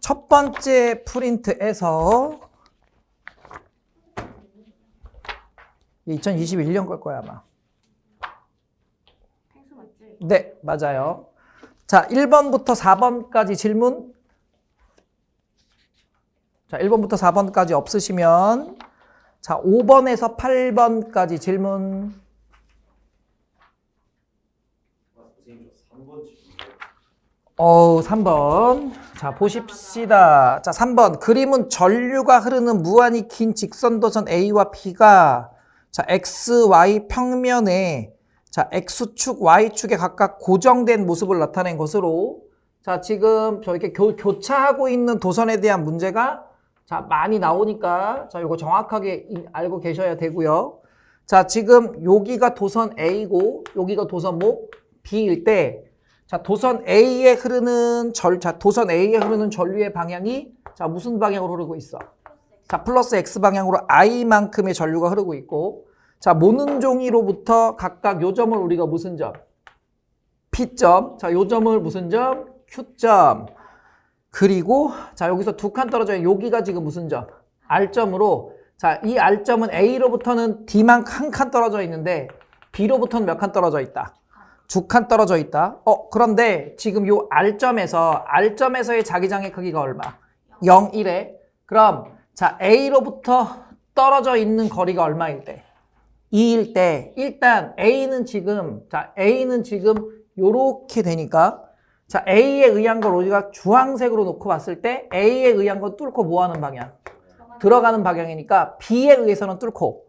첫 번째 프린트에서 2021년 걸 거야 아마. 펭수 맞지? 네, 맞아요. 자, 1번부터 4번까지 질문. 자, 1번부터 4번까지 없으시면 자, 5번에서 8번까지 질문. 선생님 저 3번 질문이요. 3번. 자, 보십시다. 자, 3번. 그림은 전류가 흐르는 무한히 긴 직선도선 A와 B가 자, X, Y 평면에 자, X축, Y축에 각각 고정된 모습을 나타낸 것으로 자, 지금 저렇게 교차하고 있는 도선에 대한 문제가 자, 많이 나오니까 자, 요거 정확하게 알고 계셔야 되고요. 자, 지금 여기가 도선 A고 여기가 도선 뭐 B일 때 자, 도선 A에 흐르는 도선 A에 흐르는 전류의 방향이 자, 무슨 방향으로 흐르고 있어? 자, 플러스 X 방향으로 I만큼의 전류가 흐르고 있고 자, 모는 종이로부터 각각 요 점을 우리가 무슨 점? P점. 자, 요 점을 무슨 점? Q점. 그리고 자, 여기서 두 칸 떨어져 있는 여기가 지금 무슨 점? R점으로 자, 이 R점은 A로부터는 D만 한 칸 떨어져 있는데 B로부터는 몇 칸 떨어져 있다? 두 칸 떨어져 있다. 그런데 지금 요 R점에서의 자기장의 크기가 얼마? 0, 1에. 그럼 자, A로부터 떨어져 있는 거리가 얼마일 때? 2일 때 일단 A는 지금 요렇게 되니까 자, A에 의한 걸 우리가 주황색으로 놓고 봤을 때 A에 의한 건 뚫고 뭐 하는 방향? 들어가는 방향이니까 B에 의해서는 뚫고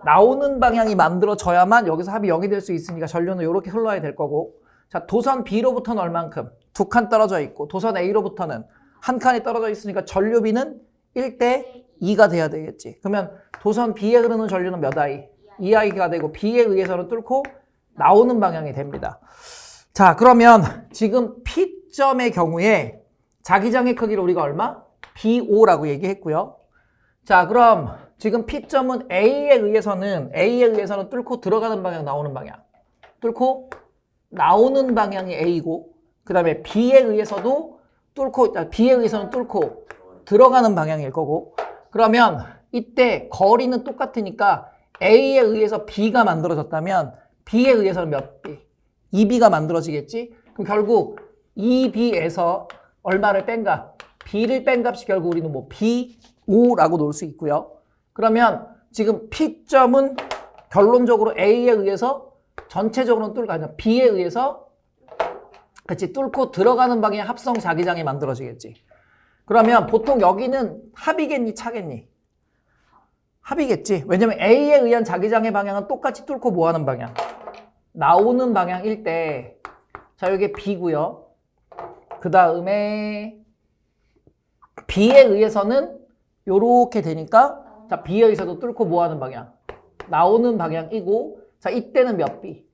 나오는 방향이 만들어져야만 여기서 합이 0이 될 수 있으니까 전류는 이렇게 흘러야 될 거고 자, 도선 B로부터는 얼만큼? 두 칸 떨어져 있고 도선 A로부터는 한 칸이 떨어져 있으니까 전류 B는 1대 2가 돼야 되겠지. 그러면 도선 B에 흐르는 전류는 몇 I? 2I가 되고 B에 의해서는 뚫고 나오는 방향이 됩니다. 자, 그러면 지금 P점의 경우에 자기장의 크기를 우리가 얼마? BO라고 얘기했고요. 자, 그럼 지금 P점은 A에 의해서는 뚫고 들어가는 방향, 나오는 방향. 뚫고 나오는 방향이 A고 그 다음에 B에 의해서는 뚫고 들어가는 방향일 거고 그러면 이때 거리는 똑같으니까 A에 의해서 B가 만들어졌다면 B에 의해서는 몇 B? 2B가 만들어지겠지? 그럼 결국 2B에서 얼마를 뺀 값? B를 뺀 값이 결국 우리는 뭐 BO라고 놓을 수 있고요. 그러면 지금 P점은 결론적으로 A에 의해서 전체적으로는 뚫고 아니라 B에 의해서 같이 뚫고 들어가는 방향의 합성 자기장이 만들어지겠지. 그러면 보통 여기는 합이겠니 차겠니? 합이겠지. 왜냐면 A에 의한 자기장의 방향은 똑같이 뚫고 뭐 하는 방향? 나오는 방향일 때 자, 이게 B고요. 그 다음에 B에 의해서는 요렇게 되니까 자, B에 의해서도 뚫고 뭐 하는 방향? 나오는 방향이고 자, 이때는 몇 B?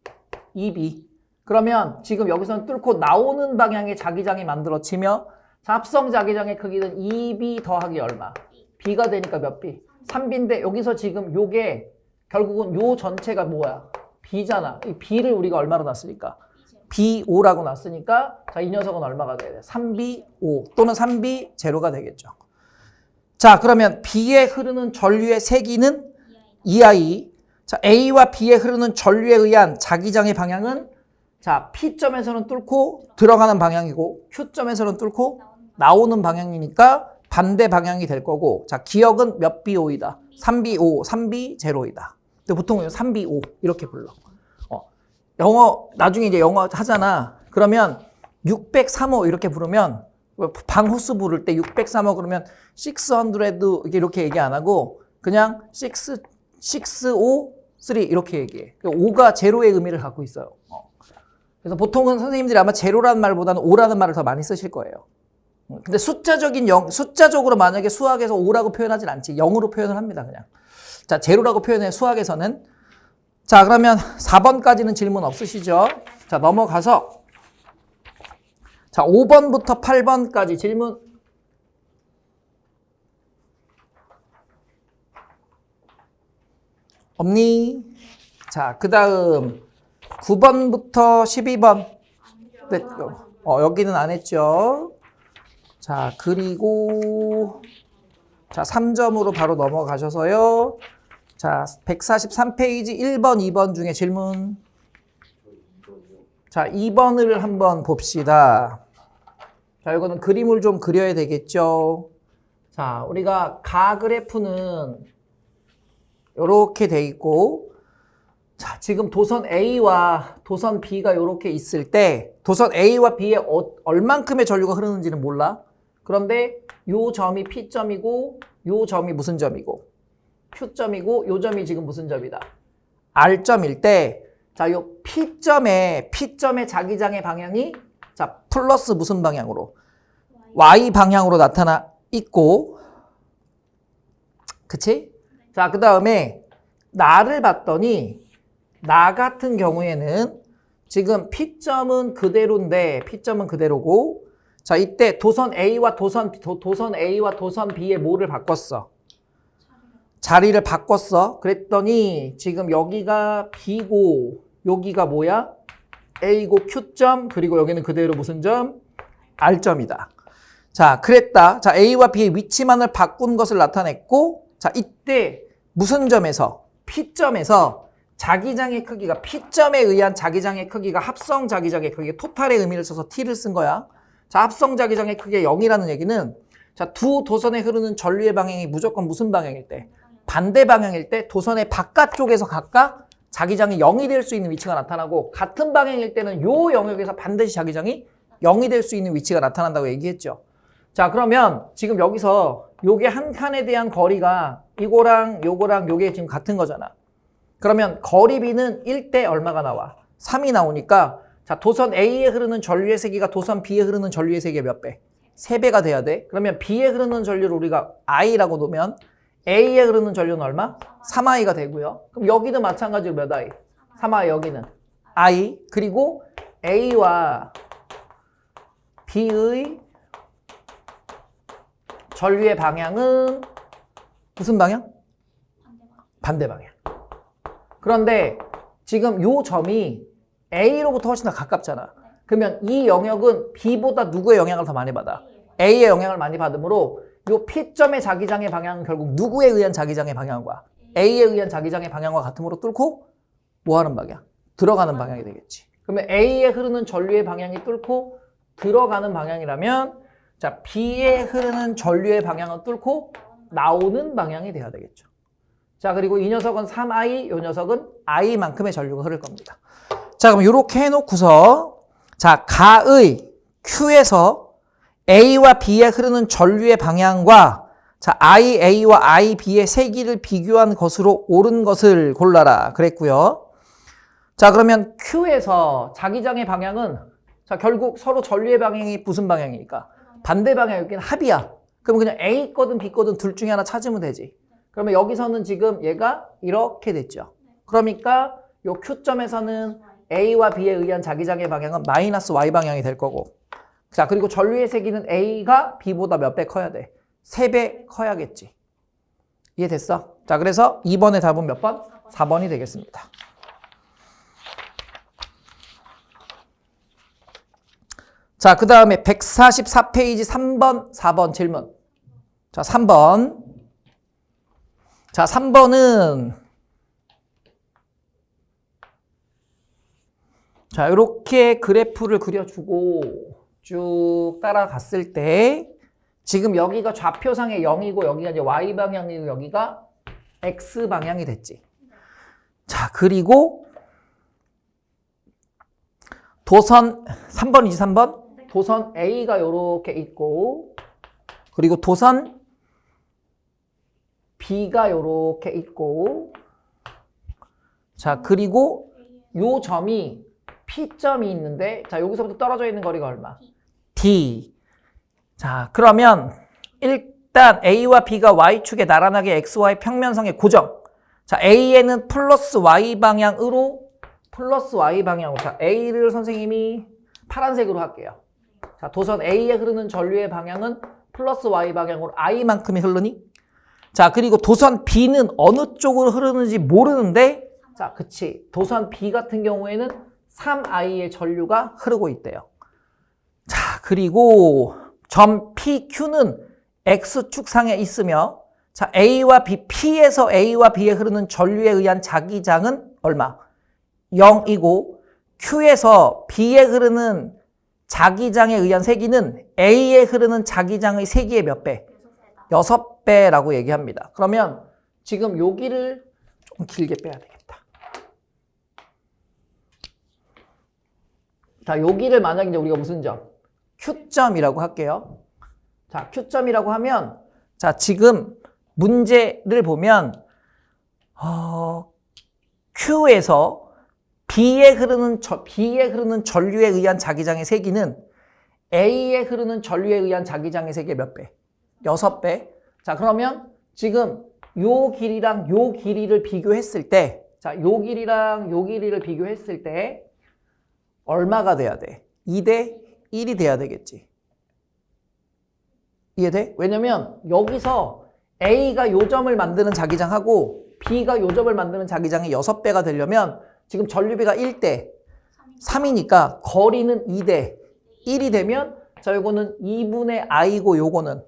2B. 그러면 지금 여기서는 뚫고 나오는 방향의 자기장이 만들어지며 자, 합성 자기장의 크기는 2B 더하기 얼마? B가 되니까 몇 B? 3B인데 여기서 지금 요게 결국은 요 전체가 뭐야? B잖아. 이 B를 우리가 얼마로 놨으니까? B5라고 놨으니까 자, 이 녀석은 얼마가 돼야 돼? 3B5 또는 3B0가 되겠죠. 자, 그러면 B에 흐르는 전류의 세기는 2I. 자, A와 B에 흐르는 전류에 의한 자기장의 방향은 자, P점에서는 뚫고 들어가는 방향이고 Q점에서는 뚫고 나오는 방향이니까 반대 방향이 될 거고 자, 기억은 몇 B5이다? 3B5, 3B0이다. 근데 보통 3B5 이렇게 불러. 영어 나중에 이제 영어 하잖아. 그러면 603호 이렇게 부르면 방호수 부를 때 603호 그러면 600 이렇게 얘기 안 하고 그냥 653 이렇게 얘기해. 5가 제로의 의미를 갖고 있어요. 그래서 보통은 선생님들이 아마 제로라는 말보다는 5라는 말을 더 많이 쓰실 거예요. 근데 숫자적으로 만약에 수학에서 5라고 표현하진 않지. 0으로 표현을 합니다, 그냥. 자, 제로라고 표현해, 수학에서는. 자, 그러면 4번까지는 질문 없으시죠? 자, 넘어가서 자, 5번부터 8번까지 질문. 없니? 자, 그 다음 9번부터 12번. 네, 여기는 안 했죠? 자, 그리고 자, 3점으로 바로 넘어가셔서요. 자, 143페이지 1번, 2번 중에 질문. 자, 2번을 한번 봅시다. 자, 이거는 그림을 좀 그려야 되겠죠. 자, 우리가 가그래프는 이렇게 돼 있고, 자, 지금 도선 A와 도선 B가 이렇게 있을 때, 도선 A와 B에 얼만큼의 전류가 흐르는지는 몰라. 그런데 요 점이 P점이고, 요 점이 무슨 점이고, Q점이고, 요 점이 지금 무슨 점이다. R점일 때, 자, 요 P점의 자기장의 방향이, 자, 플러스 무슨 방향으로? Y 방향으로 나타나 있고, 그치? 자, 그 다음에 나를 봤더니 나 같은 경우에는 지금 P점은 그대로인데 P점은 그대로고, 자, 이때 도선 A와 도선 B의 뭐를 바꿨어? 자리를 바꿨어. 그랬더니 지금 여기가 B고 여기가 뭐야? A고 Q점, 그리고 여기는 그대로 무슨 점? R점이다. 자, 그랬다. 자, A와 B의 위치만을 바꾼 것을 나타냈고, 자, 이때 무슨 점에서? P점에서 자기장의 크기가, P점에 의한 자기장의 크기가 합성 자기장의 크기, 토탈의 의미를 써서 T를 쓴 거야. 자, 합성 자기장의 크기가 0이라는 얘기는, 자, 두 도선에 흐르는 전류의 방향이 무조건 무슨 방향일 때? 반대 방향일 때 도선의 바깥쪽에서 각각 자기장이 0이 될 수 있는 위치가 나타나고, 같은 방향일 때는 요 영역에서 반드시 자기장이 0이 될 수 있는 위치가 나타난다고 얘기했죠. 자, 그러면 지금 여기서 요게 한 칸에 대한 거리가 이거랑 요거랑 요게 지금 같은 거잖아. 그러면 거리 B는 1대 얼마가 나와? 3이 나오니까, 자, 도선 A에 흐르는 전류의 세기가 도선 B에 흐르는 전류의 세기의 몇 배? 3배가 돼야 돼. 그러면 B에 흐르는 전류를 우리가 I라고 놓으면 A에 흐르는 전류는 얼마? 3I가 되고요. 그럼 여기도 마찬가지로 몇 I? 3I, 여기는 I. 그리고 A와 B의 전류의 방향은 무슨 방향? 반대 방향. 그런데 지금 요 점이 A로부터 훨씬 더 가깝잖아. 그러면 이 영역은 B보다 누구의 영향을 더 많이 받아? A의 영향을 많이 받으므로 요 P점의 자기장의 방향은 결국 누구에 의한 자기장의 방향과 A에 의한 자기장의 방향과 같음으로 뚫고 뭐 하는 방향? 들어가는 방향이 되겠지. 그러면 A에 흐르는 전류의 방향이 뚫고 들어가는 방향이라면, 자, B에 흐르는 전류의 방향은 뚫고 나오는 방향이 돼야 되겠죠. 자, 그리고 이 녀석은 3I, 이 녀석은 I만큼의 전류가 흐를 겁니다. 자, 그럼 이렇게 해놓고서, 자, 가의 Q에서 A와 B에 흐르는 전류의 방향과, 자, IA와 IB의 세기를 비교한 것으로 옳은 것을 골라라 그랬고요. 자, 그러면 Q에서 자기장의 방향은, 자, 결국 서로 전류의 방향이 무슨 방향이니까? 반대 방향이긴 합이야. 그러면 그냥 A 거든 B 거든 둘 중에 하나 찾으면 되지. 그러면 여기서는 지금 얘가 이렇게 됐죠. 그러니까 요 Q점에서는 A와 B에 의한 자기장의 방향은 마이너스 Y 방향이 될 거고. 자, 그리고 전류의 세기는 A가 B보다 몇 배 커야 돼? 3배 커야겠지. 이해됐어? 자, 그래서 2번의 답은 몇 번? 4번이 되겠습니다. 자, 그 다음에 144페이지 3번, 4번 질문. 자, 3번. 자, 3번은, 자, 이렇게 그래프를 그려주고 쭉 따라갔을 때, 지금 여기가 좌표상의 0이고 여기가 이제 Y 방향이고 여기가 X 방향이 됐지. 자, 그리고 도선 3번이지 3번? 도선 A가 이렇게 있고, 그리고 도선 B가 이렇게 있고, 자, 그리고 요 점이 P점이 있는데, 자, 여기서부터 떨어져 있는 거리가 얼마? D. 자, 그러면 일단 A와 B가 Y축에 나란하게 XY 평면성의 고정. 자, A에는 플러스 Y 방향으로, 자, A를 선생님이 파란색으로 할게요. 자, 도선 A에 흐르는 전류의 방향은 플러스 Y 방향으로 I만큼이 흐르니? 자, 그리고 도선 B는 어느 쪽으로 흐르는지 모르는데, 자, 그치. 도선 B 같은 경우에는 3I의 전류가 흐르고 있대요. 자, 그리고 점 PQ는 X축상에 있으며 자, A와 B, P에서 A와 B에 흐르는 전류에 의한 자기장은 얼마? 0이고 Q에서 B에 흐르는 자기장에 의한 세기는 A에 흐르는 자기장의 세기의 몇 배? 6배라고 얘기합니다. 그러면 지금 여기를 좀 길게 빼야 되겠다. 자, 여기를 만약에 우리가 무슨 점? Q점이라고 할게요. 자, Q점이라고 하면 자, 지금 문제를 보면 Q에서 B에 흐르는 전류에 의한 자기장의 세기는 A에 흐르는 전류에 의한 자기장의 세기의 몇 배? 6배. 자, 그러면 지금 요 길이랑 요 길이를 비교했을 때, 자, 요 길이랑 요 길이를 비교했을 때 얼마가 돼야 돼? 2대 1이 돼야 되겠지. 이해돼? 왜냐면 여기서 A가 요 점을 만드는 자기장하고 B가 요 점을 만드는 자기장이 6배가 되려면 지금 전류비가 1대 3이니까 거리는 2대 1이 되면 자, 요거는 2분의 I고 요거는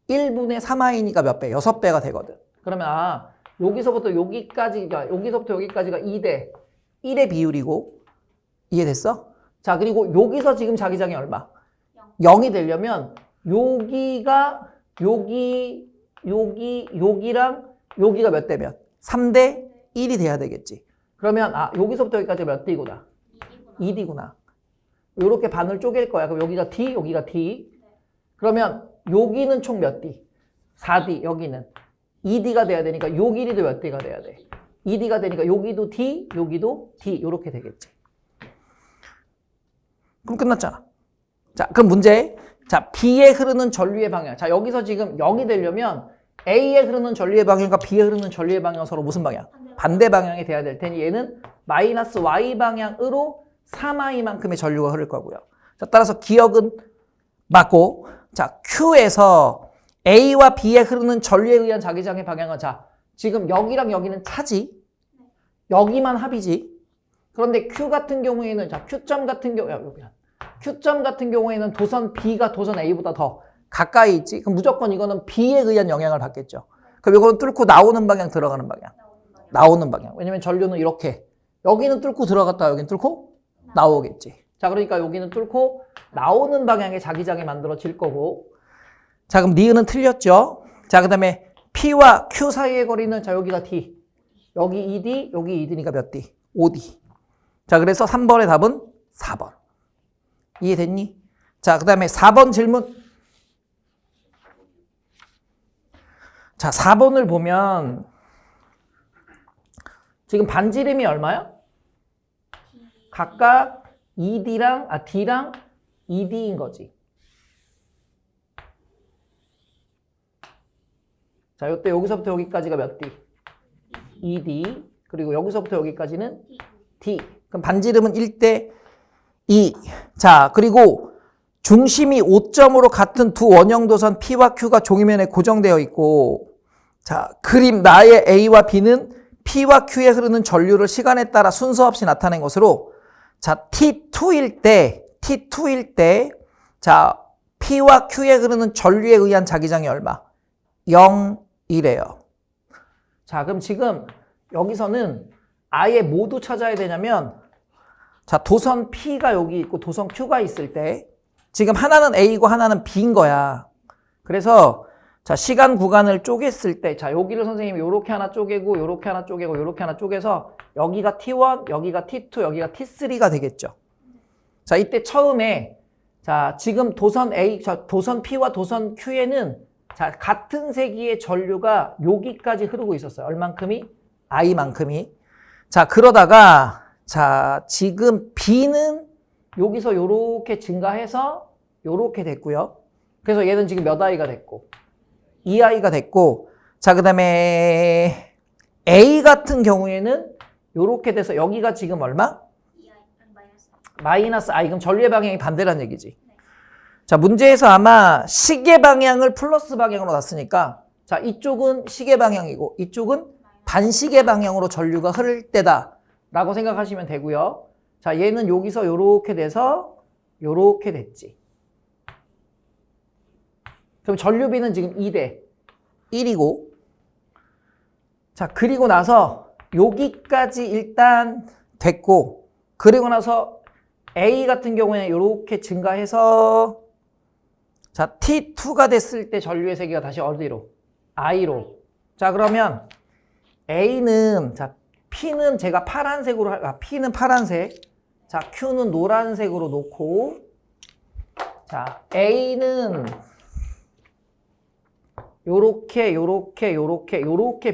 1분의 3I니까 몇 배? 6배가 되거든. 그러면 여기서부터 여기까지가 2대 1의 비율이고 이해됐어? 자, 그리고 여기서 지금 자기장이 얼마? 0이 되려면 여기가 여기랑 여기가 몇 대면? 3대 1이 돼야 되겠지. 그러면 여기서부터 여기까지 몇 D구나? 2D구나. 요렇게 반을 쪼갤 거야. 그럼 여기가 D, 여기가 D. 그러면 여기는 총 몇 D? 4D, 여기는 2D가 돼야 되니까 요 길이도 몇 D가 돼야 돼? 2D가 되니까 여기도 D, 여기도 D 요렇게 되겠지. 그럼 끝났잖아. 자, 그럼 문제. 자, B에 흐르는 전류의 방향. 자, 여기서 지금 0이 되려면 A에 흐르는 전류의 방향과 B에 흐르는 전류의 방향은 서로 무슨 방향? 반대 방향이 돼야 될 테니 얘는 마이너스 Y 방향으로 3I만큼의 전류가 흐를 거고요. 자, 따라서 기억은 맞고, 자, Q에서 A와 B에 흐르는 전류에 의한 자기장의 방향은 자, 지금 여기랑 여기는 차지? 여기만 합이지? 그런데 Q 같은 경우에는 자, Q점 같은 경우에는 도선 B가 도선 A보다 더 가까이 있지? 그럼 무조건 이거는 B에 의한 영향을 받겠죠. 그럼 이거는 뚫고 나오는 방향, 들어가는 방향? 나오는 방향. 왜냐면 전류는 이렇게 여기는 뚫고 들어갔다 여기는 뚫고 나오겠지. 자, 그러니까 여기는 뚫고 나오는 방향의 자기장이 만들어질 거고. 자, 그럼 니은은 틀렸죠? 자, 그 다음에 P와 Q 사이의 거리는 자, 여기가 D. 여기 2D, 여기 2D니까 몇 D? 5D. 자, 그래서 3번의 답은 4번. 이해됐니? 자, 그 다음에 4번 질문. 자, 4번을 보면 지금 반지름이 얼마야? 각각 D랑 2D인 거지. 자, 이때 여기서부터 여기까지가 몇 D? 2D. 그리고 여기서부터 여기까지는 D. 그럼 반지름은 1대 2. 자, 그리고 중심이 5점으로 같은 두 원형도선 P와 Q가 종이면에 고정되어 있고, 자, 그림 나의 A와 B는 P와 Q에 흐르는 전류를 시간에 따라 순서 없이 나타낸 것으로, 자, T2일 때, 자, P와 Q에 흐르는 전류에 의한 자기장이 얼마? 0이래요. 자, 그럼 지금 여기서는 아예 모두 찾아야 되냐면, 자, 도선 P가 여기 있고 도선 Q가 있을 때, 지금 하나는 A고 하나는 B인 거야. 그래서, 자, 시간 구간을 쪼갰을 때, 자, 여기를 선생님이 요렇게 하나 쪼개고, 요렇게 하나 쪼개고, 요렇게 하나 쪼개서, 여기가 T1, 여기가 T2, 여기가 T3가 되겠죠. 자, 이때 처음에, 자, 지금 도선 A, 자, 도선 P와 도선 Q에는, 자, 같은 세기의 전류가 여기까지 흐르고 있었어요. 얼만큼이? I만큼이. 자, 그러다가, 자, 지금 B는 여기서 요렇게 증가해서 요렇게 됐고요. 그래서 얘는 지금 몇 I가 됐고? 2I가 됐고, 자, 그 다음에 A 같은 경우에는 요렇게 돼서 여기가 지금 얼마? 마이너스 I. 그럼 전류의 방향이 반대란 얘기지. 자, 문제에서 아마 시계 방향을 플러스 방향으로 놨으니까, 자, 이쪽은 시계 방향이고, 이쪽은 반시계 방향으로 전류가 흐를 때다 라고 생각하시면 되고요. 자, 얘는 여기서 요렇게 돼서 요렇게 됐지. 그럼 전류비는 지금 2대 1이고 자 그리고 나서 여기까지 일단 됐고 그리고 나서 A 같은 경우에는 이렇게 증가해서 자 T2가 됐을 때 전류의 세기가 다시 어디로? I로. 자 그러면 A는 자 P는 제가 파란색으로 P는 파란색 자 Q는 노란색으로 놓고 자 A는 요렇게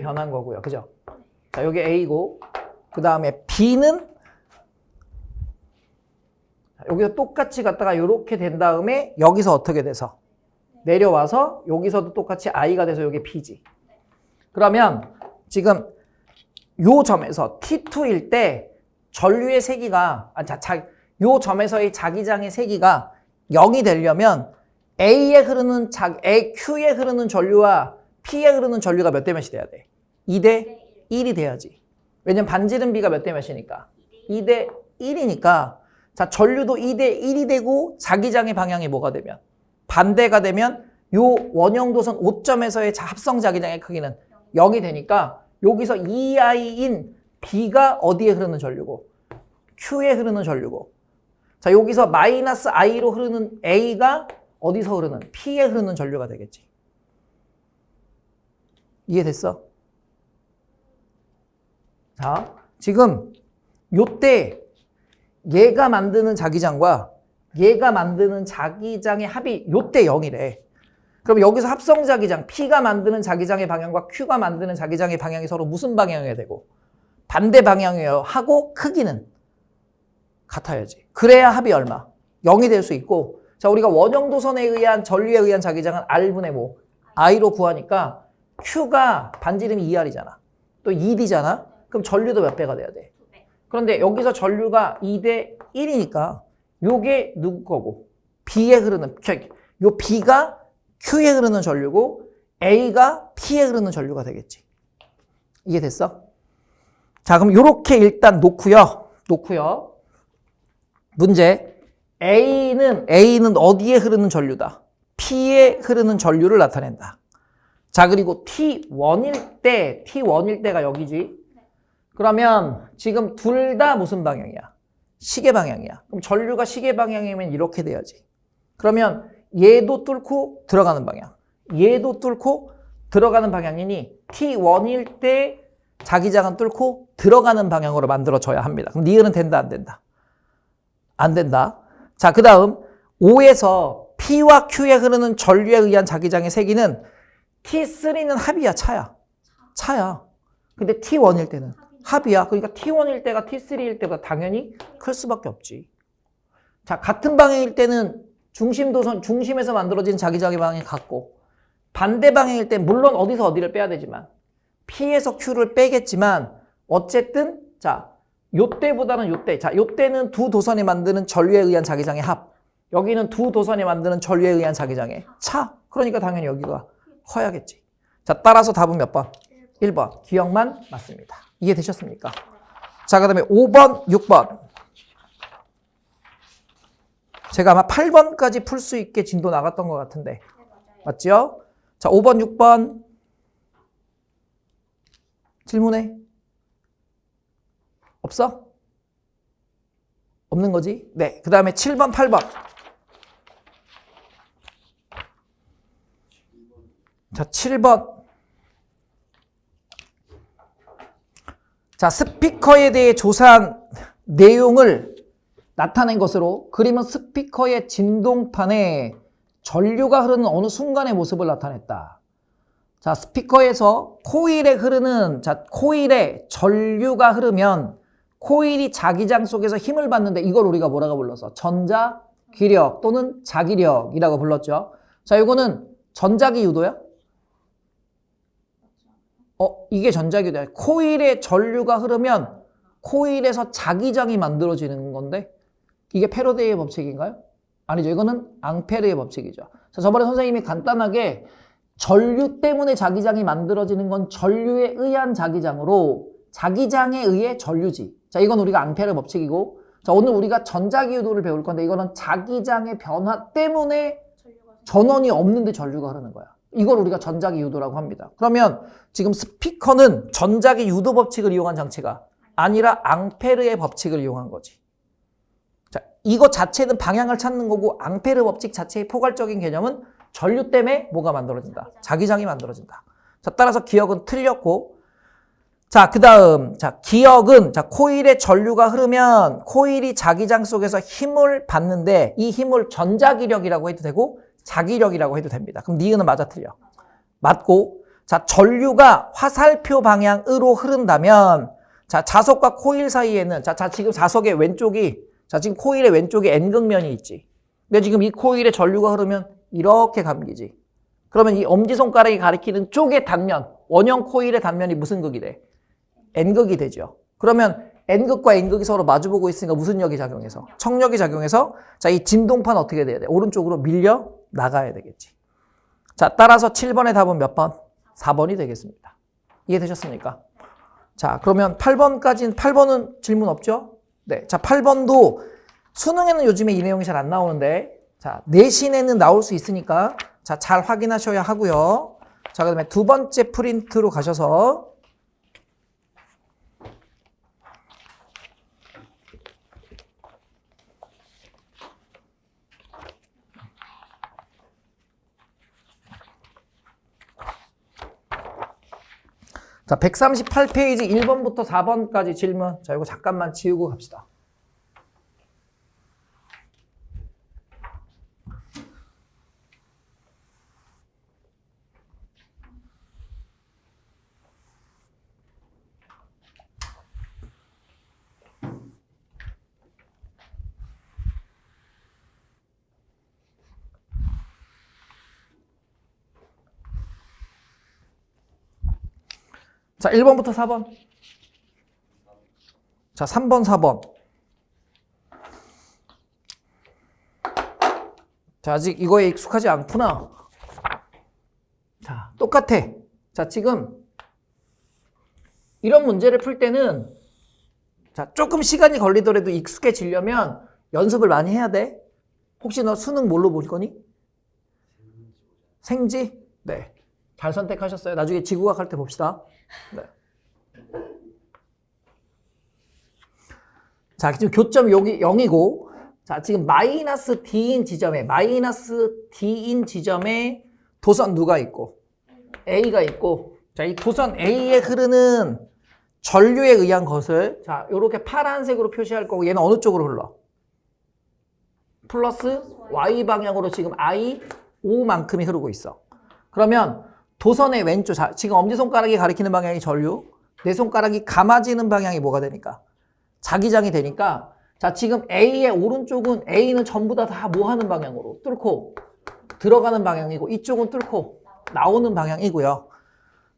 변한 거고요. 그죠? 자 여기 A고 그 다음에 B는 여기서 똑같이 갔다가 요렇게 된 다음에 여기서 어떻게 돼서 내려와서 여기서도 똑같이 I가 돼서 여기 P지. 그러면 지금 요 점에서 T2일 때 전류의 세기가 요 점에서의 자기장의 세기가 0이 되려면 Q에 흐르는 전류와 P에 흐르는 전류가 몇 대 몇이 돼야 돼? 2대 1이 돼야지. 왜냐면 반지름비가 몇 대 몇이니까? 2대 1이니까 자 전류도 2대 1이 되고 자기장의 방향이 뭐가 되면? 반대가 되면 요 원형도선 5점에서의 합성 자기장의 크기는 0이 되니까 여기서 2I인 B가 어디에 흐르는 전류고? Q에 흐르는 전류고 자 여기서 마이너스 I로 흐르는 A가 어디서 흐르는? P에 흐르는 전류가 되겠지. 이해됐어? 자 지금 요때 얘가 만드는 자기장과 얘가 만드는 자기장의 합이 요때 0이래. 그럼 여기서 합성 자기장 P가 만드는 자기장의 방향과 Q가 만드는 자기장의 방향이 서로 무슨 방향이어야 되고? 반대 방향이어야 하고 크기는 같아야지. 그래야 합이 얼마? 0이 될 수 있고 자 우리가 원형도선에 의한 전류에 의한 자기장은 R분의 뭐? I로 구하니까 Q가 반지름이 2R이잖아. 또 2D잖아. 그럼 전류도 몇 배가 돼야 돼? 그런데 여기서 전류가 2대 1이니까 요게 누구 거고? B에 흐르는 요 B가 Q에 흐르는 전류고 A가 P에 흐르는 전류가 되겠지. 이해됐어? 자 그럼 요렇게 일단 놓고요. 문제 A는 어디에 흐르는 전류다? P에 흐르는 전류를 나타낸다. 자 그리고 T1일 때가 여기지. 그러면 지금 둘 다 무슨 방향이야? 시계 방향이야. 그럼 전류가 시계 방향이면 이렇게 돼야지. 그러면 얘도 뚫고 들어가는 방향. 얘도 뚫고 들어가는 방향이니 T1일 때 자기장은 뚫고 들어가는 방향으로 만들어져야 합니다. 그럼 니은은 된다 안 된다? 안 된다. 자, 그 다음 5에서 P와 Q에 흐르는 전류에 의한 자기장의 세기는 T3는 합이야 차야. 근데 T1일 때는 합이야. 그러니까 T1일 때가 T3일 때보다 당연히 클 수밖에 없지. 자, 같은 방향일 때는 중심에서 만들어진 자기장의 방향이 같고 반대 방향일 때 물론 어디서 어디를 빼야 되지만 P에서 Q를 빼겠지만 어쨌든 자, 요때보다는 요때. 자, 요때는 두 도선이 만드는 전류에 의한 자기장의 합. 여기는 두 도선이 만드는 전류에 의한 자기장의 차. 그러니까 당연히 여기가 커야겠지. 자, 따라서 답은 몇 번? 1번. 기억만 맞습니다. 이해되셨습니까? 자, 그 다음에 5번, 6번. 제가 아마 8번까지 풀 수 있게 진도 나갔던 것 같은데. 맞죠? 자, 5번, 6번. 질문해. 없어? 없는 거지? 네. 그 다음에 7번, 8번. 자, 7번. 자, 스피커에 대해 조사한 내용을 나타낸 것으로 그림은 스피커의 진동판에 전류가 흐르는 어느 순간의 모습을 나타냈다. 자, 스피커에서 코일에 전류가 흐르면 코일이 자기장 속에서 힘을 받는데 이걸 우리가 뭐라고 불렀어? 전자기력 또는 자기력이라고 불렀죠. 자, 이거는 전자기 유도야? 이게 전자기 유도야. 코일에 전류가 흐르면 코일에서 자기장이 만들어지는 건데 이게 패러데이의 법칙인가요? 아니죠. 이거는 앙페르의 법칙이죠. 자, 저번에 선생님이 간단하게 전류 때문에 자기장이 만들어지는 건 전류에 의한 자기장으로 자기장에 의해 전류지. 자, 이건 우리가 앙페르 법칙이고 자, 오늘 우리가 전자기 유도를 배울 건데 이거는 자기장의 변화 때문에 전원이 없는데 전류가 흐르는 거야. 이걸 우리가 전자기 유도라고 합니다. 그러면 지금 스피커는 전자기 유도 법칙을 이용한 장치가 아니라 앙페르의 법칙을 이용한 거지. 자, 이거 자체는 방향을 찾는 거고 앙페르 법칙 자체의 포괄적인 개념은 전류 때문에 뭐가 만들어진다? 자기장이 만들어진다. 자, 따라서 기억은 틀렸고, 자, 그 다음, 자, 기억은, 자, 코일에 전류가 흐르면 코일이 자기장 속에서 힘을 받는데 이 힘을 전자기력이라고 해도 되고 자기력이라고 해도 됩니다. 그럼 니은은 맞아 틀려? 맞고, 자, 전류가 화살표 방향으로 흐른다면, 자, 자석과 코일 사이에는, 자, 지금 자석의 왼쪽이, 자, 지금 코일의 왼쪽에 N극면이 있지. 근데 지금 이 코일에 전류가 흐르면 이렇게 감기지. 그러면 이 엄지손가락이 가리키는 쪽의 단면, 원형 코일의 단면이 무슨 극이 돼? N극이 되죠. 그러면 N극과 N극이 서로 마주보고 있으니까 무슨力이 작용해서? 청력이 작용해서 자, 이 진동판 어떻게 돼야 돼? 오른쪽으로 밀려 나가야 되겠지. 자, 따라서 7번의 답은 몇 번? 4번이 되겠습니다. 이해되셨습니까? 자, 그러면 8번은 질문 없죠? 네. 자, 8번도 수능에는 요즘에 이 내용이 잘 안 나오는데 자, 내신에는 나올 수 있으니까 자, 잘 확인하셔야 하고요. 자, 그다음에 두 번째 프린트로 가셔서 자, 138페이지 1번부터 4번까지 질문. 자, 이거 잠깐만 지우고 갑시다. 자, 1번부터 4번. 자, 3번, 4번. 자, 아직 이거에 익숙하지 않구나. 자, 똑같아. 자, 지금 이런 문제를 풀 때는 자, 조금 시간이 걸리더라도 익숙해지려면 연습을 많이 해야 돼. 혹시 너 수능 뭘로 볼 거니? 생지? 네. 잘 선택하셨어요. 나중에 지구과학 할 때 봅시다. 네. 자, 지금 교점이 여기 0이고, 자, 지금 마이너스 D인 지점에 도선 누가 있고, A가 있고, 자, 이 도선 A에 흐르는 전류에 의한 것을, 자, 요렇게 파란색으로 표시할 거고, 얘는 어느 쪽으로 흘러? 플러스 Y 방향으로 지금 I5만큼이 흐르고 있어. 그러면 도선의 왼쪽, 자, 지금 엄지손가락이 가리키는 방향이 전류, 내 손가락이 감아지는 방향이 뭐가 되니까? 자기장이 되니까, 자, 지금 A의 오른쪽은 A는 전부 다 뭐 하는 방향으로? 뚫고 들어가는 방향이고, 이쪽은 뚫고 나오는 방향이고요.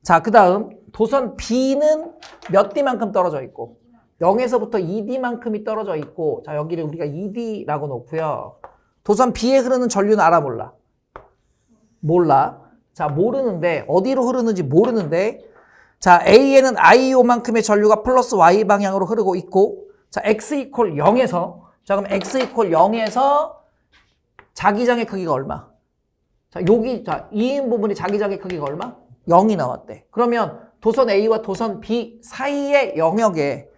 자, 그 다음 도선 B는 몇 D만큼 떨어져 있고, 0에서부터 2D만큼이 떨어져 있고, 자, 여기를 우리가 2D라고 놓고요. 도선 B에 흐르는 전류는 알아 몰라? 몰라. 자, 모르는데, 어디로 흐르는지 모르는데, 자, A에는 I5만큼의 전류가 플러스 Y 방향으로 흐르고 있고, 자, X 이퀄 0에서, 자, 그럼 X 이퀄 0에서 자기장의 크기가 얼마? 자, 여기, 자, 2인 부분이 자기장의 크기가 얼마? 0이 나왔대. 그러면 도선 A와 도선 B 사이의 영역에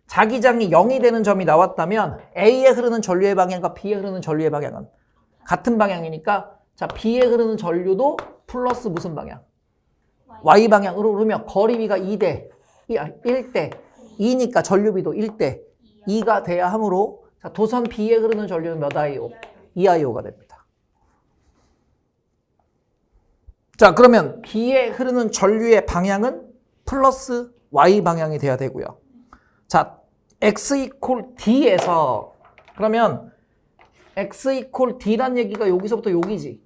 자기장이 0이 되는 점이 나왔다면 A에 흐르는 전류의 방향과 B에 흐르는 전류의 방향은 같은 방향이니까 자, B에 흐르는 전류도 플러스 무슨 방향? Y 방향으로 흐르면 거리비가 1대 2니까 전류비도 1대 2가 돼야 하므로 자, 도선 B에 흐르는 전류는 몇 IO? 2IO가 됩니다. 자, 그러면 B에 흐르는 전류의 방향은 플러스 Y 방향이 돼야 되고요. 자, X 이퀄 D에서 그러면 X 이퀄 D란 얘기가 여기서부터 여기지.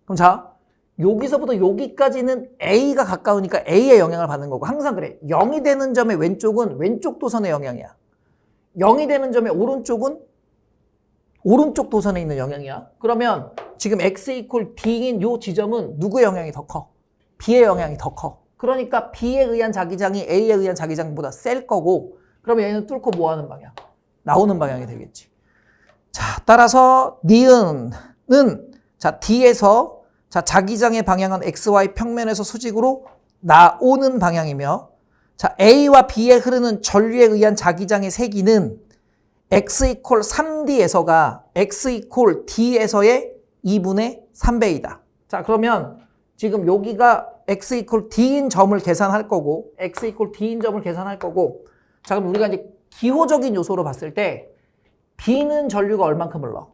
그럼 자, 여기서부터 여기까지는 A가 가까우니까 A의 영향을 받는 거고 항상 그래. 0이 되는 점의 왼쪽은 왼쪽 도선의 영향이야. 0이 되는 점의 오른쪽은 오른쪽 도선에 있는 영향이야. 그러면 지금 X 이퀄 D인 요 지점은 누구의 영향이 더 커? B의 영향이 더 커. 그러니까 B에 의한 자기장이 A에 의한 자기장보다 셀 거고 그러면 얘는 뚫고 뭐 하는 방향? 나오는 방향이 되겠지. 자, 따라서 니은은 자, D에서 자, 자기장의 방향은 XY 평면에서 수직으로 나오는 방향이며 자, A와 B에 흐르는 전류에 의한 자기장의 세기는 X 이퀄 3D에서가 X 이퀄 D에서의 2분의 3배이다. 자, 그러면 지금 여기가 X 이퀄 D인 점을 계산할 거고 X 이퀄 D인 점을 계산할 거고 자, 그럼 우리가 이제 기호적인 요소로 봤을 때 B는 전류가 얼만큼 흘러?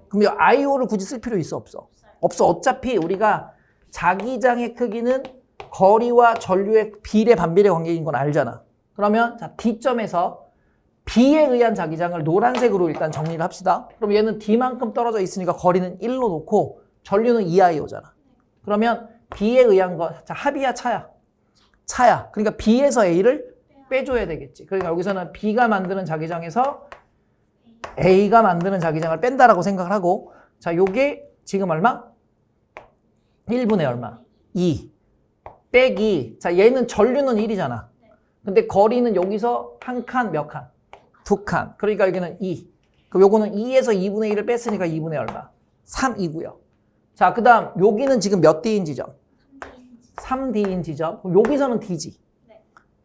그럼 이 IO를 굳이 쓸 필요 있어 없어? 없어. 어차피 우리가 자기장의 크기는 거리와 전류의 비례 반비례 관계인 건 알잖아. 그러면 자, D점에서 B에 의한 자기장을 노란색으로 일단 정리를 합시다. 그럼 얘는 D만큼 떨어져 있으니까 거리는 1로 놓고 전류는 2IO잖아. 그러면 B에 의한 거 자, 합이야 차야? 차야. 그러니까 B에서 A를 빼줘야 되겠지. 그러니까 여기서는 B가 만드는 자기장에서 A가 만드는 자기장을 뺀다라고 생각을 하고 자, 요게 지금 얼마? 1분의 얼마? 2 빼기 자, 얘는 전류는 1이잖아. 근데 거리는 여기서 한 칸 몇 칸? 두 칸. 그러니까 여기는 2. 그럼 요거는 2에서 2분의 1을 뺐으니까 2분의 얼마? 3이고요. 자, 그 다음 여기는 지금 몇 D인 지점? 3D인 지점. 그럼 여기서는 D지.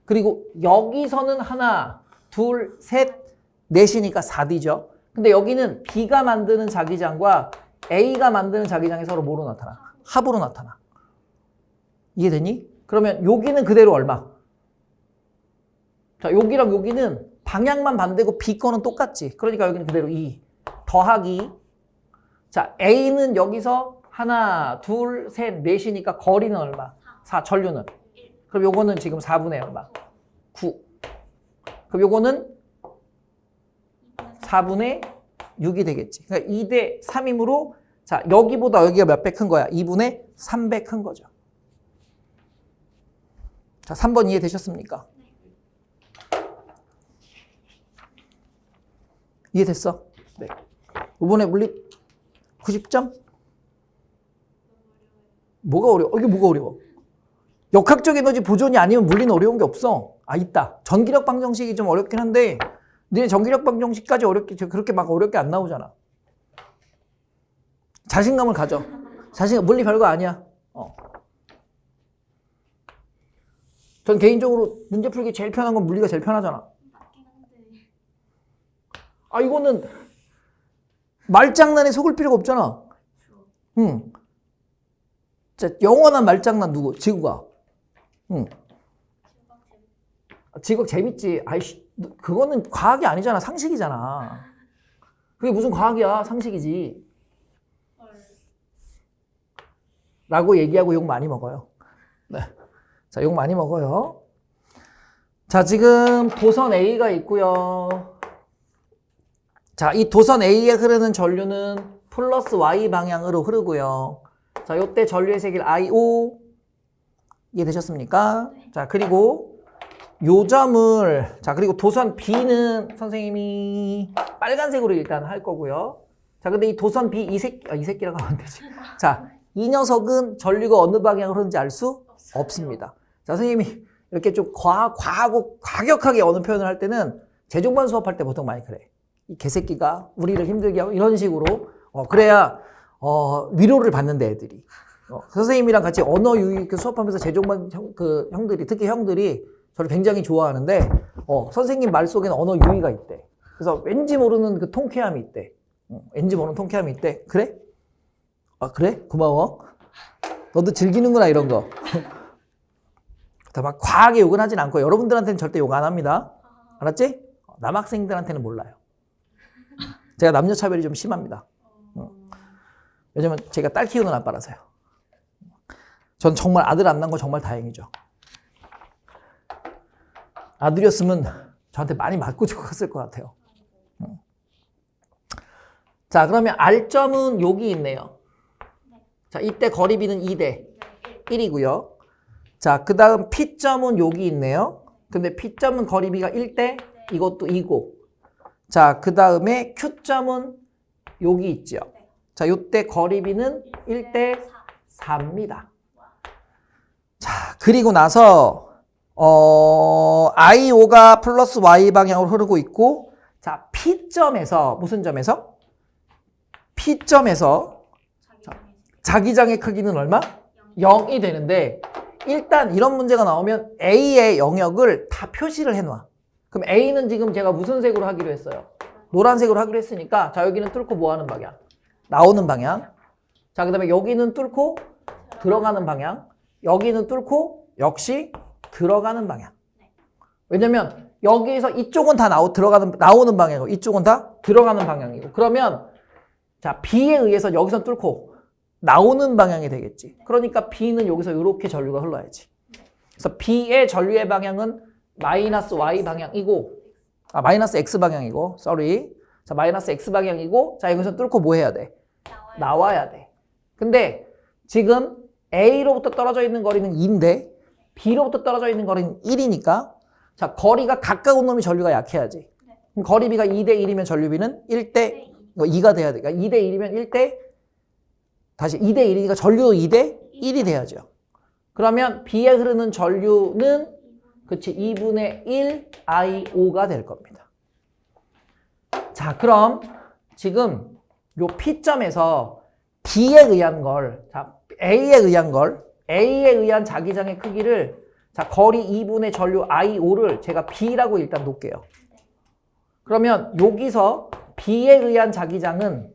그리고 여기서는 하나, 둘, 셋, 넷이니까 4D죠. 근데 여기는 B가 만드는 자기장과 A가 만드는 자기장이 서로 뭐로 나타나? 합으로 나타나. 이해되니? 그러면 여기는 그대로 얼마? 자, 여기랑 여기는 방향만 반대고 B 거는 똑같지. 그러니까 여기는 그대로 2 더하기 자, A는 여기서 하나, 둘, 셋, 넷이니까 거리는 얼마? 4, 전류는? 그럼 요거는 지금 4분의 얼마? 9. 그럼 요거는 4분의 6이 되겠지. 그러니까 2대 3이므로 자, 여기보다 여기가 몇 배 큰 거야? 2분의 3배 큰 거죠. 자, 3번 이해되셨습니까? 이해됐어? 네. 이번에 물리 90점? 뭐가 어려워? 이게 뭐가 어려워? 역학적 에너지 보존이 아니면 물리는 어려운 게 없어. 아, 있다. 전기력 방정식이 좀 어렵긴 한데 니네 전기력 방정식까지 어렵게 그렇게 막 어렵게 안 나오잖아. 자신감을 가져. 물리 별거 아니야. 전 개인적으로 문제 풀기 제일 편한 건 물리가 제일 편하잖아. 아, 이거는 말장난에 속을 필요가 없잖아. 응. 자, 영원한 말장난 누구? 지구가. 응. 지구가 재밌지. 아이씨, 그거는 과학이 아니잖아. 상식이잖아. 그게 무슨 과학이야. 상식이지. 라고 얘기하고 욕 많이 먹어요. 네. 자, 욕 많이 먹어요. 자, 지금 도선 A가 있고요. 자, 이 도선 A에 흐르는 전류는 플러스 Y 방향으로 흐르고요. 자, 요때 전류의 세길 IO 이해되셨습니까? 자, 그리고 요 점을 자, 그리고 도선 B는 선생님이 빨간색으로 일단 할 거고요. 자, 근데 이 도선 B 이 새끼라고 하면 되지. 자, 이 녀석은 전류가 어느 방향으로 흐르는지 알 수 없습니다. 자, 선생님이 이렇게 좀 과하고 과격하게 어느 표현을 할 때는 재종반 수업할 때 보통 많이 그래. 이 개새끼가 우리를 힘들게 하고 이런 식으로 그래야 위로를 받는데 애들이 선생님이랑 같이 언어 유희 수업하면서 재종반 형들이 특히 형들이 저를 굉장히 좋아하는데 선생님 말 속에는 언어 유희가 있대. 그래서 왠지 모르는 그 통쾌함이 있대. 왠지 모르는 통쾌함이 있대. 그래? 아, 그래? 고마워. 너도 즐기는구나 이런 거. 막 과하게 욕은 하진 않고 여러분들한테는 절대 욕 안 합니다. 알았지? 남학생들한테는 몰라요. 제가 남녀 차별이 좀 심합니다. 왜냐면 제가 딸 키우는 아빠라서요. 전 정말 아들 안 낳은 거 정말 다행이죠. 아들이었으면 저한테 많이 맞고 죽었을 것 같아요. 자, 그러면 R점은 여기 있네요. 자, 이때 거리비는 2대 1이고요. 자, 그 다음 P점은 여기 있네요. 근데 P점은 거리비가 1대 이것도 2고. 자, 그 다음에 Q점은 여기 있죠. 자, 요때 거리비는 1대 4입니다. 자, 그리고 나서 IO가 플러스 Y 방향으로 흐르고 있고 자, P점에서 무슨 점에서? P점에서 자, 자기장의 크기는 얼마? 0이 되는데 일단 이런 문제가 나오면 A의 영역을 다 표시를 해놔. 그럼 A는 지금 제가 무슨 색으로 하기로 했어요? 노란색으로 하기로 했으니까 자 여기는 뚫고 뭐 하는 방향? 나오는 방향. 자 그다음에 여기는 뚫고 들어가는 방향. 여기는 뚫고 역시 들어가는 방향. 왜냐면 여기에서 이쪽은 다 나오는 방향이고 이쪽은 다 들어가는 방향이고 그러면 자 B에 의해서 여기서 뚫고 나오는 방향이 되겠지. 그러니까 B는 여기서 이렇게 전류가 흘러야지. 그래서 B의 전류의 방향은 마이너스 Y 방향이고 마이너스 X 방향이고 자 마이너스 X 방향이고 자 여기서 뚫고 뭐 해야 돼? 나와야 돼. 근데 지금 A로부터 떨어져 있는 거리는 2인데 B로부터 떨어져 있는 거리는 1이니까 자 거리가 가까운 놈이 전류가 약해야지. 그럼 거리 B가 2대 1이면 전류 B는 1대 2가 돼야 돼. 그러니까 2대 1이면 1대 다시 2대 1이니까 전류도 2대 1이 돼야죠. 그러면 B에 흐르는 전류는 그치 2분의 1 I5가 될 겁니다. 자 그럼 지금 요 P점에서 B에 의한 걸, 자 A에 의한 자기장의 크기를 자 거리 2분의 전류 I5를 제가 B라고 일단 놓을게요. 그러면 여기서 B에 의한 자기장은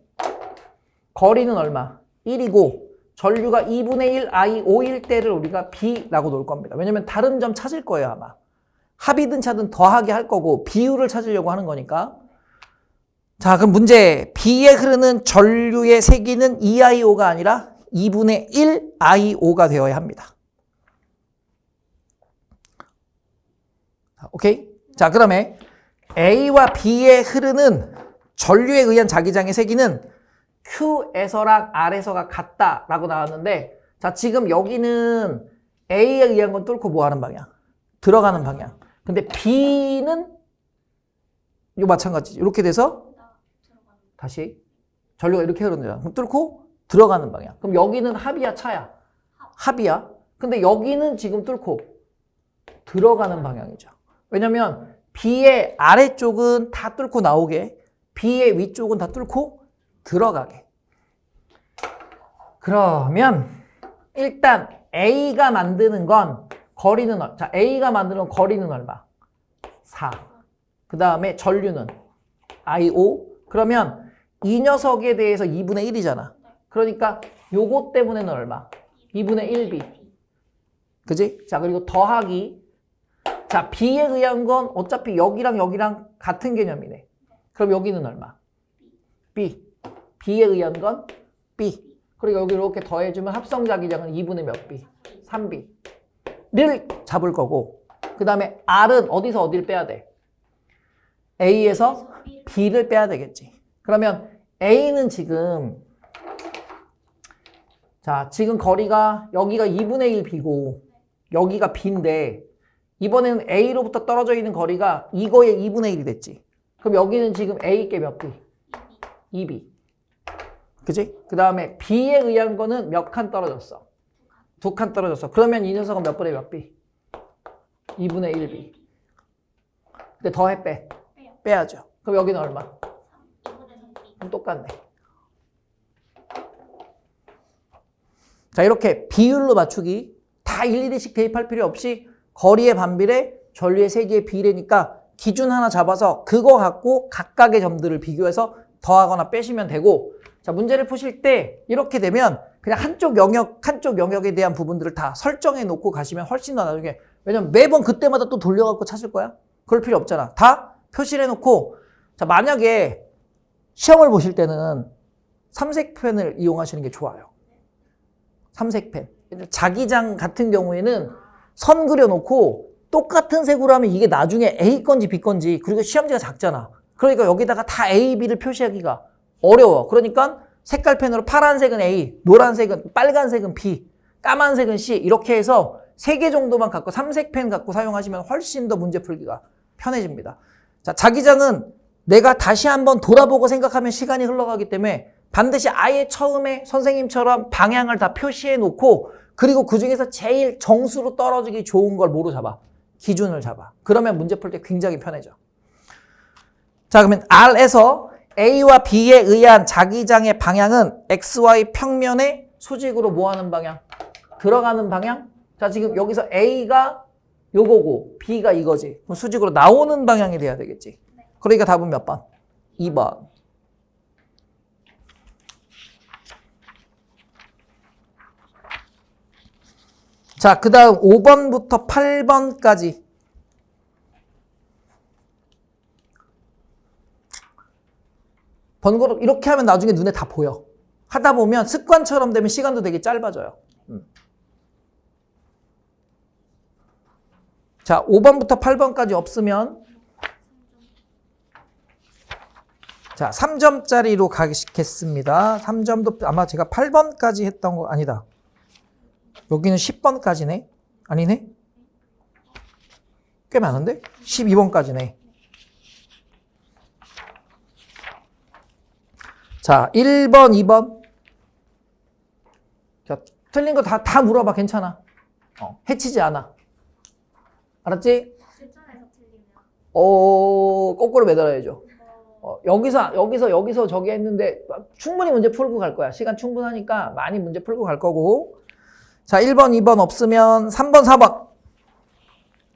거리는 얼마? 1이고 전류가 2분의 1 I5일 때를 우리가 B라고 놓을 겁니다. 왜냐면 다른 점 찾을 거예요 아마. 합이든 차든 더하게 할 거고 비율을 찾으려고 하는 거니까. 자 그럼 문제 B에 흐르는 전류의 세기는 2I5가 아니라 2분의 1 I5가 되어야 합니다. 오케이? 자 그러면 A와 B에 흐르는 전류에 의한 자기장의 세기는 Q에서랑 R에서가 같다라고 나왔는데 자 지금 여기는 A에 의한 건 뚫고 뭐 하는 방향? 들어가는 방향. 근데 B는 요 마찬가지죠. 이렇게 돼서 다시 전류가 이렇게 흐르는 그럼 뚫고 들어가는 방향. 그럼 여기는 합이야 차야? 합이야. 근데 여기는 지금 뚫고 들어가는 방향이죠. 왜냐면 B의 아래쪽은 다 뚫고 나오게 B의 위쪽은 다 뚫고 들어가게. 그러면 일단 A가 만드는 건 거리는 자 A가 만드는 거리는 얼마? 4. 그 다음에 전류는 I5. 그러면 이 녀석에 대해서 2분의 1이잖아. 그러니까 요거 때문에는 얼마? 2분의 1B. 그지? 자 그리고 더하기 자 B에 의한 건 어차피 여기랑 여기랑 같은 개념이네. 그럼 여기는 얼마? B. B에 의한 건 B. 그리고 여기 이렇게 더해주면 합성 자기장은 2분의 몇 B? 3B를 잡을 거고 그 다음에 R은 어디서 어디를 빼야 돼? A에서 B를 빼야 되겠지. 그러면 A는 지금 자 지금 거리가 여기가 2분의 1 B고 여기가 B인데 이번에는 A로부터 떨어져 있는 거리가 이거의 2분의 1이 됐지. 그럼 여기는 지금 A께 몇 B? 2B. 그치? 그 다음에 B에 의한 거는 몇 칸 떨어졌어? 2칸 떨어졌어. 그러면 이 녀석은 몇 분의 몇 B? 2분의 1B. 근데 더해 빼. 빼야죠. 그럼 여기는 얼마? 그럼 똑같네. 자 이렇게 비율로 맞추기 다 일일이씩 대입할 필요 없이 거리의 반비례, 전류의 세기의 비례니까 기준 하나 잡아서 그거 갖고 각각의 점들을 비교해서 더하거나 빼시면 되고 자 문제를 푸실 때 이렇게 되면 그냥 한쪽 영역에 대한 부분들을 다 설정해 놓고 가시면 훨씬 더 나중에 왜냐면 매번 그때마다 또 돌려갖고 찾을 거야? 그럴 필요 없잖아. 다 표시를 해놓고 자 만약에 시험을 보실 때는 삼색펜을 이용하시는 게 좋아요. 삼색펜. 자기장 같은 경우에는 선 그려놓고 똑같은 색으로 하면 이게 나중에 A 건지 B 건지 그리고 시험지가 작잖아. 그러니까 여기다가 다 A, B를 표시하기가 어려워. 그러니까 색깔펜으로 파란색은 A, 노란색은 빨간색은 B, 까만색은 C 이렇게 해서 3개 정도만 갖고 삼색펜 갖고 사용하시면 훨씬 더 문제 풀기가 편해집니다. 자, 자기장은 내가 다시 한번 돌아보고 생각하면 시간이 흘러가기 때문에 반드시 아예 처음에 선생님처럼 방향을 다 표시해 놓고 그리고 그중에서 제일 정수로 떨어지기 좋은 걸 뭐로 잡아? 기준을 잡아. 그러면 문제 풀 때 굉장히 편해져. 자, 그러면 R에서 A와 B에 의한 자기장의 방향은 XY 평면의 수직으로 뭐 하는 방향? 들어가는 방향? 자, 지금 여기서 A가 요거고 B가 이거지. 그럼 수직으로 나오는 방향이 돼야 되겠지. 그러니까 답은 몇 번? 2번. 자, 그 다음 5번부터 8번까지. 번거롭 이렇게 하면 나중에 눈에 다 보여. 하다 보면 습관처럼 되면 시간도 되게 짧아져요. 자, 5번부터 8번까지 없으면 자, 3점짜리로 가겠습니다. 3점도 아마 제가 8번까지 했던 거 아니다. 여기는 10번까지네? 아니네? 꽤 많은데? 12번까지네. 자, 1번, 2번. 자, 틀린 거 다 물어봐. 괜찮아. 해치지 않아. 알았지? 실전에서 틀리면 거꾸로 매달아야죠. 여기서 저기 했는데 충분히 문제 풀고 갈 거야. 시간 충분하니까 많이 문제 풀고 갈 거고. 자, 1번, 2번 없으면 3번, 4번.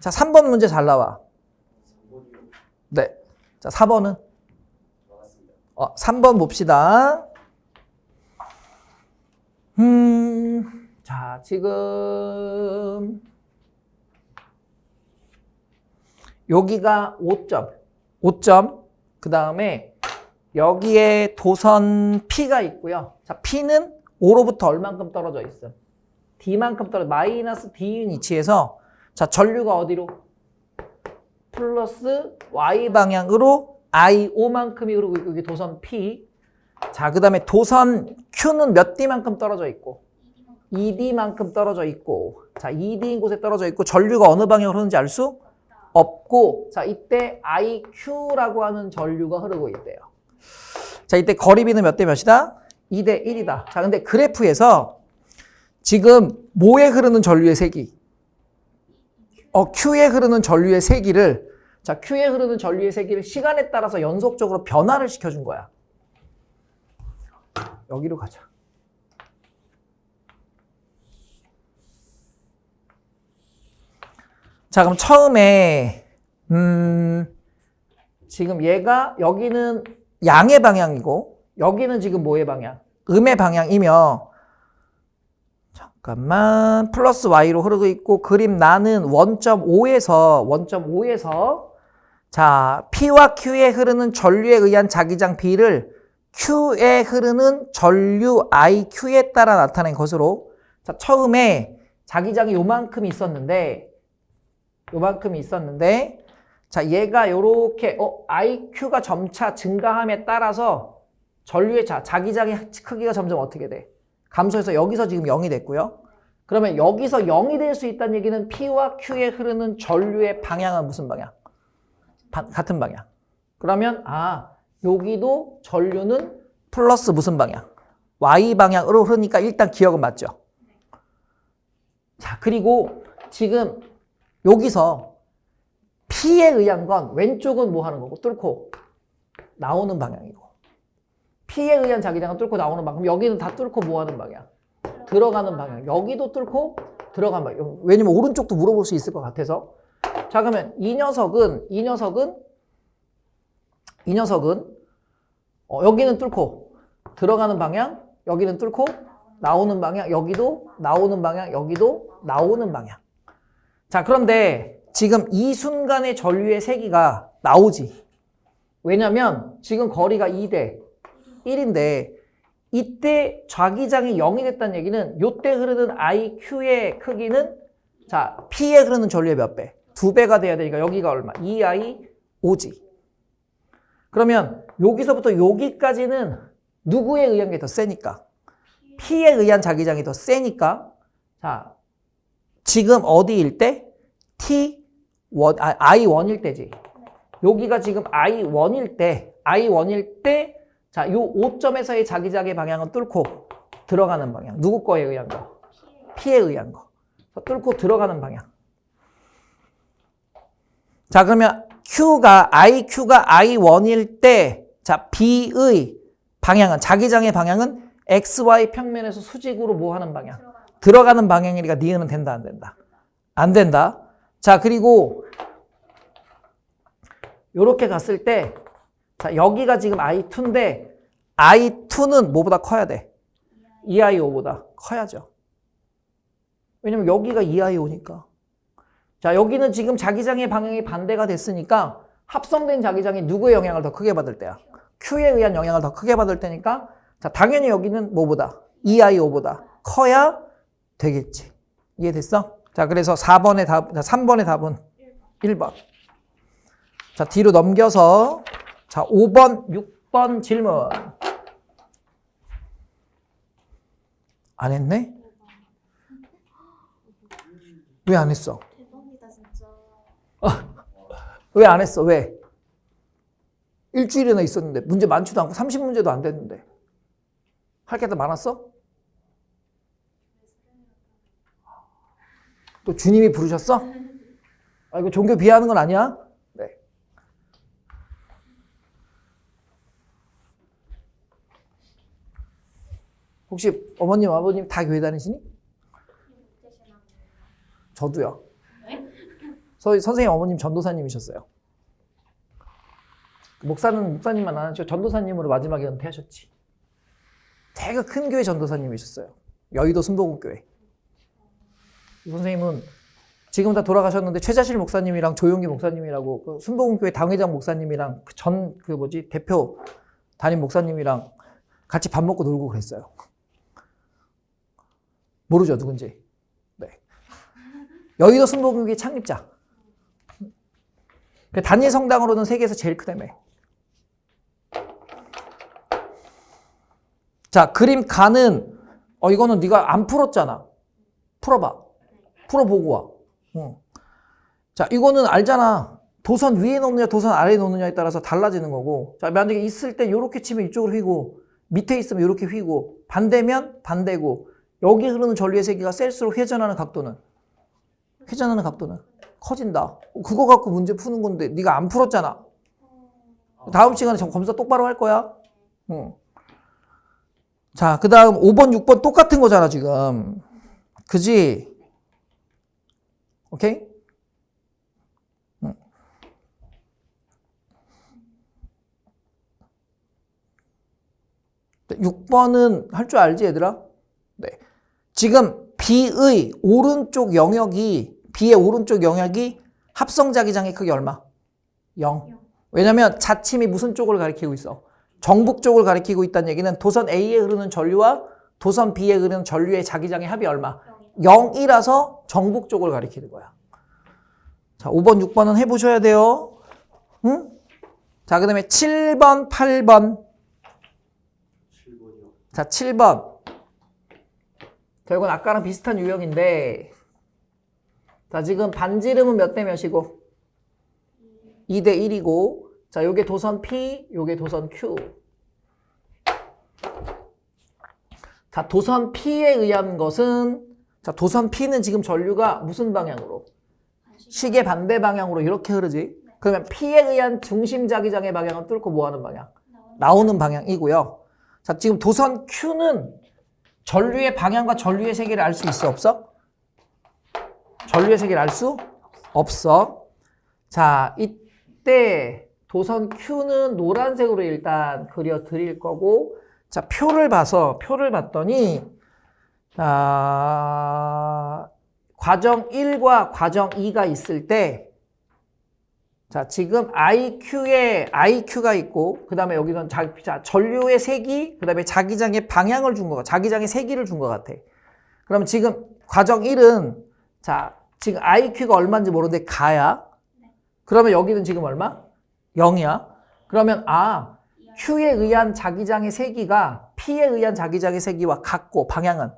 자, 3번 문제 잘 나와. 3번이요. 네. 자, 4번은? 나왔습니다. 3번 봅시다. 자, 지금 여기가 5점. 그 다음에 여기에 도선 P가 있고요. 자, P는 5로부터 얼만큼 떨어져 있음? D만큼 떨어져, 마이너스 D인 위치에서 자, 전류가 어디로? 플러스 Y 방향으로 I5만큼이 흐르고 있고, 이게 도선 P. 자, 그 다음에 도선 Q는 몇 D만큼 떨어져 있고? 2D만큼 떨어져 있고. 자, 2D인 곳에 떨어져 있고, 전류가 어느 방향으로 흐르는지 알 수 없고. 자, 이때 IQ라고 하는 전류가 흐르고 있대요. 자, 이때 거리비는 몇 대 몇이다? 2대 1이다. 자, 근데 그래프에서 지금 뭐에 흐르는 전류의 세기? Q에 흐르는 전류의 세기를, 자, Q에 흐르는 전류의 세기를 시간에 따라서 연속적으로 변화를 시켜준 거야. 여기로 가자. 자, 그럼 처음에 지금 얘가 여기는 양의 방향이고 여기는 지금 뭐의 방향? 음의 방향이며, 잠깐만, 플러스 Y로 흐르고 있고, 그림 나는 원점 5에서 자, P와 Q에 흐르는 전류에 의한 자기장 B를 Q에 흐르는 전류 IQ에 따라 나타낸 것으로, 자, 처음에 자기장이 요만큼 있었는데, 자, 얘가 요렇게, IQ가 점차 증가함에 따라서 전류의 자기장의 크기가 점점 어떻게 돼? 감소해서 여기서 지금 0이 됐고요. 그러면 여기서 0이 될 수 있다는 얘기는 P와 Q에 흐르는 전류의 방향은 무슨 방향? 같은 방향. 그러면 여기도 전류는 플러스 무슨 방향? Y 방향으로 흐르니까 일단 기억은 맞죠? 자, 그리고 지금 여기서 P에 의한 건 왼쪽은 뭐 하는 거고? 뚫고 나오는 방향이고, P에 의한 자기장은 뚫고 나오는 방향. 여기는 다 뚫고 뭐 하는 방향? 들어가는 방향. 여기도 뚫고 들어가는 방향. 왜냐면 오른쪽도 물어볼 수 있을 것 같아서. 자, 그러면 이 녀석은 여기는 뚫고 들어가는 방향, 여기는 뚫고 나오는 방향, 여기도 나오는 방향, 여기도 나오는 방향. 자, 그런데 지금 이 순간의 전류의 세기가 나오지. 왜냐면 지금 거리가 2대 1인데 이때 자기장이 0이 됐다는 얘기는 이때 흐르는 IQ의 크기는, 자, P에 흐르는 전류의 몇 배? 2배가 돼야 되니까 여기가 얼마? 2I5지. 그러면 여기서부터 여기까지는 누구에 의한 게 더 세니까? P에 의한 자기장이 더 세니까, 자, 지금 어디일 때? I1일 때지. 여기가 지금 I1일 때, 자, 요 5점에서의 자기장의 방향은 뚫고 들어가는 방향. 누구 거에 의한 거? P에 의한 거. 뚫고 들어가는 방향. 자, 그러면 IQ가 I1일 때, 자, B의 방향은, 자기장의 방향은 XY 평면에서 수직으로 뭐 하는 방향? 들어가는 방향이니까 니은은 된다, 안 된다? 안 된다. 자, 그리고 요렇게 갔을 때, 자, 여기가 지금 I2인데, I2는 뭐보다 커야 돼? EI5보다 커야죠. 왜냐면 여기가 EI5니까. 자, 여기는 지금 자기장의 방향이 반대가 됐으니까 합성된 자기장이 누구의 영향을 더 크게 받을 때야? Q에 의한 영향을 더 크게 받을 때니까, 자, 당연히 여기는 뭐보다? EI5보다 커야 되겠지. 이해됐어? 자, 그래서 4번의 답, 3번의 답은 1번. 자, 뒤로 넘겨서, 자, 5번, 6번 질문. 안 했네? 왜 안 했어? 대박이다 진짜. 왜 안 했어? 왜? 일주일이나 있었는데 문제 많지도 않고 30문제도 안 됐는데 할 게 더 많았어? 또 주님이 부르셨어? 아, 이거 종교 비하하는 건 아니야? 네. 혹시 어머님, 아버님 다 교회 다니시니? 저도요. 선생님 어머님 전도사님이셨어요. 목사님만 안 하시고 전도사님으로 마지막에 은퇴하셨지. 되게 큰 교회 전도사님이셨어요. 여의도 순복음교회. 이 선생님은 지금 다 돌아가셨는데 최자실 목사님이랑 조용기 목사님이라고 그 순복음교회 당회장 목사님이랑 대표 담임 목사님이랑 같이 밥 먹고 놀고 그랬어요. 모르죠, 누군지. 네. 여의도 순복음교회 창립자. 단일 성당으로는 세계에서 제일 크다며. 자, 그림 가는, 이거는 네가 안 풀었잖아. 풀어봐. 풀어보고 와. 응. 자, 이거는 알잖아. 도선 위에 놓느냐, 도선 아래에 놓느냐에 따라서 달라지는 거고. 자, 만약에 있을 때 이렇게 치면 이쪽으로 휘고, 밑에 있으면 이렇게 휘고, 반대면 반대고, 여기 흐르는 전류의 세기가 셀수록 회전하는 각도는 커진다. 그거 갖고 문제 푸는 건데 네가 안 풀었잖아. 다음 시간에 검사 똑바로 할 거야. 응. 자, 그 다음 5번, 6번 똑같은 거잖아, 지금. 그지? 오케이? 응. 네, 6번은 할 줄 알지, 얘들아? 네. 지금 B의 오른쪽 영역이, B의 오른쪽 영역이 합성자기장의 크기 얼마? 0. 왜냐면 자침이 무슨 쪽을 가리키고 있어? 정북 쪽을 가리키고 있다는 얘기는 도선 A에 흐르는 전류와 도선 B에 흐르는 전류의 자기장의 합이 얼마? 0이라서 정북 쪽을 가리키는 거야. 자, 5번, 6번은 해보셔야 돼요. 응? 자, 그 다음에 7번, 8번. 7번이요. 자, 7번. 자, 이건 아까랑 비슷한 유형인데, 자, 지금 반지름은 몇 대 몇이고? 2대 1이고, 자, 요게 도선 P, 요게 도선 Q. 자, 도선 P에 의한 것은, 자, 도선 P는 지금 전류가 무슨 방향으로? 시계 반대 방향으로 이렇게 흐르지? 그러면 P에 의한 중심 자기장의 방향은 뚫고 뭐 하는 방향? 나오는 방향이고요. 자, 지금 도선 Q는 전류의 방향과 전류의 세기를 알 수 있어, 없어? 전류의 세기를 알 수 없어. 자, 이때 도선 Q는 노란색으로 일단 그려 드릴 거고, 자, 표를 봤더니, 과정 1과 과정 2가 있을 때, 자, 지금 IQ가 있고, 그 다음에 여기는 전류의 세기, 그 다음에 자기장의 방향을 준 거, 자기장의 세기를 준 것 같아. 그러면 지금 과정 1은, 자, 지금 IQ가 얼마인지 모르는데 가야. 그러면 여기는 지금 얼마? 0이야. 그러면, Q에 의한 자기장의 세기가 P에 의한 자기장의 세기와 같고, 방향은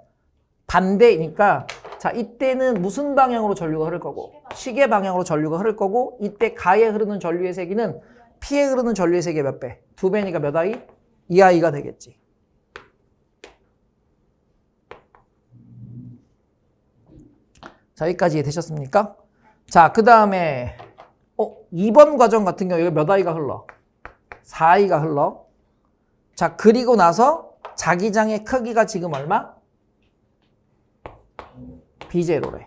반대니까, 자, 이때는 무슨 방향으로 전류가 흐를 거고? 시계 방향으로 전류가 흐를 거고, 이때 가에 흐르는 전류의 세기는 P에 흐르는 전류의 세기의 몇 배? 2배니까 몇 I? 2I가 되겠지. 자, 여기까지 되셨습니까? 자, 그 다음에 2번 과정 같은 경우 여기 몇 I가 흘러? 4I가 흘러. 자, 그리고 나서 자기장의 크기가 지금 얼마? B0래.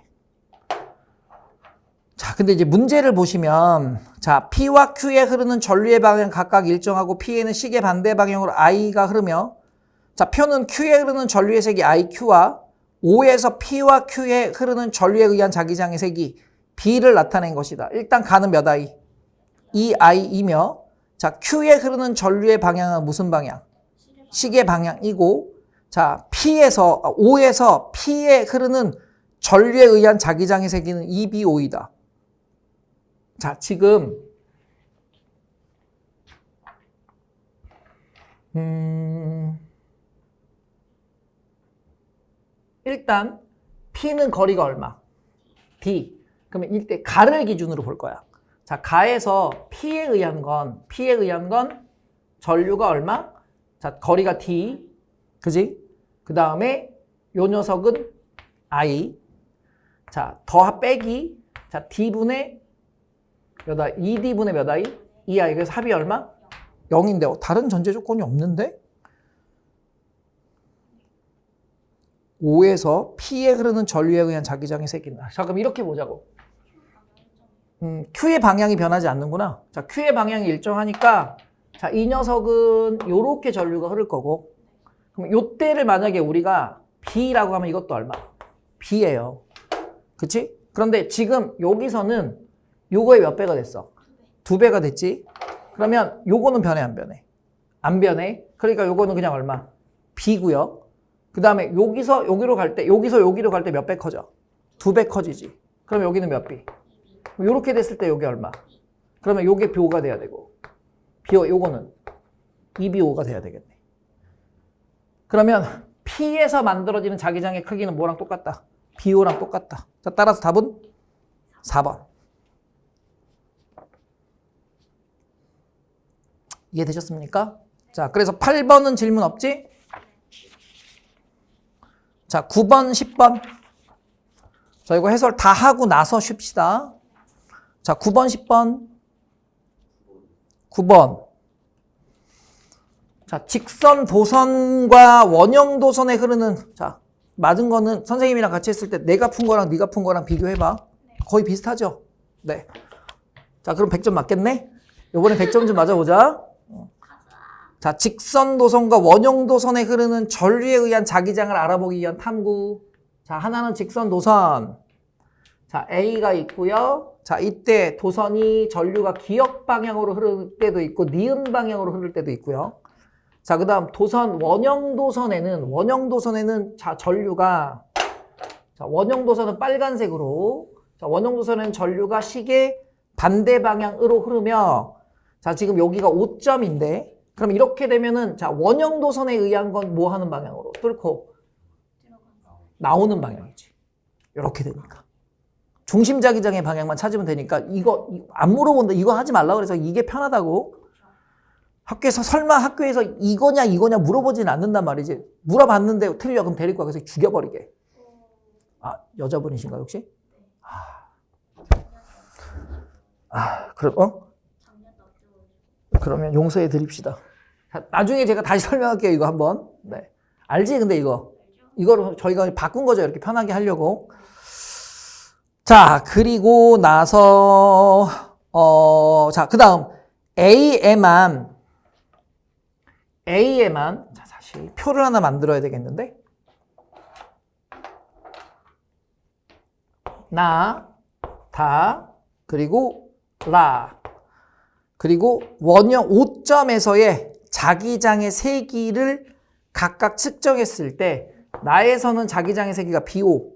자, 근데 이제 문제를 보시면, 자, P와 Q에 흐르는 전류의 방향 각각 일정하고 P에는 시계 반대 방향으로 I가 흐르며, 자, 표는 Q에 흐르는 전류의 색이 IQ와 O에서 P와 Q에 흐르는 전류에 의한 자기장의 색이 B를 나타낸 것이다. 일단 가는 몇 I? 2I이며, 자, Q에 흐르는 전류의 방향은 무슨 방향? 시계 방향이고, 자, O에서 P에 흐르는 전류에 의한 자기장의 세기는 2BO이다. 자, 지금 일단 P는 거리가 얼마? D. 그러면 이때 가를 기준으로 볼 거야. 자, 가에서 P에 의한 건 전류가 얼마? 자, 거리가 D. 그지? 그 다음에 요 녀석은 I. 자, 더 빼기. 자, D분의 몇 I? 2D분의 몇 I? 2I. 그래서 합이 얼마? 0인데 다른 전제 조건이 없는데? 5에서 P에 흐르는 전류에 의한 자기장의 색이다. 자, 그럼 이렇게 보자고. Q의 방향이 변하지 않는구나. 자, Q의 방향이 일정하니까 자, 이 녀석은 요렇게 전류가 흐를 거고, 그럼 요때를 만약에 우리가 B라고 하면 이것도 얼마? B예요. 그치? 그런데 지금 여기서는 요거의 몇 배가 됐어? 2배가 됐지? 그러면 요거는 변해, 안 변해? 안 변해. 그러니까 요거는 그냥 얼마? B고요. 그 다음에 여기서 여기로 갈 때, 몇 배 커져? 2배 커지지. 그럼 여기는 몇 B? 요렇게 됐을 때 여기 얼마? 그러면 요게 BO가 돼야 되고, 요거는 2BO가 돼야 되겠네. 그러면 P에서 만들어지는 자기장의 크기는 뭐랑 똑같다? BO랑 똑같다. 자, 따라서 답은 4번. 이해되셨습니까? 자, 그래서 8번은 질문 없지? 자, 9번, 10번. 자, 이거 해설 다 하고 나서 쉽시다. 자, 9번, 10번. 9번. 자, 직선 도선과 원형 도선에 흐르는, 자, 맞은 거는 선생님이랑 같이 했을 때 내가 푼 거랑 네가 푼 거랑 비교해봐. 거의 비슷하죠? 네. 자, 그럼 100점 맞겠네? 요번에 100점 좀 맞아보자. 자, 직선 도선과 원형 도선에 흐르는 전류에 의한 자기장을 알아보기 위한 탐구. 자, 하나는 직선 도선. 자, A가 있고요. 자, 이때 도선이 전류가 기역 방향으로 흐를 때도 있고 니은 방향으로 흐를 때도 있고요. 자, 그 다음 도선, 원형 도선에는 자, 전류가, 자, 원형 도선은 빨간색으로, 자, 원형 도선은 전류가 시계 반대 방향으로 흐르며, 자, 지금 여기가 5점인데, 그럼 이렇게 되면은, 자, 원형 도선에 의한 건 뭐 하는 방향으로? 뚫고 나오는 방향이지. 이렇게 되니까. 중심 자기장의 방향만 찾으면 되니까, 이거 안 물어본다. 이거 하지 말라 그래서 이게 편하다고. 설마 학교에서 이거냐 물어보진 않는단 말이지. 물어봤는데 틀려. 그럼 데리고 가서 죽여버리게. 아, 여자분이신가요, 혹시? 그럼, 그러면 용서해 드립시다. 자, 나중에 제가 다시 설명할게요, 이거 한번. 네. 알지? 근데 이거를 저희가 바꾼 거죠. 이렇게 편하게 하려고. 자, 그리고 나서, 자, 그 다음, A에만, 자, 사실 표를 하나 만들어야 되겠는데? 그리고 그리고 원형 5점에서의 자기장의 세기를 각각 측정했을 때, 나에서는 자기장의 세기가 BO,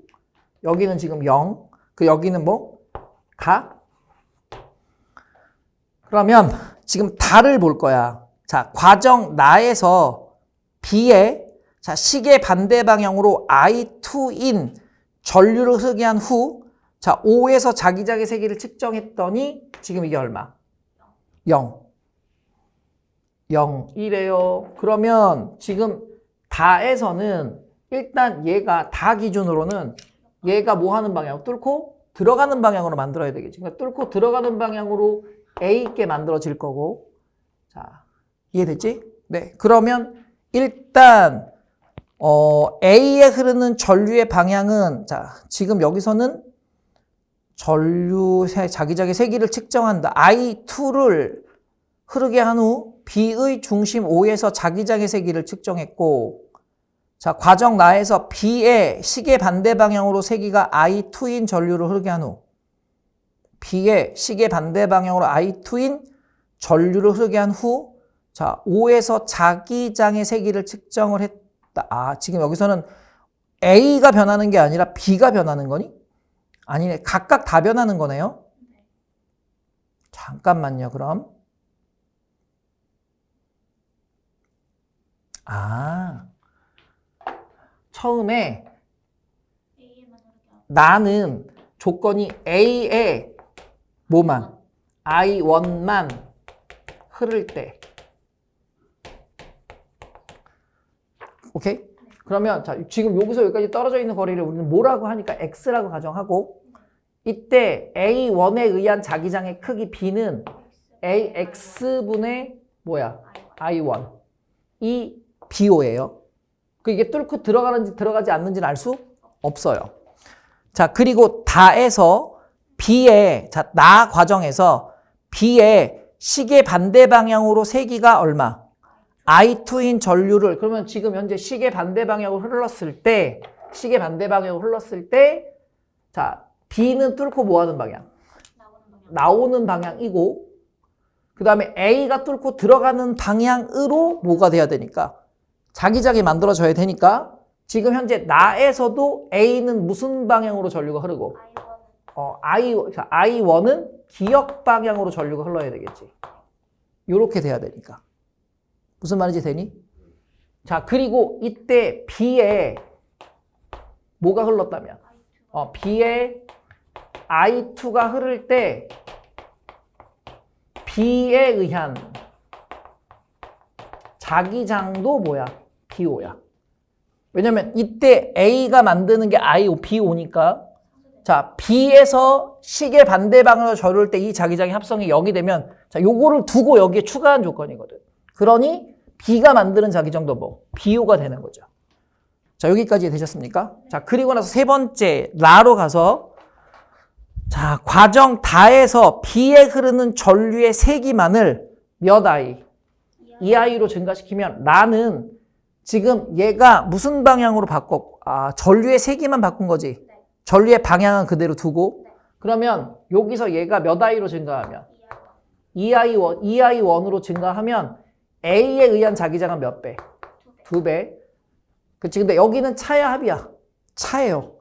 여기는 지금 0, 여기는 뭐? 그러면 지금 다를 볼 거야. 자, 과정 나에서 B에, 자, 시계 반대 방향으로 I2인 전류를 흐르게 한 후, 자, O에서 자기장의 세기를 측정했더니 지금 이게 얼마? 0이래요. 그러면 지금 다에서는 일단 얘가 다 기준으로는 얘가 뭐 하는 방향? 뚫고 들어가는 방향으로 만들어야 되겠지. 그러니까 뚫고 들어가는 방향으로 A 있게 만들어질 거고. 자, 이해됐지? 네. 그러면 일단 A에 흐르는 전류의 방향은 자, 지금 여기서는 전류 자기장의 세기를 측정한다. I2를 흐르게 한 후 B의 중심 O에서 자기장의 세기를 측정했고 자, 과정 나에서 B의 시계 반대 방향으로 세기가 I2인 전류를 흐르게 한 후 B의 시계 반대 방향으로 I2인 전류를 흐르게 한 후 자, O에서 자기장의 세기를 측정을 했다. 아, 지금 여기서는 A가 변하는 게 아니라 B가 변하는 거니? 아니네. 각각 다 변하는 거네요. 잠깐만요, 그럼. 아, 처음에 나는 조건이 A에 뭐만? I1만 흐를 때. 오케이? 그러면 자, 지금 여기서 여기까지 떨어져 있는 거리를 우리는 뭐라고 하니까 X라고 가정하고 이때 A1에 의한 자기장의 크기 B는 AX분의 뭐야? I1. 이 BO예요. 이게 뚫고 들어가는지 들어가지 않는지는 알 수 없어요. 자, 그리고 다에서 B의 자, 나 과정에서 B의 시계 반대 방향으로 세기가 얼마? I2인 전류를 그러면 지금 현재 시계 반대 방향으로 흘렀을 때 자, B는 뚫고 뭐 하는 방향? 나오는 방향이고 그 다음에 A가 뚫고 들어가는 방향으로 뭐가 돼야 되니까? 자기장이 만들어져야 되니까 지금 현재 나에서도 A는 무슨 방향으로 전류가 흐르고? I1은 기역 방향으로 전류가 흘러야 되겠지. 요렇게 돼야 되니까. 무슨 말인지 되니? 자, 그리고 이때 B에 뭐가 흘렀다면? B에 I2가 흐를 때 B에 의한 자기장도 뭐야? BO야. 왜냐면 이때 A가 만드는 게 IO, BO니까 자, B에서 시계 반대 방향으로 저를 때 이 자기장의 합성이 0이 되면 자, 요거를 두고 여기에 추가한 조건이거든. 그러니 B가 만드는 자기장도 뭐? BO가 되는 거죠. 자, 여기까지 되셨습니까? 자, 그리고 나서 세 번째 라로 가서 자, 과정 다에서 B에 흐르는 전류의 세기만을 몇 I? 2I로 증가시키면 라는 지금 얘가 무슨 방향으로 바꿨고 전류의 세기만 바꾼 거지. 전류의 방향은 그대로 두고 그러면 여기서 얘가 몇 I로 증가하면 2I1으로 증가하면 A에 의한 자기장은 몇 배? 2배. 그치? 근데 여기는 차야 합이야? 차예요.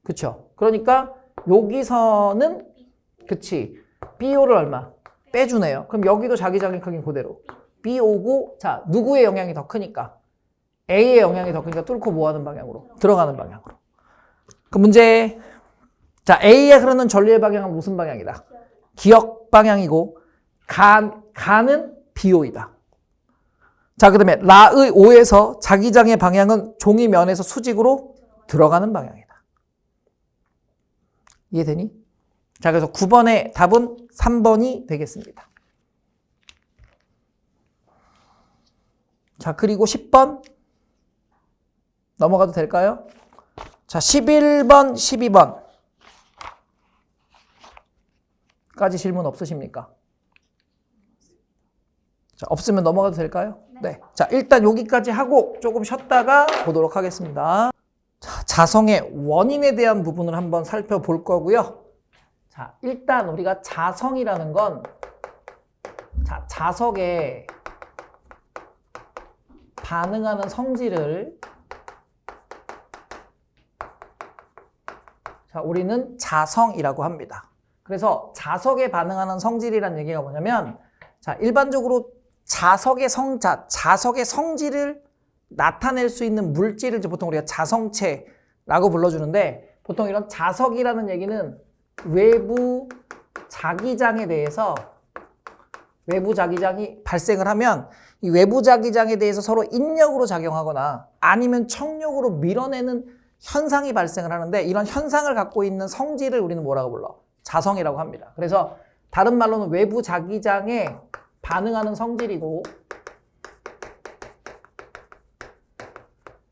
그쵸? 그러니까 여기서는 그치? BO를 얼마? 빼주네요. 그럼 여기도 자기장의 크기는 그대로. BO고 자, 누구의 영향이 더 크니까? A의 영향이 더 크니까 뚫고 뭐 하는 방향으로? 들어가는 방향으로. 그 문제. 자, A에 흐르는 전류의 방향은 무슨 방향이다? 기역 방향이고 가는 BO이다. 자, 그 다음에 라의 O에서 자기장의 방향은 종이 면에서 수직으로 들어가는 방향이다. 이해되니? 자, 그래서 9번의 답은 3번이 되겠습니다. 자, 그리고 10번 넘어가도 될까요? 자, 11번, 12번 까지 질문 없으십니까? 자, 없으면 넘어가도 될까요? 네. 자, 일단 여기까지 하고 조금 쉬었다가 보도록 하겠습니다. 자, 자성의 원인에 대한 부분을 한번 살펴볼 거고요. 자, 일단 우리가 자성이라는 건 자, 자석에 반응하는 성질을 자, 우리는 자성이라고 합니다. 그래서 자석에 반응하는 성질이라는 얘기가 뭐냐면 자, 일반적으로 자석의 성질을 나타낼 수 있는 물질을 이제 보통 우리가 자성체라고 불러주는데 보통 이런 자석이라는 얘기는 외부 자기장에 대해서 외부 자기장이 발생을 하면 이 외부 자기장에 대해서 서로 인력으로 작용하거나 아니면 청력으로 밀어내는 현상이 발생을 하는데 이런 현상을 갖고 있는 성질을 우리는 뭐라고 불러? 자성이라고 합니다. 그래서 다른 말로는 외부 자기장에 반응하는 성질이고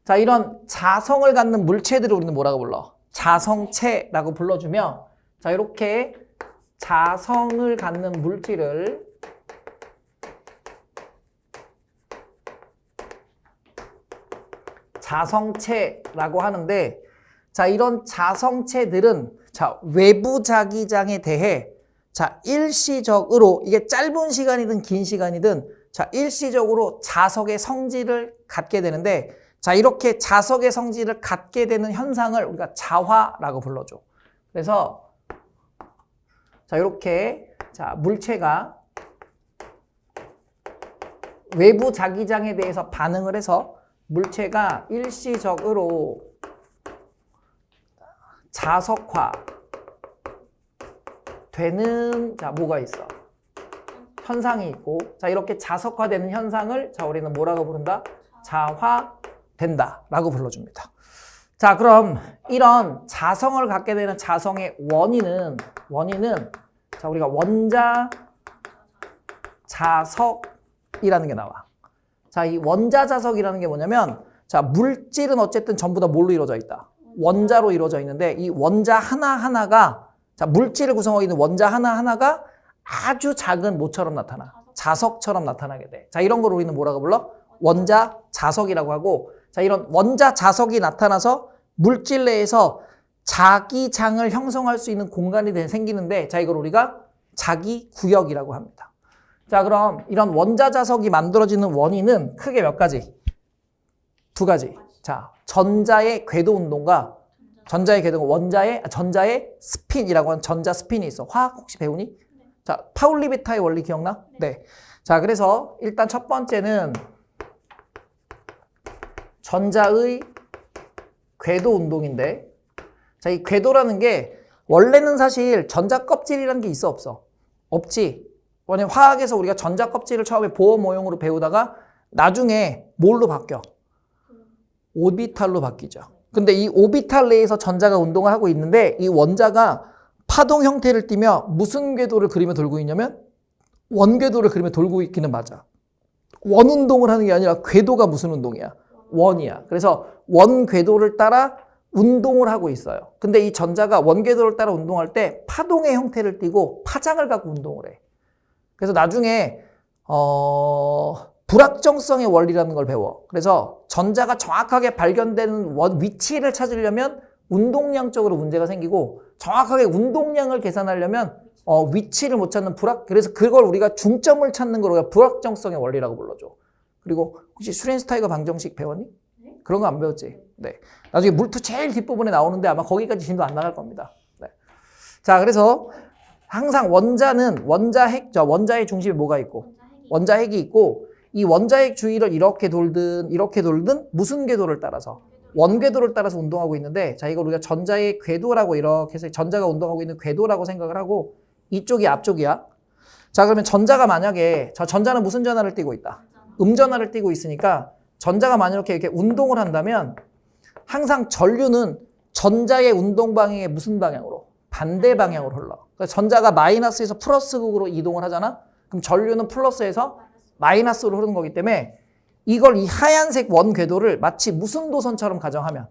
자, 이런 자성을 갖는 물체들을 우리는 뭐라고 불러? 자성체라고 불러주며, 자, 이렇게 자성을 갖는 물질을 자성체라고 하는데, 자, 이런 자성체들은 자, 외부 자기장에 대해 자, 일시적으로 이게 짧은 시간이든 긴 시간이든 자, 일시적으로 자석의 성질을 갖게 되는데, 자, 이렇게 자석의 성질을 갖게 되는 현상을 우리가 자화라고 불러줘. 그래서 자, 이렇게 자, 물체가 외부 자기장에 대해서 반응을 해서 물체가 일시적으로 자석화 되는 자, 뭐가 있어? 현상이 있고, 자, 이렇게 자석화되는 현상을 자, 우리는 뭐라고 부른다? 자화된다 라고 불러줍니다. 자, 그럼 이런 자성을 갖게 되는 자성의 원인은 자, 우리가 원자 자석이라는 게 나와. 자, 이 원자 자석이라는 게 뭐냐면, 자, 물질은 어쨌든 전부 다 뭘로 이루어져 있다? 원자로 이루어져 있는데, 이 원자 하나하나가, 자, 물질을 구성하고 있는 원자 하나하나가 아주 작은 뭐처럼 나타나? 자석처럼 나타나게 돼. 자, 이런 걸 우리는 뭐라고 불러? 원자 자석이라고 하고, 자, 이런 원자 자석이 나타나서 물질 내에서 자기장을 형성할 수 있는 공간이 생기는데, 자, 이걸 우리가 자기구역이라고 합니다. 자, 그럼 이런 원자 자석이 만들어지는 원인은 크게 몇 가지? 두 가지. 자, 전자의 궤도 운동과 전자의 스핀이라고 하는 전자 스핀이 있어. 화학 혹시 배우니? 자, 파울리-베타의 원리 기억나? 네. 자, 그래서 일단 첫 번째는 전자의 궤도 운동인데, 자, 이 궤도라는 게 원래는 사실 전자 껍질이라는 게 있어, 없어? 없지. 왜냐면 화학에서 우리가 전자 껍질을 처음에 보호 모형으로 배우다가 나중에 뭘로 바뀌어? 오비탈로 바뀌죠. 근데 이 오비탈 내에서 전자가 운동을 하고 있는데, 이 원자가 파동 형태를 띠며 무슨 궤도를 그리며 돌고 있냐면 원궤도를 그리며 돌고 있기는 맞아. 원 운동을 하는 게 아니라 궤도가 무슨 운동이야? 원이야. 그래서 원 궤도를 따라 운동을 하고 있어요. 근데 이 전자가 원 궤도를 따라 운동할 때 파동의 형태를 띠고 파장을 갖고 운동을 해. 그래서 나중에 불확정성의 원리라는 걸 배워. 그래서 전자가 정확하게 발견되는 위치를 찾으려면 운동량적으로 문제가 생기고, 정확하게 운동량을 계산하려면 위치를 못 찾는 그래서 그걸 우리가 중점을 찾는 걸 우리가 불확정성의 원리라고 불러줘. 그리고 혹시 슈렌스타이거 방정식 배웠니? 네? 그런 거 안 배웠지? 네. 나중에 물투 제일 뒷부분에 나오는데 아마 거기까지 진도 안 나갈 겁니다. 네. 자, 그래서 항상 원자는 원자의 중심에 뭐가 있고? 원자핵이 있고, 이 원자핵 주위를 이렇게 돌든 무슨 궤도를 따라서? 원궤도를 따라서 운동하고 있는데, 자, 이걸 우리가 전자의 궤도라고 이렇게 해서 전자가 운동하고 있는 궤도라고 생각을 하고, 이쪽이 앞쪽이야. 자, 그러면 전자가 만약에, 전자는 무슨 전하를 띠고 있다? 음전하를 띠고 있으니까 전자가 만약에 이렇게 운동을 한다면 항상 전류는 전자의 운동 방향의 무슨 방향으로? 반대 방향으로 흘러. 그러니까 전자가 마이너스에서 플러스극으로 이동을 하잖아? 그럼 전류는 플러스에서 마이너스로 흐르는 거기 때문에 이걸 이 하얀색 원 궤도를 마치 무슨 도선처럼 가정하면,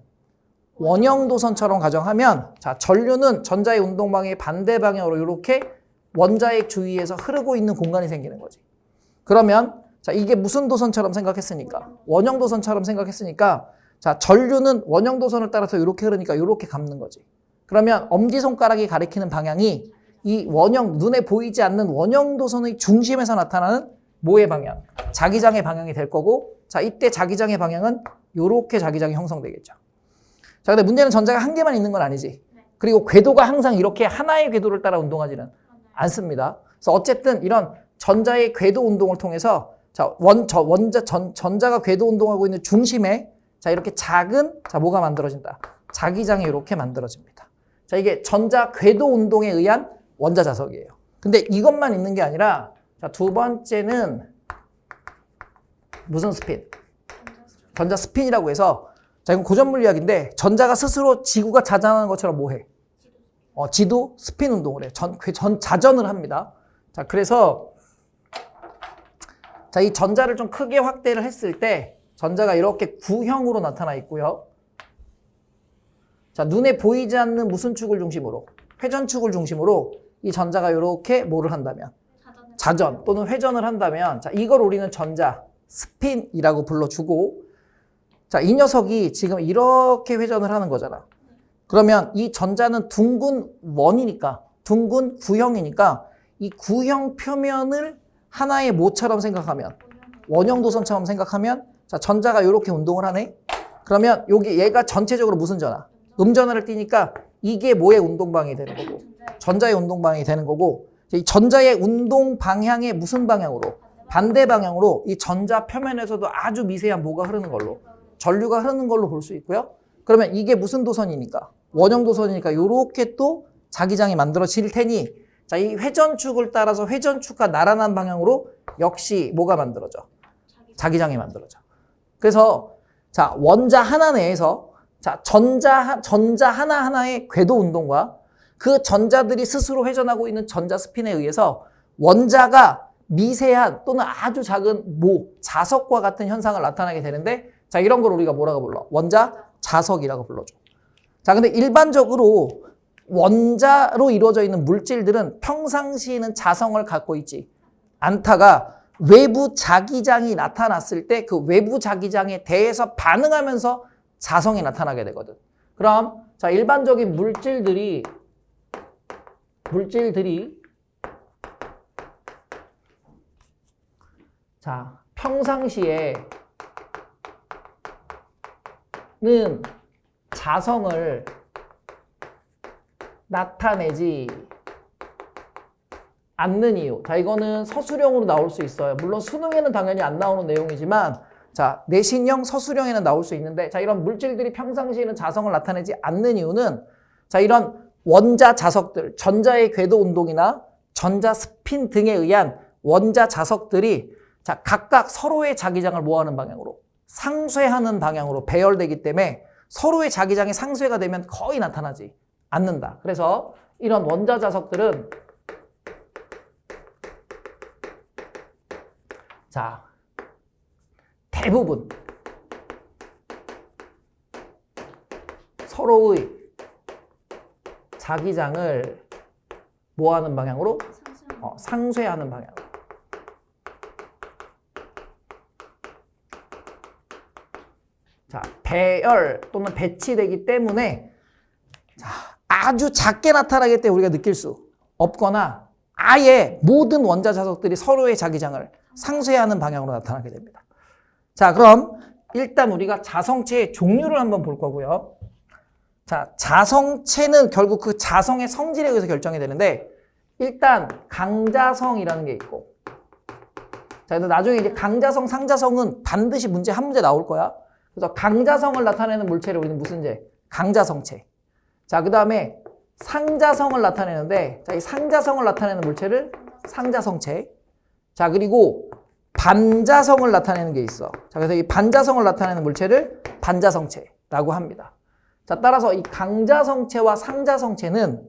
원형 도선처럼 가정하면, 자, 전류는 전자의 운동 방향의 반대 방향으로 이렇게 원자핵 주위에서 흐르고 있는 공간이 생기는 거지. 그러면 자, 이게 무슨 도선처럼 생각했으니까? 원형 도선처럼 생각했으니까, 자, 전류는 원형 도선을 따라서 이렇게 흐르니까 이렇게 감는 거지. 그러면 엄지손가락이 가리키는 방향이 이 원형, 눈에 보이지 않는 원형 도선의 중심에서 나타나는 뭐의 방향? 자기장의 방향이 될 거고, 자, 이때 자기장의 방향은 이렇게 자기장이 형성되겠죠. 자, 근데 문제는 전자가 한 개만 있는 건 아니지. 그리고 궤도가 항상 이렇게 하나의 궤도를 따라 운동하지는 않습니다. 그래서 어쨌든 이런 전자의 궤도 운동을 통해서, 자, 전자가 궤도 운동하고 있는 중심에, 자, 이렇게 작은, 자, 뭐가 만들어진다? 자기장이 이렇게 만들어집니다. 자, 이게 전자 궤도 운동에 의한 원자 자석이에요. 근데 이것만 있는 게 아니라, 자, 두 번째는 무슨 스핀? 전자 스핀이라고 해서, 자, 이건 고전 물리학인데, 전자가 스스로 지구가 자전하는 것처럼 뭐 해? 지도 스핀 운동을 해. 자전을 합니다. 자, 그래서, 자, 이 전자를 좀 크게 확대를 했을 때, 전자가 이렇게 구형으로 나타나 있고요. 자, 눈에 보이지 않는 무슨 축을 중심으로? 회전축을 중심으로 이 전자가 이렇게 뭐를 한다면? 자전 또는 회전을 한다면, 자, 이걸 우리는 전자 스핀이라고 불러주고, 자, 이 녀석이 지금 이렇게 회전을 하는 거잖아. 그러면 이 전자는 둥근 원이니까, 둥근 구형이니까 이 구형 표면을 하나의 뭐처럼 생각하면, 원형도선처럼 생각하면, 자, 전자가 이렇게 운동을 하네. 그러면 여기 얘가 전체적으로 무슨 전화? 음전화를 띠니까 이게 뭐의 운동 방향이 되는 거고, 전자의 운동 방향이 되는 거고, 이 전자의 운동 방향의 무슨 방향으로? 반대 방향으로 이 전자 표면에서도 아주 미세한 뭐가 흐르는 걸로, 전류가 흐르는 걸로 볼 수 있고요. 그러면 이게 무슨 도선이니까? 원형 도선이니까 이렇게 또 자기장이 만들어질 테니, 자, 이 회전축을 따라서 회전축과 나란한 방향으로 역시 뭐가 만들어져? 자기장이 만들어져. 그래서 자, 원자 하나 내에서 자, 전자 하나하나의 궤도 운동과 그 전자들이 스스로 회전하고 있는 전자 스핀에 의해서 원자가 미세한 또는 아주 작은 자석과 같은 현상을 나타나게 되는데, 자, 이런 걸 우리가 뭐라고 불러? 원자 자석이라고 불러줘. 자, 근데 일반적으로 원자로 이루어져 있는 물질들은 평상시에는 자성을 갖고 있지 않다가 외부 자기장이 나타났을 때 그 외부 자기장에 대해서 반응하면서 자성이 나타나게 되거든. 그럼 자, 일반적인 물질들이 자, 평상시에는 자성을 나타내지 않는 이유. 자, 이거는 서술형으로 나올 수 있어요. 물론 수능에는 당연히 안 나오는 내용이지만, 자, 내신형 서술형에는 나올 수 있는데, 자, 이런 물질들이 평상시에는 자성을 나타내지 않는 이유는, 자, 이런 원자 자석들, 전자의 궤도 운동이나 전자 스핀 등에 의한 원자 자석들이 자, 각각 서로의 자기장을 뭐하는 방향으로? 상쇄하는 방향으로 배열되기 때문에 서로의 자기장이 상쇄가 되면 거의 나타나지 않는다. 그래서 이런 원자 자석들은 자, 대부분 서로의 자기장을 뭐하는 방향으로? 상쇄하는 방향. 자, 배열 또는 배치되기 때문에 자, 아주 작게 나타나기 때문에 우리가 느낄 수 없거나 아예 모든 원자 자석들이 서로의 자기장을 상쇄하는 방향으로 나타나게 됩니다. 자, 그럼 일단 우리가 자성체의 종류를 한번 볼 거고요. 자, 자성체는 결국 그 자성의 성질에 의해서 결정이 되는데, 일단 강자성이라는 게 있고, 자, 그래서 나중에 이제 강자성, 상자성은 반드시 한 문제 나올 거야. 그래서 강자성을 나타내는 물체를 우리는 무슨 제? 강자성체. 자, 그 다음에 상자성을 나타내는데, 자, 이 상자성을 나타내는 물체를 상자성체. 자, 그리고 반자성을 나타내는 게 있어. 자, 그래서 이 반자성을 나타내는 물체를 반자성체라고 합니다. 자, 따라서 이 강자성체와 상자성체는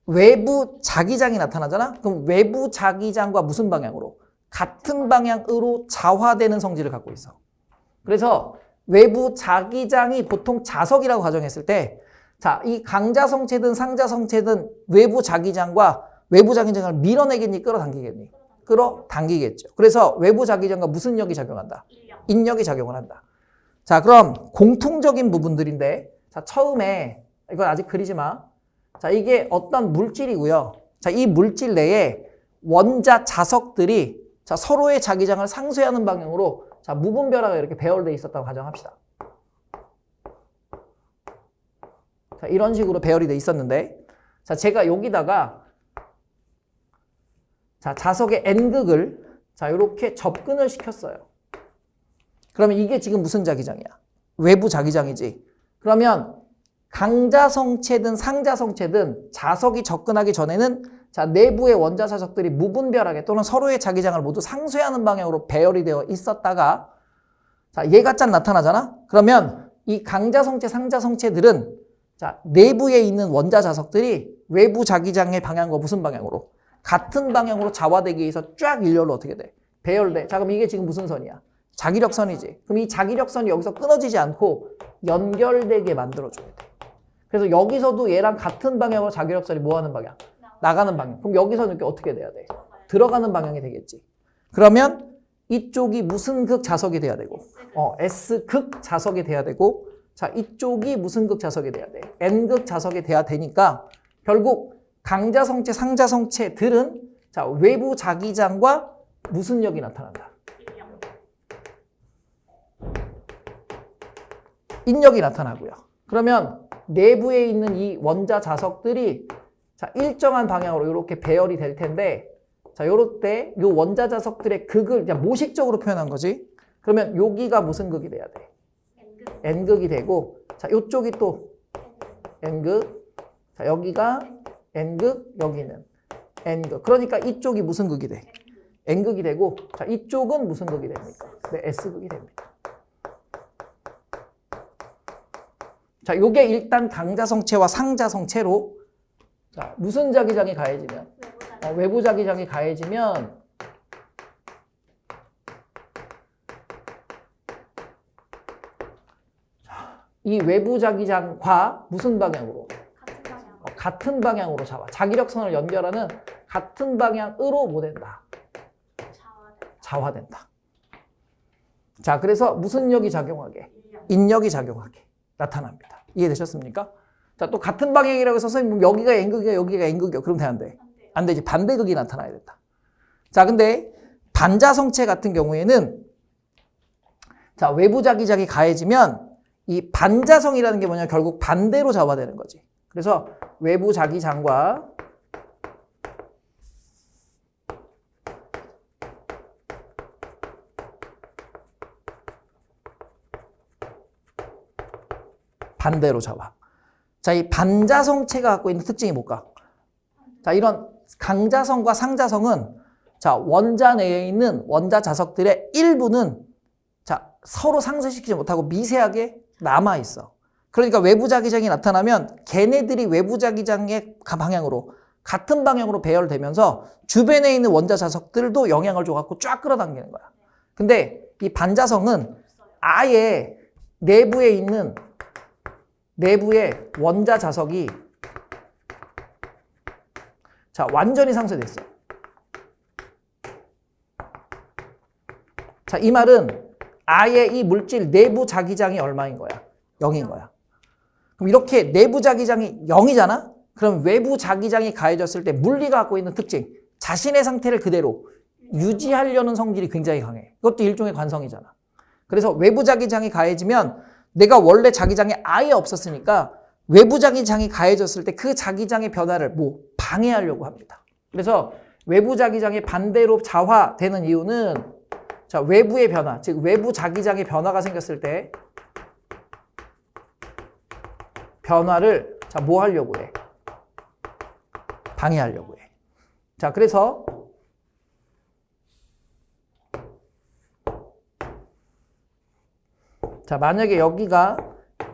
외부 자기장이 나타나잖아? 그럼 외부 자기장과 무슨 방향으로? 같은 방향으로 자화되는 성질을 갖고 있어. 그래서 외부 자기장이 보통 자석이라고 가정했을 때, 자, 이 강자성체든 상자성체든 외부 자기장과 외부 자기장을 밀어내겠니? 끌어당기겠니? 끌어당기겠죠. 그래서 외부 자기장과 무슨 역이 작용한다? 인력이 작용을 한다. 자, 그럼 공통적인 부분들인데, 자, 처음에 이건 아직 그리지 마. 자, 이게 어떤 물질이고요. 자, 이 물질 내에 원자 자석들이 자, 서로의 자기장을 상쇄하는 방향으로 자, 무분별하게 이렇게 배열되어 있었다고 가정합시다. 자, 이런 식으로 배열이 돼 있었는데, 자, 제가 여기다가 자, 자석의 N극을 자, 이렇게 접근을 시켰어요. 그러면 이게 지금 무슨 자기장이야? 외부 자기장이지. 그러면 강자성체든 상자성체든 자석이 접근하기 전에는 자, 내부의 원자 자석들이 무분별하게 또는 서로의 자기장을 모두 상쇄하는 방향으로 배열이 되어 있었다가 자, 얘가 짠 나타나잖아? 그러면 이 강자성체, 상자성체들은 자, 내부에 있는 원자 자석들이 외부 자기장의 방향과 무슨 방향으로? 같은 방향으로 자화되기 위해서 쫙 일렬로 어떻게 돼? 배열돼. 자, 그럼 이게 지금 무슨 선이야? 자기력선이지. 그럼 이 자기력선이 여기서 끊어지지 않고 연결되게 만들어줘야 돼. 그래서 여기서도 얘랑 같은 방향으로 자기력선이 뭐 하는 방향? 나가는 방향. 그럼 여기서는 이렇게 어떻게 돼야 돼? 들어가는 방향이 되겠지. 그러면 이쪽이 무슨 극 자석이 돼야 되고, S극 자석이 돼야 되고, 자, 이쪽이 무슨 극 자석이 돼야 돼? N극 자석이 돼야 되니까 결국 강자성체, 상자성체들은 자, 외부 자기장과 무슨 역이 나타난다? 인력이 나타나고요. 그러면 내부에 있는 이 원자 자석들이 자, 일정한 방향으로 이렇게 배열이 될 텐데, 자, 요럴 때 요 원자 자석들의 극을 그냥 모식적으로 표현한 거지. 그러면 여기가 무슨 극이 돼야 돼? N극이 되고, 자, 요쪽이 또 N극, 자, 여기가 N극, 여기는 N극. 그러니까 이쪽이 무슨 극이 돼? N극이 되고, 자, 이쪽은 무슨 극이 됩니까? 네, S극이 됩니다. 자, 요게 일단 강자성체와 상자성체로 자, 무슨 자기장이 가해지면? 외부 자기장이 가해지면 이 외부 자기장과 무슨 방향으로? 같은 방향으로 잡아. 자기력선을 연결하는 같은 방향으로 뭐 된다? 자화된다. 자, 그래서 무슨 역이 작용하게? 인력이 작용하게 나타납니다. 이해되셨습니까? 자, 또 같은 방향이라고 해서 선생님 여기가 N극이야, 여기가 N극이야. 그럼 돼, 안 돼? 안 되지. 반대극이 나타나야 된다. 자, 근데 반자성체 같은 경우에는 자, 외부 자기장이 가해지면 이 반자성이라는 게 뭐냐? 결국 반대로 자화되는 거지. 그래서 외부 자기장과 반대로 자화. 자, 이 반자성체가 갖고 있는 특징이 뭘까? 자, 이런 강자성과 상자성은 자, 원자 내에 있는 원자 자석들의 일부는 자, 서로 상쇄시키지 못하고 미세하게 남아 있어. 그러니까 외부 자기장이 나타나면 걔네들이 외부 자기장의 방향으로 같은 방향으로 배열되면서 주변에 있는 원자 자석들도 영향을 줘갖고 쫙 끌어당기는 거야. 근데 이 반자성은 아예 내부에 있는 내부의 원자 자석이 자, 완전히 상쇄됐어. 자, 이 말은 아예 이 물질 내부 자기장이 얼마인 거야? 0인 거야. 그럼 이렇게 내부 자기장이 0이잖아? 그럼 외부 자기장이 가해졌을 때 물리가 갖고 있는 특징, 자신의 상태를 그대로 유지하려는 성질이 굉장히 강해. 이것도 일종의 관성이잖아. 그래서 외부 자기장이 가해지면 내가 원래 자기장이 아예 없었으니까 외부 자기장이 가해졌을 때 그 자기장의 변화를 뭐 방해하려고 합니다. 그래서 외부 자기장이 반대로 자화되는 이유는 자, 외부의 변화, 즉 외부 자기장의 변화가 생겼을 때 변화를 자, 뭐 하려고 해? 방해하려고 해. 자, 그래서 자, 만약에 여기가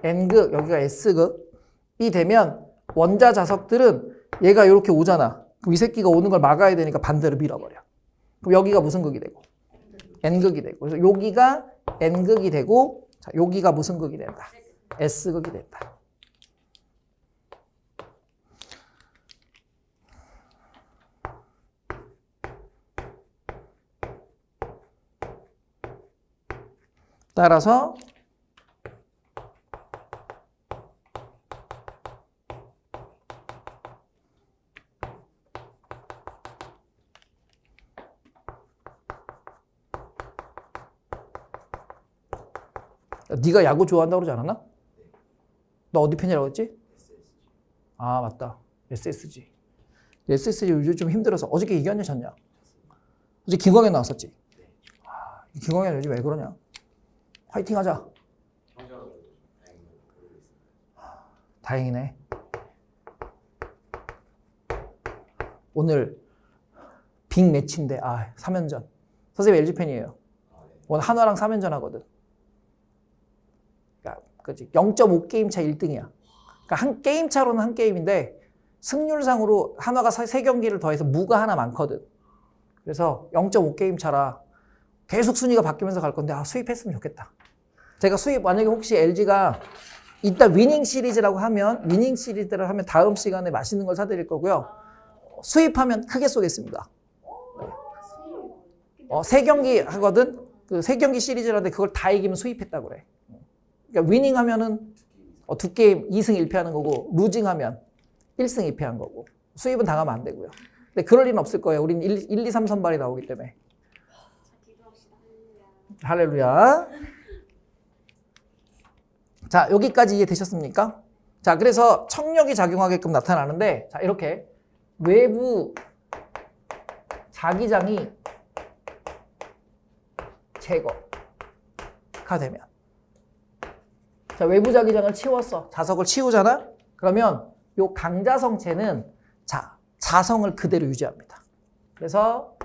N극, 여기가 S극이 되면 원자 자석들은 얘가 이렇게 오잖아. 그럼 이 새끼가 오는 걸 막아야 되니까 반대로 밀어버려. 그럼 여기가 무슨 극이 되고? N극이 되고. 그래서 여기가 N극이 되고, 자, 여기가 무슨 극이 된다? S극이 된다. 따라서 네가 야구 좋아한다고 그러지 않았나? 너 어디 팬이라고 했지? 아, 맞다. SSG. SSG 요즘 좀 힘들어서 어저께 이겼냐 졌냐? 어제 김광현 나왔었지? 아, 김광현 요즘 왜 그러냐? 화이팅 하자. 다행이네. 오늘 빅 매치인데 3연전. 선생님 LG 팬이에요. 오늘 한화랑 3연전 하거든. 그치? 0.5게임 차 1등이야. 그러니까 한 게임 차로는 한 게임인데 승률상으로 한화가 3경기를 더해서 무가 하나 많거든. 그래서 0.5게임 차라 계속 순위가 바뀌면서 갈 건데 수입했으면 좋겠다. 제가 수입 만약에 혹시 LG가 이따 위닝 시리즈라고 하면 위닝 시리즈를 하면 다음 시간에 맛있는 걸 사드릴 거고요. 수입하면 크게 쏘겠습니다. 세 경기 하거든. 그 세 경기 시리즈라는데 그걸 다 이기면 수입했다고 그래. 그러니까 위닝 하면은 두 게임 2승 1패 하는 거고 루징 하면 1승 2패 한 거고 수입은 당하면 안 되고요. 근데 그럴 일은 없을 거예요. 우린 1, 2, 3 선발이 나오기 때문에. 할렐루야. 자, 여기까지 이해되셨습니까? 자, 그래서 청력이 작용하게끔 나타나는데 자, 이렇게 외부 자기장이 제거가 되면 자, 외부 자기장을 치웠어. 자석을 치우잖아? 그러면 요 강자성체는 자, 자성을 그대로 유지합니다. 그래서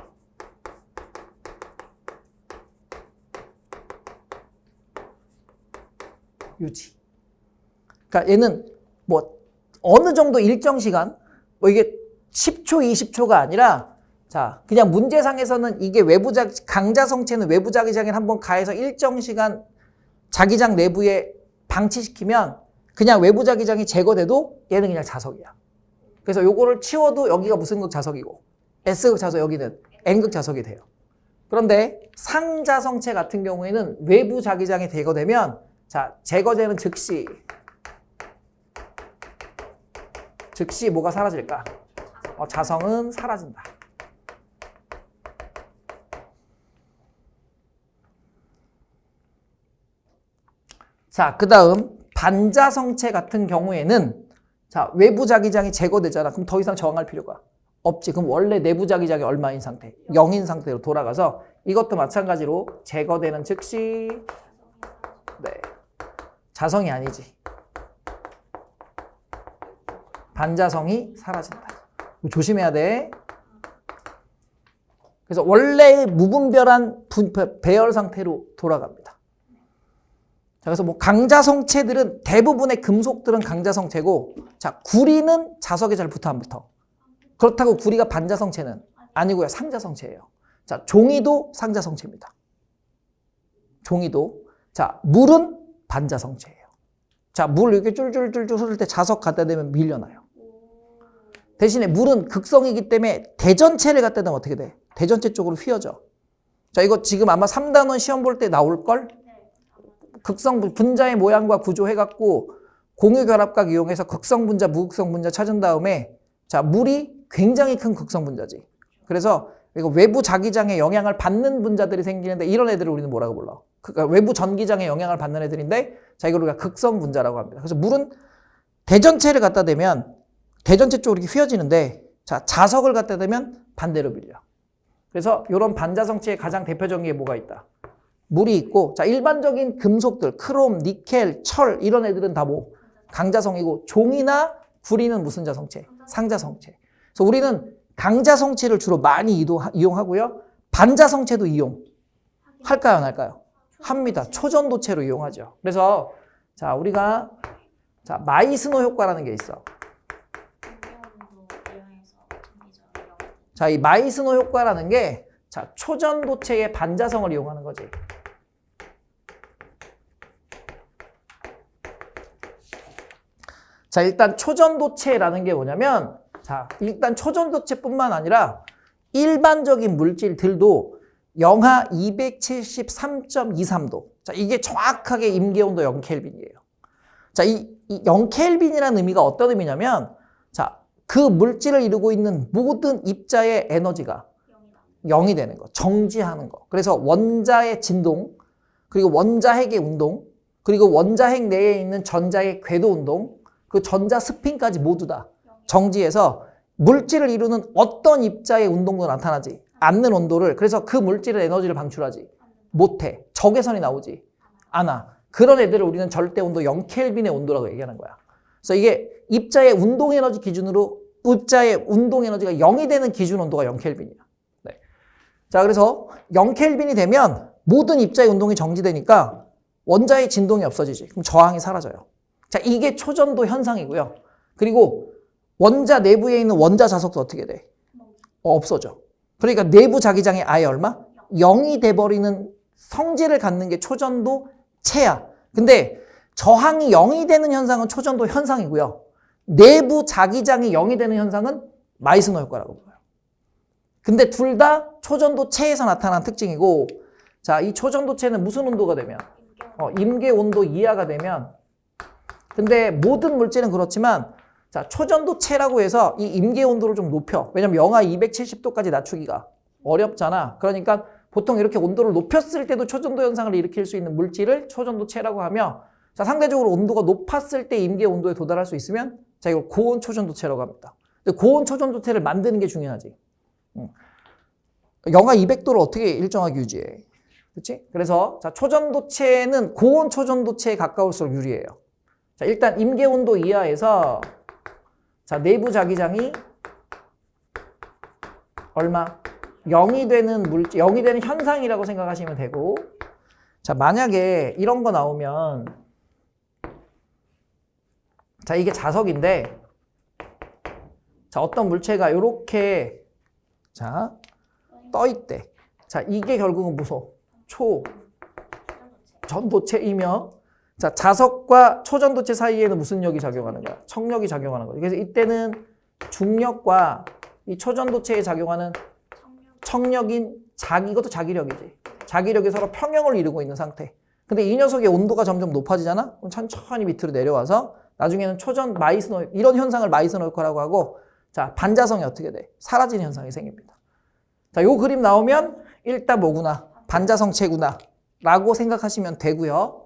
유지. 그러니까 얘는 뭐 어느 정도 일정 시간 뭐 이게 10초, 20초가 아니라 자, 그냥 문제상에서는 이게 강자성체는 외부 자기장에 한번 가해서 일정 시간 자기장 내부에 방치시키면 그냥 외부 자기장이 제거돼도 얘는 그냥 자석이야. 그래서 요거를 치워도 여기가 무슨 극 자석이고 S극 자석 여기는 N극 자석이 돼요. 그런데 상자성체 같은 경우에는 외부 자기장이 제거되면 자, 제거되는 즉시 뭐가 사라질까? 자성은 사라진다. 자, 그 다음 반자성체 같은 경우에는 자, 외부 자기장이 제거되잖아. 그럼 더 이상 저항할 필요가 없지. 그럼 원래 내부 자기장이 얼마인 상태? 0인 상태로 돌아가서 이것도 마찬가지로 제거되는 즉시 네, 자성이 아니지. 반자성이 사라진다. 조심해야 돼. 그래서 원래의 무분별한 배열 상태로 돌아갑니다. 자, 그래서 뭐 강자성체들은 대부분의 금속들은 강자성체고 자, 구리는 자석에 잘 붙어 안 붙어. 그렇다고 구리가 반자성체는 아니고요. 상자성체예요. 자, 종이도 상자성체입니다. 종이도. 자, 물은 반자성체예요. 자, 물 이렇게 쫄쫄쫄쫄 흐를 때 자석 갖다 대면 밀려나요. 대신에 물은 극성이기 때문에 대전체를 갖다 대면 어떻게 돼? 대전체 쪽으로 휘어져. 자, 이거 지금 아마 3단원 시험 볼 때 나올걸? 극성 분자의 모양과 구조 해갖고 공유결합각 이용해서 극성 분자, 무극성 분자 찾은 다음에 자, 물이 굉장히 큰 극성 분자지. 그래서 이거 외부 자기장에 영향을 받는 분자들이 생기는데 이런 애들을 우리는 뭐라고 불러? 그러니까 외부 전기장에 영향을 받는 애들인데 자, 이걸 우리가 극성 분자라고 합니다. 그래서 물은 대전체를 갖다 대면 대전체 쪽으로 이렇게 휘어지는데 자, 자석을 갖다 대면 반대로 밀려. 그래서 이런 반자성체의 가장 대표적인 게 뭐가 있다? 물이 있고 자, 일반적인 금속들 크롬, 니켈, 철 이런 애들은 다 뭐 강자성이고 종이나 구리는 무슨 자성체? 상자성체. 그래서 우리는 강자성체를 주로 많이 이용하고요. 반자성체도 이용할까요, 안 할까요? 합니다. 초전도체로 이용하죠. 그래서 자, 우리가 자, 마이스노 효과라는 게 있어. 자, 이 마이스노 효과라는 게 자, 초전도체의 반자성을 이용하는 거지. 자, 일단 초전도체라는 게 뭐냐면 자, 일단 초전도체뿐만 아니라 일반적인 물질들도 영하 273.23도. 자, 이게 정확하게 임계온도 0켈빈이에요. 자, 이 0켈빈이라는 의미가 어떤 의미냐면 자, 그 물질을 이루고 있는 모든 입자의 에너지가 0이 되는 거, 정지하는 거. 그래서 원자의 진동, 그리고 원자핵의 운동, 그리고 원자핵 내에 있는 전자의 궤도 운동, 그 전자 스핀까지 모두 다 정지해서 물질을 이루는 어떤 입자의 운동도 나타나지 않는 온도를 그래서 그 물질은 에너지를 방출하지 못해. 적외선이 나오지 않아. 그런 애들을 우리는 절대 온도 0켈빈의 온도라고 얘기하는 거야. 그래서 이게 입자의 운동 에너지 기준으로 입자의 운동 에너지가 0이 되는 기준 온도가 0켈빈이야. 네. 자, 그래서 0켈빈이 되면 모든 입자의 운동이 정지되니까 원자의 진동이 없어지지. 그럼 저항이 사라져요. 자, 이게 초전도 현상이고요. 그리고 원자 내부에 있는 원자 자석도 어떻게 돼? 없어져. 그러니까 내부 자기장이 아예 얼마? 0이 돼버리는 성질을 갖는 게 초전도체야. 근데 저항이 0이 되는 현상은 초전도 현상이고요. 내부 자기장이 0이 되는 현상은 마이스너 효과라고 불러요. 근데 둘 다 초전도체에서 나타난 특징이고, 자, 이 초전도체는 무슨 온도가 되면? 임계 온도 이하가 되면, 근데 모든 물질은 그렇지만, 자, 초전도체라고 해서 이 임계 온도를 좀 높여. 왜냐면 영하 270도까지 낮추기가 어렵잖아. 그러니까 보통 이렇게 온도를 높였을 때도 초전도 현상을 일으킬 수 있는 물질을 초전도체라고 하며, 자, 상대적으로 온도가 높았을 때 임계 온도에 도달할 수 있으면, 자, 이걸 고온 초전도체라고 합니다. 근데 고온 초전도체를 만드는 게 중요하지. 영하 200도를 어떻게 일정하게 유지해? 그렇지? 그래서 자, 초전도체는 고온 초전도체에 가까울수록 유리해요. 자, 일단 임계 온도 이하에서 자, 내부 자기장이 얼마? 0이 되는 물질, 0이 되는 현상이라고 생각하시면 되고, 자, 만약에 이런 거 나오면, 자, 이게 자석인데, 자, 어떤 물체가 이렇게, 자, 떠 있대. 자, 이게 결국은 무소, 초전도체이며, 자, 자석과 초전도체 사이에는 무슨力이 작용하는 거야? 청력이 작용하는 거야. 그래서 이때는 중력과 이 초전도체에 작용하는 청력인 이것도 자기력이지. 자기력이 서로 평형을 이루고 있는 상태. 근데 이 녀석의 온도가 점점 높아지잖아? 그럼 천천히 밑으로 내려와서 나중에는 마이스너, 이런 현상을 마이스너 효과라고 하고, 자, 반자성이 어떻게 돼? 사라지는 현상이 생깁니다. 자, 요 그림 나오면 일단 뭐구나? 반자성체구나. 라고 생각하시면 되고요.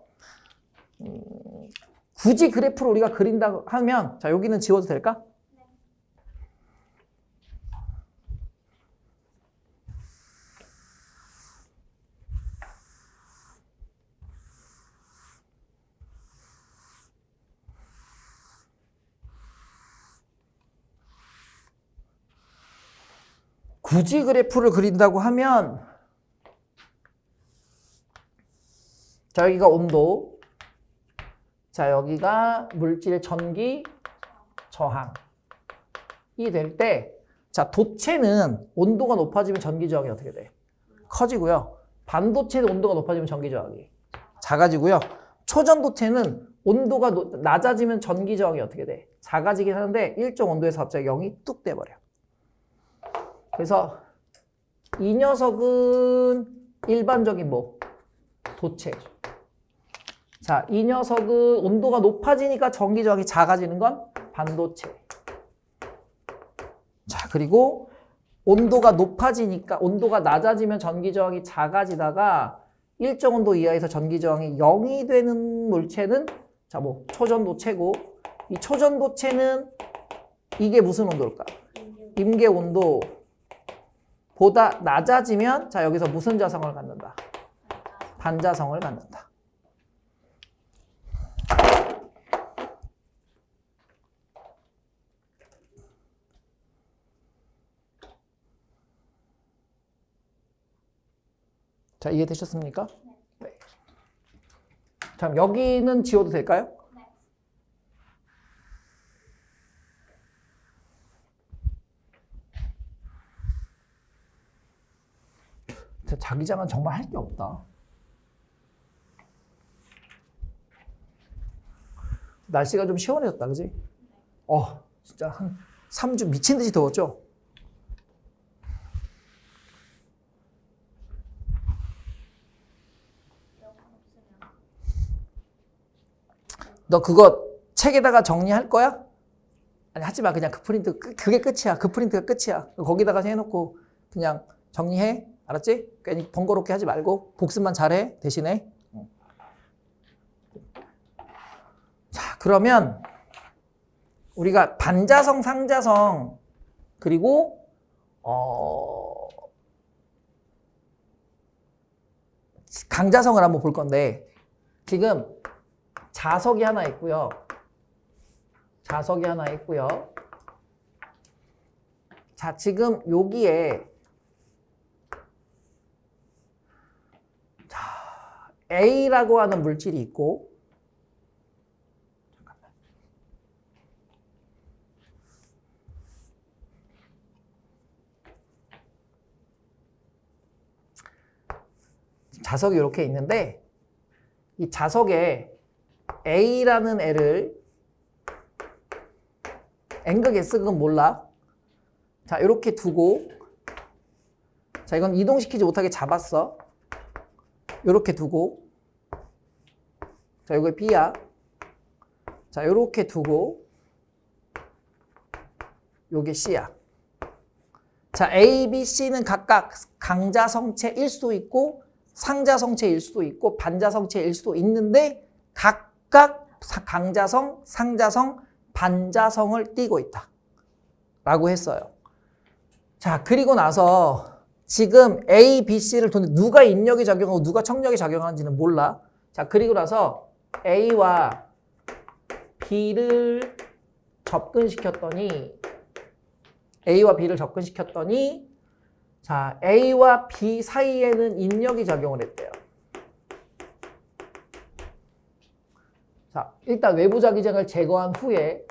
굳이 그래프를 우리가 그린다고 하면, 자, 여기는 지워도 될까? 굳이 그래프를 그린다고 하면, 자, 여기가 온도, 자, 여기가 물질 전기 저항이 될 때, 자, 도체는 온도가 높아지면 전기 저항이 어떻게 돼? 커지고요. 반도체는 온도가 높아지면 전기 저항이 작아지고요. 초전도체는 온도가 낮아지면 전기 저항이 어떻게 돼? 작아지긴 하는데 일정 온도에서 갑자기 0이 뚝 돼버려. 그래서 이 녀석은 일반적인 뭐? 도체. 자, 이 녀석은 온도가 높아지니까 전기 저항이 작아지는 건 반도체. 자, 그리고 온도가 높아지니까 온도가 낮아지면 전기 저항이 작아지다가 일정 온도 이하에서 전기 저항이 0이 되는 물체는 자, 뭐 초전도체고, 이 초전도체는 이게 무슨 온도일까? 임계 온도 보다 낮아지면 자, 여기서 무슨 자성을 갖는다? 반자성을 갖는다. 자, 이해되셨습니까? 네. 자, 여기는 지워도 될까요? 네. 자기장은 정말 할 게 없다. 날씨가 좀 시원해졌다, 그지? 진짜 한 3주 미친 듯이 더웠죠? 너 그거 책에다가 정리할 거야? 아니, 하지 마. 그냥 그 프린트, 그게 끝이야. 그 프린트가 끝이야. 거기다가 해놓고 그냥 정리해. 알았지? 괜히 번거롭게 하지 말고 복습만 잘해. 대신에. 자, 그러면 우리가 반자성, 상자성, 그리고 강자성을 한번 볼 건데, 지금 자석이 하나 있고요. 자석이 하나 있고요. 자, 지금 여기에 자, A라고 하는 물질이 있고, 잠깐만. 자석이 이렇게 있는데 이 자석에 A라는 애를 N극 S극은 몰라. 자, 이렇게 두고 자, 이건 이동시키지 못하게 잡았어. 이렇게 두고 자, 이거 B야. 자, 이렇게 두고 요게 C야. 자, A, B, C는 각각 강자성체일 수도 있고 상자성체일 수도 있고 반자성체일 수도 있는데 각각 강자성, 상자성, 반자성을 띠고 있다 라고 했어요. 자, 그리고 나서 지금 A, B, C를 두는데 누가 인력이 작용하고 누가 청력이 작용하는지는 몰라. 자, 그리고 나서 A와 B를 접근시켰더니 자, A와 B 사이에는 인력이 작용을 했대요. 자, 일단 외부 자기장을 제거한 후에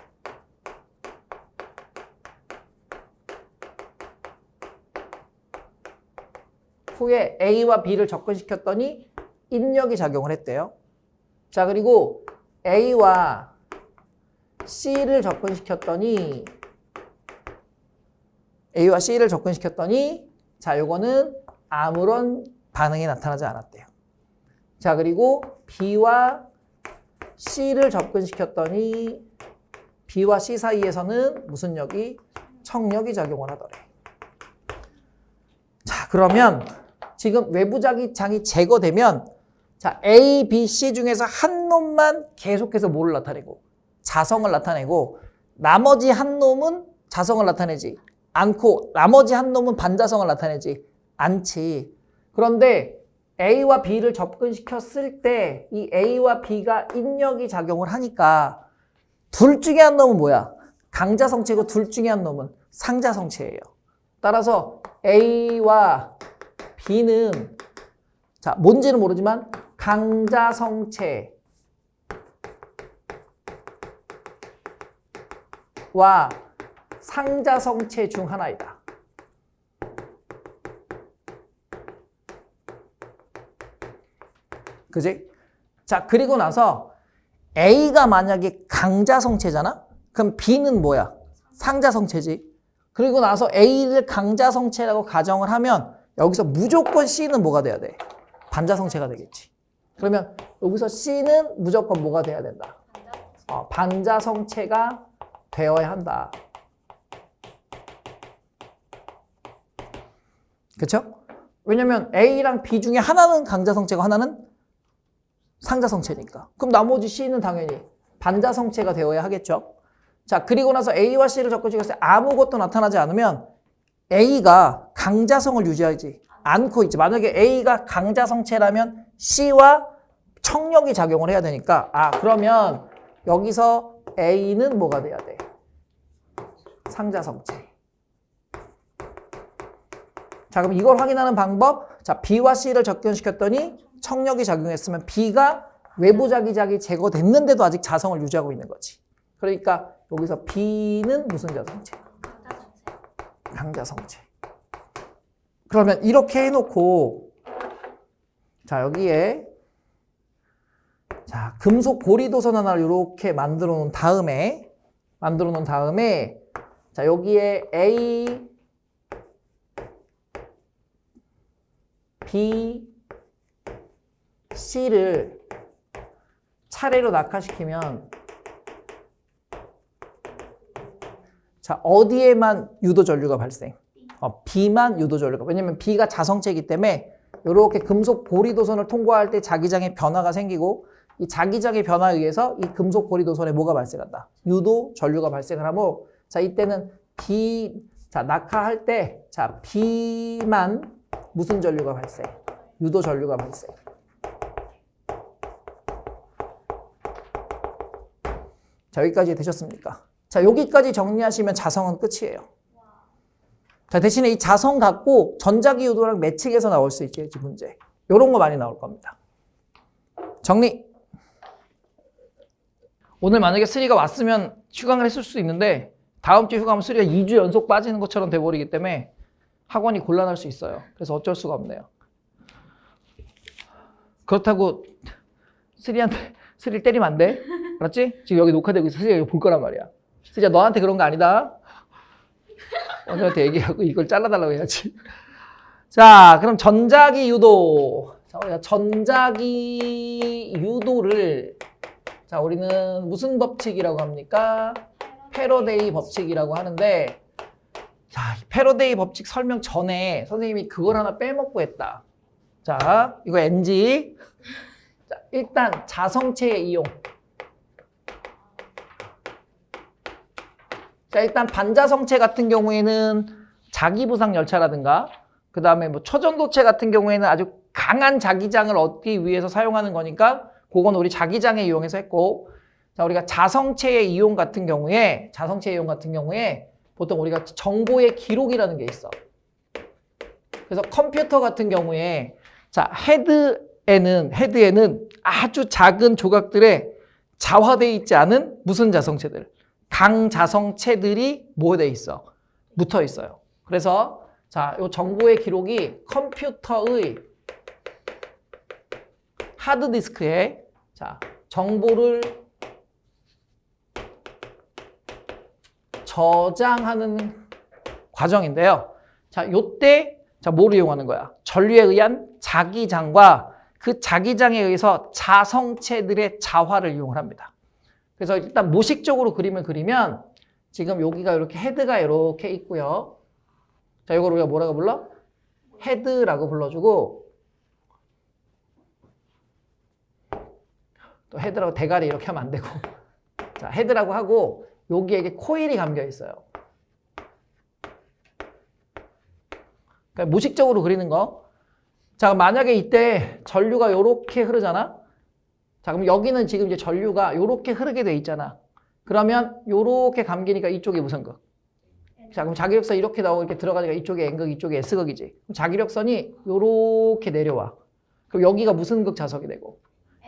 A와 B를 접근시켰더니 인력이 작용을 했대요. 자, 그리고 A와 C를 접근시켰더니 자, 요거는 아무런 반응이 나타나지 않았대요. 자, 그리고 B와 C를 접근시켰더니 B와 C 사이에서는 무슨 역이? 청력이 작용을 하더래. 자, 그러면 지금 외부 자기장이 제거되면 자, A, B, C 중에서 한 놈만 계속해서 뭐를 나타내고? 자성을 나타내고 나머지 한 놈은 자성을 나타내지 않고 나머지 한 놈은 반자성을 나타내지 않지. 그런데 A와 B를 접근시켰을 때 이 A와 B가 인력이 작용을 하니까 둘 중에 한 놈은 뭐야? 강자성체고 둘 중에 한 놈은 상자성체예요. 따라서 A와 B는 자, 뭔지는 모르지만 강자성체와 상자성체 중 하나이다. 그지? 자, 그리고 나서 A가 만약에 강자성체잖아? 그럼 B는 뭐야? 상자성체지. 그리고 나서 A를 강자성체라고 가정을 하면 여기서 무조건 C는 뭐가 돼야 돼? 반자성체가 되겠지. 그러면 여기서 C는 무조건 뭐가 돼야 된다? 반자성체가 되어야 한다. 그렇죠? 왜냐면 A랑 B 중에 하나는 강자성체고 하나는 상자성체니까. 그럼 나머지 C는 당연히 반자성체가 되어야 하겠죠. 자, 그리고 나서 A와 C를 접근시켰을 때 아무것도 나타나지 않으면 A가 강자성을 유지하지 않고 있지. 만약에 A가 강자성체라면 C와 청력이 작용을 해야 되니까 그러면 여기서 A는 뭐가 돼야 돼? 상자성체. 자, 그럼 이걸 확인하는 방법. 자, B와 C를 접근시켰더니 청력이 작용했으면 B가 외부 자기장이 제거됐는데도 아직 자성을 유지하고 있는 거지. 그러니까 여기서 B는 무슨 자성체? 강자성체. 그러면 이렇게 해놓고 자, 여기에 자, 금속 고리도선 하나를 이렇게 만들어 놓은 다음에 자, 여기에 A, B, C를 차례로 낙하시키면 자, 어디에만 유도전류가 발생? B만 유도전류가. 왜냐면 B가 자성체이기 때문에 이렇게 금속 고리도선을 통과할 때 자기장의 변화가 생기고 이 자기장의 변화에 의해서 이 금속 고리도선에 뭐가 발생한다? 유도전류가 발생을 하고 자, 이때는 자, 낙하할 때 자, B만 무슨 전류가 발생? 유도전류가 발생. 자, 여기까지 되셨습니까? 자, 여기까지 정리하시면 자성은 끝이에요. 자, 대신에 이 자성 갖고 전자기 유도랑 매칭해서 나올 수 있겠지, 문제. 요런 거 많이 나올 겁니다. 정리. 오늘 만약에 3가 왔으면 휴강을 했을 수 있는데 다음 주 휴강하면 3가 2주 연속 빠지는 것처럼 돼버리기 때문에 학원이 곤란할 수 있어요. 그래서 어쩔 수가 없네요. 그렇다고 쓰리를 때리면 안 돼. 알았지? 지금 여기 녹화되고 있어. 쓰리가 이거 볼 거란 말이야. 쓰리야 너한테 그런 거 아니다. 언니한테 얘기하고 이걸 잘라달라고 해야지. 자, 그럼 전자기 유도. 자, 우리가 전자기 유도를 자, 우리는 무슨 법칙이라고 합니까? 패러데이 법칙이라고 하는데 자, 패러데이 법칙 설명 전에 선생님이 그걸 하나 빼먹고 했다. 자, 이거 NG. 자, 일단 자성체의 이용. 자, 일단 반자성체 같은 경우에는 자기부상 열차라든가 그 다음에 뭐 초전도체 같은 경우에는 아주 강한 자기장을 얻기 위해서 사용하는 거니까 그건 우리 자기장에 이용해서 했고 자, 우리가 자성체의 이용 같은 경우에 보통 우리가 정보의 기록이라는 게 있어. 그래서 컴퓨터 같은 경우에 자, 헤드에는 아주 작은 조각들에 자화되어 있지 않은 무슨 자성체들? 강자성체들이 뭐 돼 있어? 묻어 있어요. 그래서 자, 요 정보의 기록이 컴퓨터의 하드디스크에 자, 정보를 저장하는 과정인데요. 자, 요때 자, 뭐를 이용하는 거야? 전류에 의한 자기장과 그 자기장에 의해서 자성체들의 자화를 이용을 합니다. 그래서 일단 모식적으로 그림을 그리면 지금 여기가 이렇게 헤드가 이렇게 있고요. 자, 이걸 우리가 뭐라고 불러? 헤드라고 불러주고 또 헤드라고 대가리 이렇게 하면 안 되고 자, 헤드라고 하고 여기에 이게 코일이 감겨 있어요. 그러니까 무식적으로 그리는 거. 자, 만약에 이때 전류가 이렇게 흐르잖아. 자, 그럼 여기는 지금 이제 전류가 이렇게 흐르게 돼 있잖아. 그러면 이렇게 감기니까 이쪽이 무슨 극? 자, 그럼 자기력선 이렇게 나오고 이렇게 들어가니까 이쪽에 N극, 이쪽에 S극이지. 그럼 자기력선이 이렇게 내려와. 그럼 여기가 무슨 극 자석이 되고?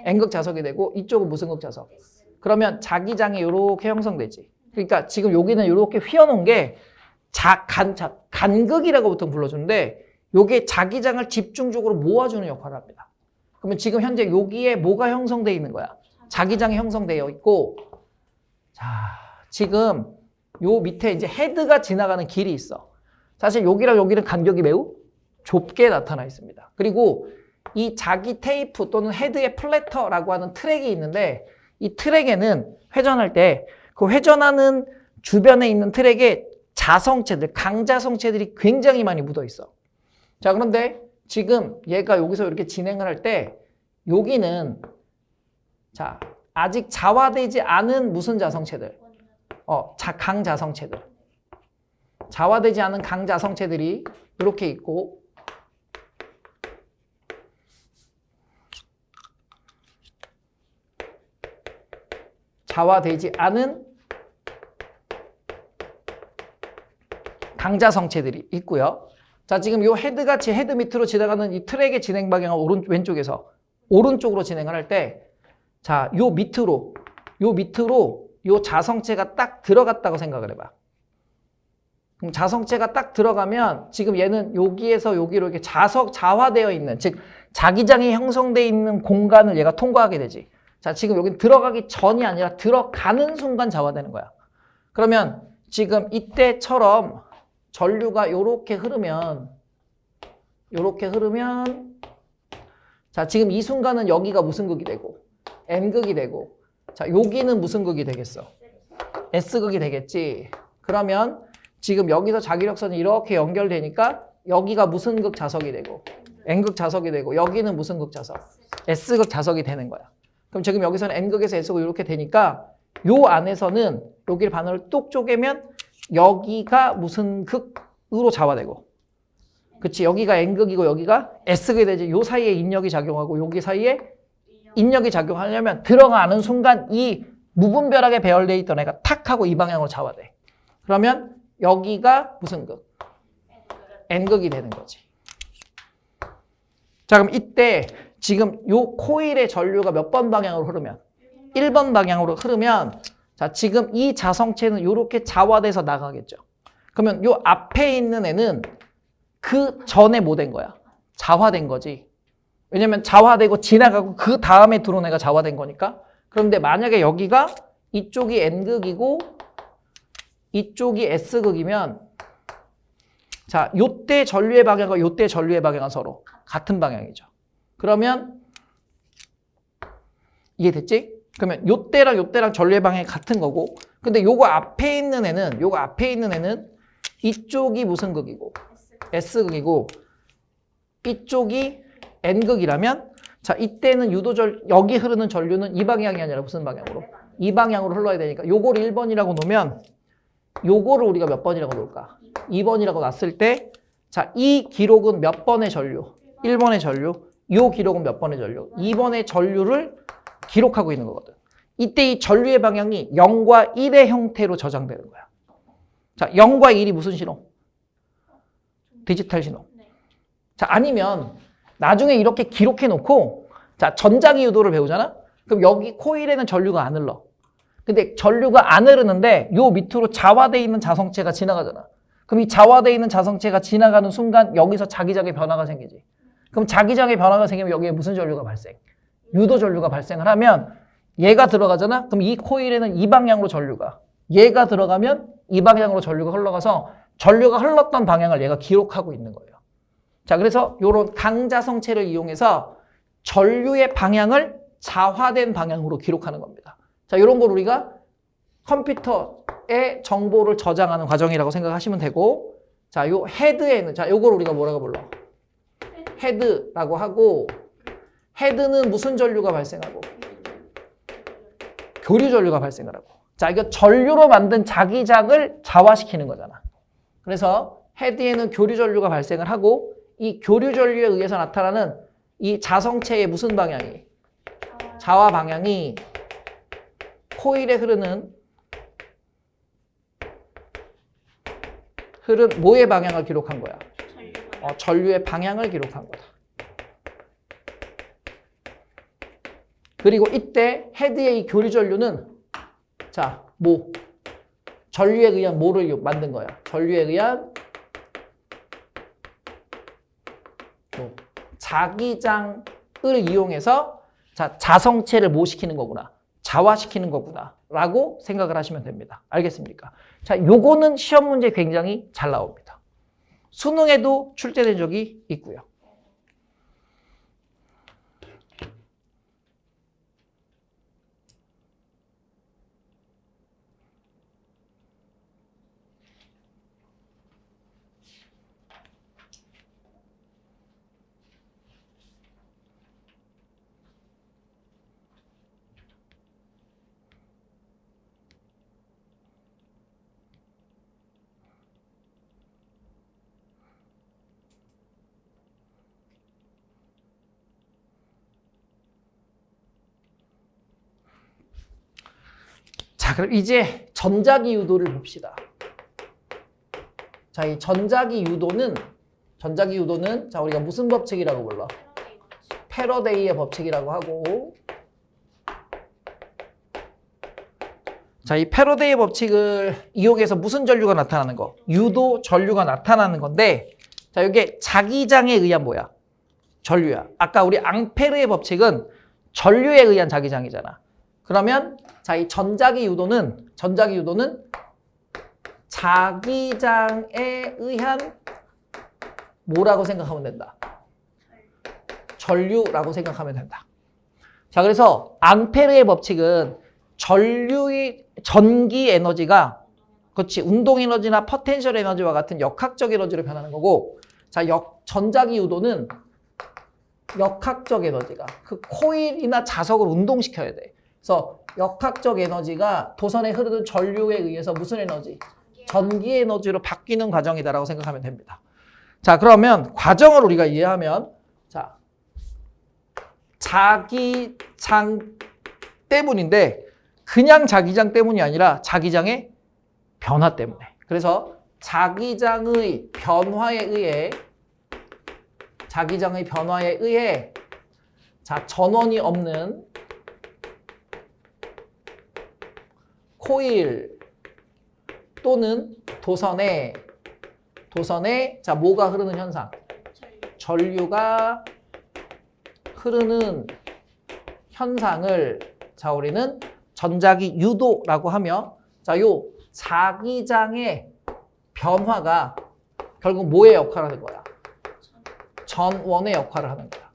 N극 자석이 되고 이쪽은 무슨 극 자석? 그러면 자기장이 이렇게 형성되지. 그러니까 지금 여기는 이렇게 휘어놓은 게 간극이라고 보통 불러주는데 이게 자기장을 집중적으로 모아주는 역할을 합니다. 그러면 지금 현재 여기에 뭐가 형성되어 있는 거야? 자기장이 형성되어 있고 자, 지금 요 밑에 이제 헤드가 지나가는 길이 있어. 사실 여기랑 여기는 간격이 매우 좁게 나타나 있습니다. 그리고 이 자기 테이프 또는 헤드의 플래터라고 하는 트랙이 있는데 이 트랙에는 회전할 때 그 회전하는 주변에 있는 트랙에 자성체들, 강자성체들이 굉장히 많이 묻어 있어. 자, 그런데 지금 얘가 여기서 이렇게 진행을 할 때 여기는 자, 아직 자화되지 않은 무슨 자성체들? 강자성체들. 자화되지 않은 강자성체들이 이렇게 있고 자화되지 않은 강자성체들이 있고요. 자, 지금 이 헤드같이 헤드 밑으로 지나가는 이 트랙의 진행 방향은 왼쪽에서 오른쪽으로 진행을 할 때 자, 요 밑으로 요 자성체가 딱 들어갔다고 생각을 해봐. 그럼 자성체가 딱 들어가면 지금 얘는 여기에서 여기로 이렇게 자화되어 있는, 즉 자기장이 형성되어 있는 공간을 얘가 통과하게 되지. 자, 지금 여기 들어가기 전이 아니라 들어가는 순간 자화되는 거야. 그러면 지금 이때처럼 전류가 요렇게 흐르면 자, 지금 이 순간은 여기가 무슨 극이 되고 N극이 되고 자, 여기는 무슨 극이 되겠어? S극이 되겠지. 그러면 지금 여기서 자기력선이 이렇게 연결되니까 여기가 무슨 극 자석이 되고 N극 자석이 되고 여기는 무슨 극 자석? S극 자석이 되는 거야. 그럼 지금 여기서는 N극에서 S극 이렇게 되니까 요 안에서는 여기를 반으로 뚝 쪼개면 여기가 무슨 극으로 자화되고 그치, 여기가 N극이고 여기가 S극이 되지. 요 사이에 인력이 작용하고 여기 사이에 인력이 작용하려면 들어가는 순간 이 무분별하게 배열되어 있던 애가 탁 하고 이 방향으로 자화돼. 그러면 여기가 무슨 극? N극이 되는 거지. 자, 그럼 이때 지금 요 코일의 전류가 몇 번 방향으로 흐르면? 1번 방향으로 흐르면 자, 지금 이 자성체는 이렇게 자화돼서 나가겠죠. 그러면 요 앞에 있는 애는 그 전에 뭐 된 거야? 자화된 거지. 왜냐면 자화되고 지나가고 그 다음에 들어온 애가 자화된 거니까. 그런데 만약에 여기가 이쪽이 N극이고 이쪽이 S극이면 자, 요때 전류의 방향과 요때 전류의 방향은 서로 같은 방향이죠. 그러면 이해됐지? 그러면 요때랑 전류의 방향이 같은 거고, 근데 요거 앞에 있는 애는 이쪽이 무슨 극이고 S극이고 이쪽이 N극이라면 자, 이때는 여기 흐르는 전류는 이 방향이 아니라 무슨 방향으로? 이 방향으로 흘러야 되니까 요거를 1번이라고 놓으면 요거를 우리가 몇 번이라고 놓을까? 2번이라고 놨을 때 자, 이 기록은 몇 번의 전류? 1번의 전류. 요 기록은 몇 번의 전류? 2번의 전류를 기록하고 있는 거거든. 이때 이 전류의 방향이 0과 1의 형태로 저장되는 거야. 자, 0과 1이 무슨 신호? 디지털 신호. 자, 아니면 나중에 이렇게 기록해 놓고 자, 전자기 유도를 배우잖아? 그럼 여기 코일에는 전류가 안 흘러. 근데 전류가 안 흐르는데 요 밑으로 자화되어 있는 자성체가 지나가잖아. 그럼 이 자화되어 있는 자성체가 지나가는 순간 여기서 자기장의 변화가 생기지. 그럼 자기장의 변화가 생기면 여기에 무슨 전류가 발생? 유도 전류가 발생을 하면 얘가 들어가잖아? 그럼 이 코일에는 이 방향으로 전류가. 얘가 들어가면 이 방향으로 전류가 흘러가서 전류가 흘렀던 방향을 얘가 기록하고 있는 거예요. 자, 그래서 요런 강자성체를 이용해서 전류의 방향을 자화된 방향으로 기록하는 겁니다. 자, 요런 걸 우리가 컴퓨터에 정보를 저장하는 과정이라고 생각하시면 되고, 자, 요 헤드에는, 자, 요걸 우리가 뭐라고 불러? 헤드라고 하고, 헤드는 무슨 전류가 발생하고? 교류 전류가 발생을 하고. 자, 이거 전류로 만든 자기장을 자화시키는 거잖아. 그래서 헤드에는 교류 전류가 발생을 하고, 이 교류 전류에 의해서 나타나는 이 자성체의 무슨 방향이? 자화 방향이 코일에 흐르는 뭐의 방향을 기록한 거야? 전류의 방향을 기록한 거다. 그리고 이때 헤드의 이 교류 전류는 자, 전류에 의한 뭐를 만든 거야? 전류에 의한 자기장을 이용해서 자, 자성체를 뭐 시키는 거구나? 자화시키는 거구나 라고 생각을 하시면 됩니다. 알겠습니까? 자, 요거는 시험 문제 굉장히 잘 나옵니다. 수능에도 출제된 적이 있고요. 자, 그럼 이제 전자기 유도를 봅시다. 자, 이 전자기 유도는 자, 우리가 무슨 법칙이라고 불러? 패러데이의 법칙이라고 하고, 자, 이 패러데이의 법칙을 이용해서 무슨 전류가 나타나는 거? 유도 전류가 나타나는 건데, 자, 이게 자기장에 의한 뭐야? 전류야. 아까 우리 앙페르의 법칙은 전류에 의한 자기장이잖아. 그러면 자, 이 전자기 유도는 자기장에 의한 뭐라고 생각하면 된다? 전류라고 생각하면 된다. 자, 그래서 앙페르의 법칙은 전류의 전기 에너지가 그렇지, 운동 에너지나 포텐셜 에너지와 같은 역학적 에너지로 변하는 거고, 자, 전자기 유도는 역학적 에너지가 그 코일이나 자석을 운동시켜야 돼. 그래서 역학적 에너지가 도선에 흐르는 전류에 의해서 무슨 에너지? 전기 에너지로 바뀌는 과정이다라고 생각하면 됩니다. 자, 그러면 과정을 우리가 이해하면, 자, 자기장 때문인데 그냥 자기장 때문이 아니라 자기장의 변화 때문에. 그래서 자기장의 변화에 의해 자, 전원이 없는 코일 또는 도선에 자, 뭐가 흐르는 현상? 전류가 흐르는 현상을 자 우리는 전자기 유도라고 하며 자 요 자기장의 변화가 결국 뭐의 역할을 하는 거야? 전원의 역할을 하는 거야.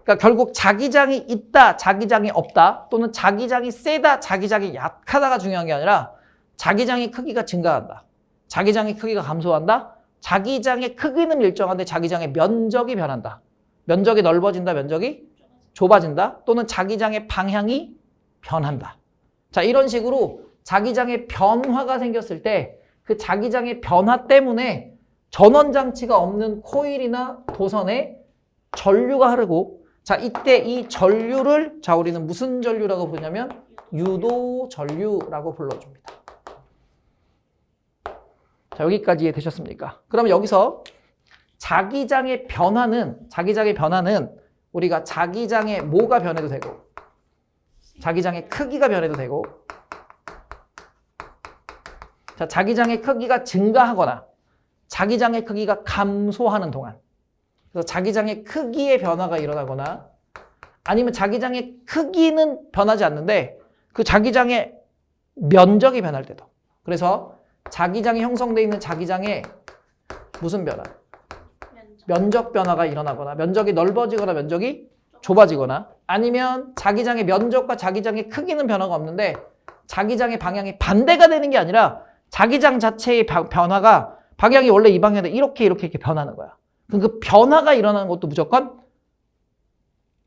그러니까 결국 자기장이 있다, 자기장이 없다, 또는 자기장이 세다, 자기장이 약하다가 중요한 게 아니라 자기장의 크기가 증가한다, 자기장의 크기가 감소한다, 자기장의 크기는 일정한데 자기장의 면적이 변한다. 면적이 넓어진다, 면적이 좁아진다, 또는 자기장의 방향이 변한다. 자, 이런 식으로 자기장의 변화가 생겼을 때 그 자기장의 변화 때문에 전원장치가 없는 코일이나 도선에 전류가 흐르고 자, 이때 이 전류를 자, 우리는 무슨 전류라고 부르냐면 유도 전류라고 불러줍니다. 자, 여기까지 이해되셨습니까? 그러면 여기서 자기장의 변화는 우리가 자기장의 뭐가 변해도 되고 자기장의 크기가 변해도 되고 자, 자기장의 크기가 증가하거나 자기장의 크기가 감소하는 동안 그래서 자기장의 크기의 변화가 일어나거나 아니면 자기장의 크기는 변하지 않는데 그 자기장의 면적이 변할 때도 그래서 자기장이 형성되어 있는 자기장에 무슨 변화? 면적 변화가 일어나거나 면적이 넓어지거나 면적이 좁아지거나 아니면 자기장의 면적과 자기장의 크기는 변화가 없는데 자기장의 방향이 반대가 되는 게 아니라 자기장 자체의 변화가 방향이 원래 이 방향인데 이렇게 변하는 거야. 그럼 그 변화가 일어나는 것도 무조건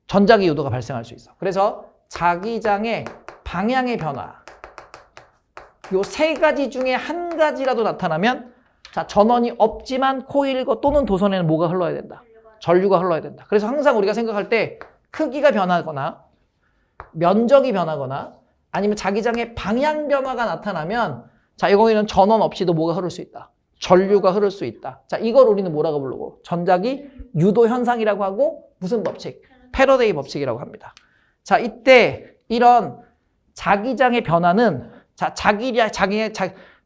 전자기 유도가 발생할 수 있어. 그래서 자기장의 방향의 변화 요 세 가지 중에 한 가지라도 나타나면 자, 전원이 없지만 코일과 또는 도선에는 뭐가 흘러야 된다? 전류가 흘러야 된다. 그래서 항상 우리가 생각할 때 크기가 변하거나 면적이 변하거나 아니면 자기장의 방향 변화가 나타나면 자, 이거에는 전원 없이도 뭐가 흐를 수 있다? 전류가 흐를 수 있다. 자, 이걸 우리는 뭐라고 부르고? 전자기 유도 현상이라고 하고 무슨 법칙? 패러데이 법칙이라고 합니다. 자, 이때 이런 자기장의 변화는 자,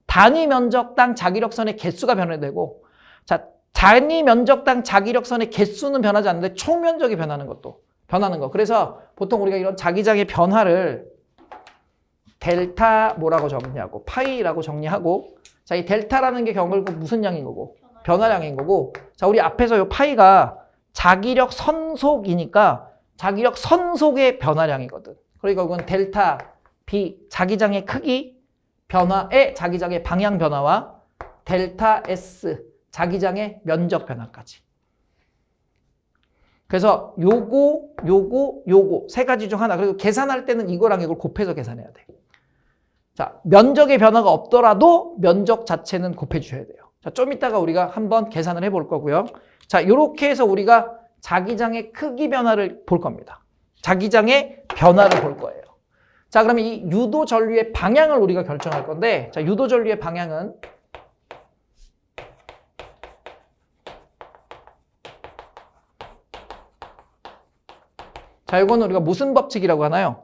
단위 면적당 자기력선의 개수가 변화되고 자, 단위 면적당 자기력선의 개수는 변하지 않는데 총 면적이 변하는 거. 그래서 보통 우리가 이런 자기장의 변화를 델타 뭐라고 정리하고 파이라고 정리하고 자, 이 델타라는 게 결국 무슨 양인 거고? 변화량인 거고 자, 우리 앞에서 이 파이가 자기력 선속이니까 자기력 선속의 변화량이거든. 그러니까 이건 델타 B 자기장의 크기 변화의 자기장의 방향 변화와 델타 S 자기장의 면적 변화까지. 그래서 요거 세 가지 중 하나. 그리고 계산할 때는 이거랑 이걸 곱해서 계산해야 돼. 자, 면적의 변화가 없더라도 면적 자체는 곱해 주셔야 돼요. 자, 좀 이따가 우리가 한번 계산을 해볼 거고요. 자, 요렇게 해서 우리가 자기장의 크기 변화를 볼 겁니다. 자기장의 변화를 볼 거예요. 자, 그러면 이 유도 전류의 방향을 우리가 결정할 건데 자, 유도 전류의 방향은 자, 이거는 우리가 무슨 법칙이라고 하나요?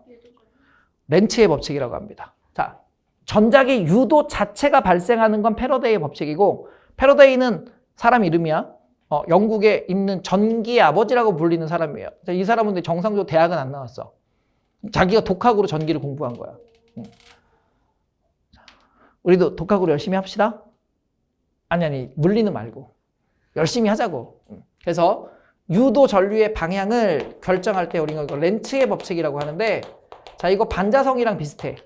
렌츠의 법칙이라고 합니다. 자, 전자기 유도 자체가 발생하는 건 패러데이의 법칙이고 패러데이는 사람 이름이야. 영국에 있는 전기의 아버지라고 불리는 사람이에요. 자, 이 사람은 정상적으로 대학은 안 나왔어. 자기가 독학으로 전기를 공부한 거야. 우리도 독학으로 열심히 합시다. 아니 물리는 말고 열심히 하자고. 그래서 유도 전류의 방향을 결정할 때 우리가 이거 렌츠의 법칙이라고 하는데 자, 이거 반자성이랑 비슷해.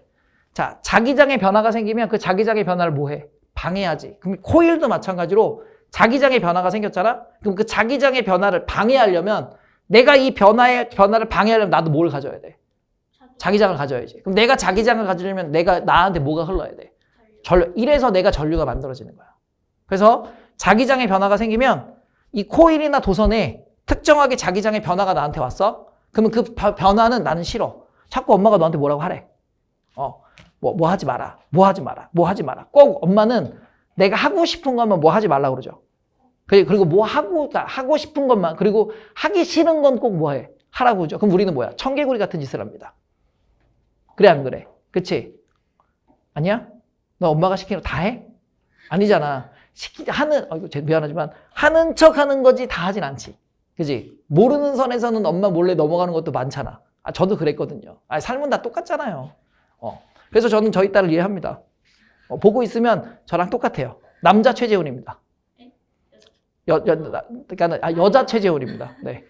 자, 자기장의 변화가 생기면 그 자기장의 변화를 뭐해? 방해하지. 그럼 코일도 마찬가지로 자기장의 변화가 생겼잖아? 그럼 그 자기장의 변화를 방해하려면 내가 이 변화를 방해하려면 나도 뭘 가져야 돼? 자기장을 가져야지. 그럼 내가 자기장을 가지려면 나한테 뭐가 흘러야 돼? 전류. 이래서 내가 전류가 만들어지는 거야. 그래서 자기장의 변화가 생기면 이 코일이나 도선에 특정하게 자기장의 변화가 나한테 왔어? 그러면 그 변화는 나는 싫어. 자꾸 엄마가 너한테 뭐라고 하래. 뭐 하지 마라. 뭐 하지 마라. 뭐 하지 마라. 꼭 엄마는 내가 하고 싶은 것만 뭐 하지 말라고 그러죠. 그리고 뭐 하고 싶은 것만, 그리고 하기 싫은 건 꼭 뭐 해? 하라고 그러죠. 그럼 우리는 뭐야? 청개구리 같은 짓을 합니다. 그래, 안 그래? 그치? 아니야? 너 엄마가 시키는 거 다 해? 아니잖아. 미안하지만 하는 척 하는 거지 다 하진 않지. 그지? 모르는 선에서는 엄마 몰래 넘어가는 것도 많잖아. 아, 저도 그랬거든요. 아, 삶은 다 똑같잖아요. 그래서 저는 저희 딸을 이해합니다. 보고 있으면 저랑 똑같아요. 남자 최재훈입니다. 그러니까 여자 최재훈입니다. 네.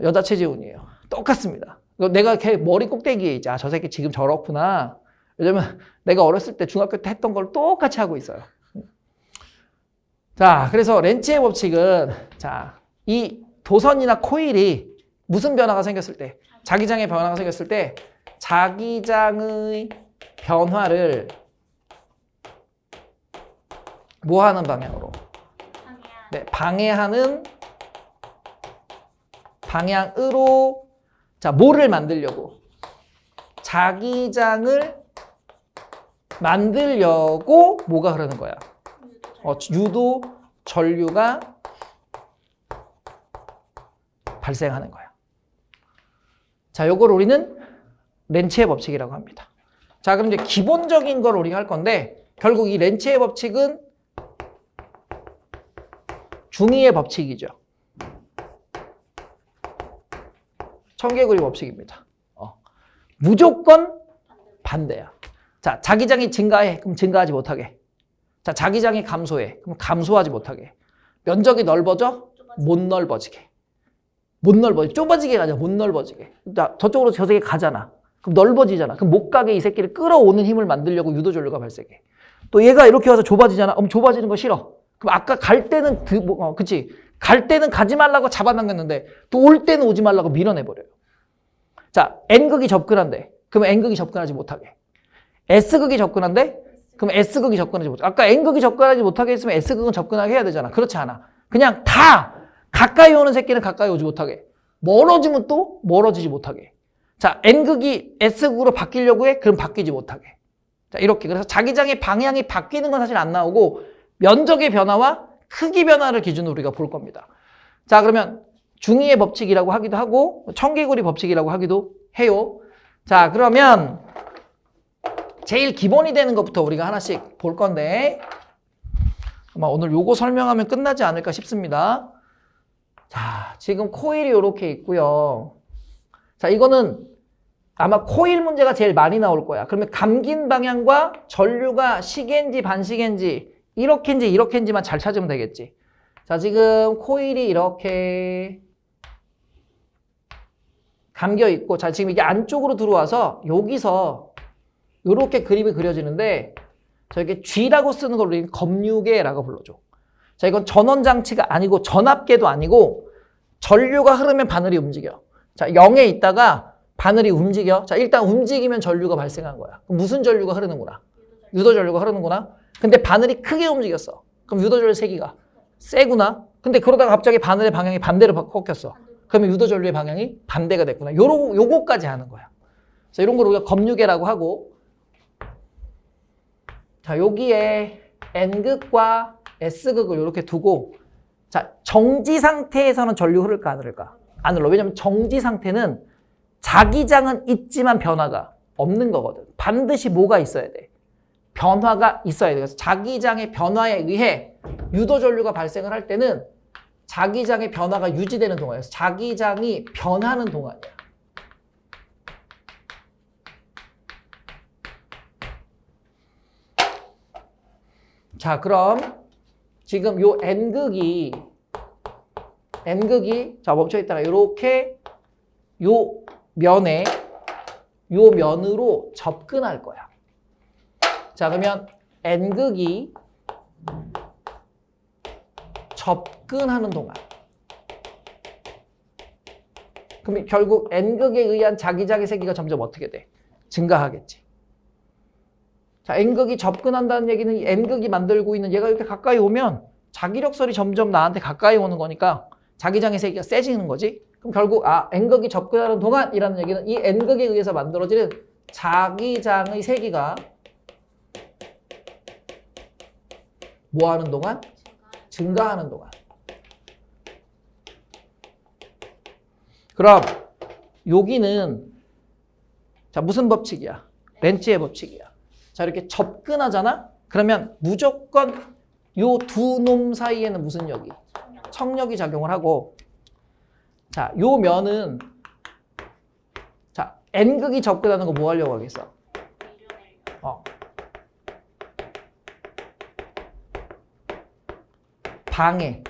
여자 최재훈이에요. 똑같습니다. 내가 걔 머리 꼭대기에 있지. 아, 저 새끼 지금 저렇구나. 왜냐면 내가 어렸을 때 중학교 때 했던 걸 똑같이 하고 있어요. 자, 그래서 렌츠의 법칙은 자, 이 도선이나 코일이 무슨 변화가 생겼을 때, 자기장의 변화가 생겼을 때 자기장의 변화를 뭐 하는 방향으로? 네, 방해하는 방향으로 자, 뭐를 만들려고? 자기장을 만들려고 뭐가 흐르는 거야? 유도 전류가 발생하는 거야. 자, 요걸 우리는 렌츠의 법칙이라고 합니다. 자, 그럼 이제 기본적인 걸 우리가 할 건데 결국 이 렌츠의 법칙은 중위의 법칙이죠. 청개구리 법칙입니다. 무조건 반대야. 자, 자기장이 증가해. 그럼 증가하지 못하게. 자, 자기장이 감소해. 그럼 감소하지 못하게. 면적이 넓어져? 못 넓어지게. 못 넓어지게. 좁아지게 가자. 못 넓어지게. 자, 저쪽으로 저 새끼 가잖아. 그럼 넓어지잖아. 그럼 못 가게 이 새끼를 끌어오는 힘을 만들려고 유도전류가 발생해. 또 얘가 이렇게 와서 좁아지잖아. 그럼 좁아지는 거 싫어. 그럼 아까 갈 때는 그치? 갈 때는 가지 말라고 잡아당겼는데 또 올 때는 오지 말라고 밀어내버려요. 자, N극이 접근한대. 그러면 N극이 접근하지 못하게. S극이 접근한대? 그럼 S극이 접근하지 못하게. 아까 N극이 접근하지 못하게 했으면 S극은 접근하게 해야 되잖아. 그렇지 않아. 그냥 다 가까이 오는 새끼는 가까이 오지 못하게. 멀어지면 또 멀어지지 못하게. 자, N극이 S극으로 바뀌려고 해? 그럼 바뀌지 못하게. 자, 이렇게. 그래서 자기장의 방향이 바뀌는 건 사실 안 나오고 면적의 변화와 크기 변화를 기준으로 우리가 볼 겁니다. 자, 그러면 중위의 법칙이라고 하기도 하고 청개구리 법칙이라고 하기도 해요. 자, 그러면 제일 기본이 되는 것부터 우리가 하나씩 볼 건데 아마 오늘 요거 설명하면 끝나지 않을까 싶습니다. 자, 지금 코일이 이렇게 있고요. 자, 이거는 아마 코일 문제가 제일 많이 나올 거야. 그러면 감긴 방향과 전류가 시계인지 반시계인지 이렇게인지만 잘 찾으면 되겠지. 자, 지금 코일이 이렇게 감겨 있고, 자, 지금 이게 안쪽으로 들어와서 여기서 이렇게 그림이 그려지는데, 저게 G라고 쓰는 걸 우리는 검유계라고 불러줘. 자, 이건 전원장치가 아니고 전압계도 아니고 전류가 흐르면 바늘이 움직여. 자, 0에 있다가 바늘이 움직여. 자, 일단 움직이면 전류가 발생한 거야. 그럼 무슨 전류가 흐르는구나? 유도전류가 흐르는구나? 근데 바늘이 크게 움직였어. 그럼 유도전류 세기가 세구나? 근데 그러다가 갑자기 바늘의 방향이 반대로 꺾였어. 그러면 유도전류의 방향이 반대가 됐구나. 요거까지 하는 거야. 그래서 이런 걸 우리가 검유계라고 하고, 자, 여기에 N극과 S극을 이렇게 두고, 자, 정지 상태에서는 전류 흐를까 안 흐를까? 안 흘러. 왜냐면 정지 상태는 자기장은 있지만 변화가 없는 거거든. 반드시 뭐가 있어야 돼? 변화가 있어야 돼. 그래서 자기장의 변화에 의해 유도전류가 발생을 할 때는 자기장의 변화가 유지되는 동안이에요. 자기장이 변하는 동안이야. 자, 그럼 지금 요 N극이 자, 멈춰있다가 이렇게 요 면으로 접근할 거야. 자, 그러면 N극이 접근하는 동안, 그럼 결국 N극에 의한 자기장의 세기가 점점 어떻게 돼? 증가하겠지. 자, N극이 접근한다는 얘기는 이 N극이 만들고 있는 얘가 이렇게 가까이 오면 자기력설이 점점 나한테 가까이 오는 거니까 자기장의 세기가 세지는 거지. 그럼 결국 N극이 접근하는 동안이라는 얘기는 이 N극에 의해서 만들어지는 자기장의 세기가 뭐 하는 동안? 증가하는 동안. 그럼 여기는 자, 무슨 법칙이야? 렌츠의 법칙이야. 자, 이렇게 접근하잖아? 그러면 무조건 요 두 놈 사이에는 무슨 역이? 청력이 작용을 하고, 자, 요 면은 자, n극이 접근하는 거 뭐 하려고 하겠어? 방해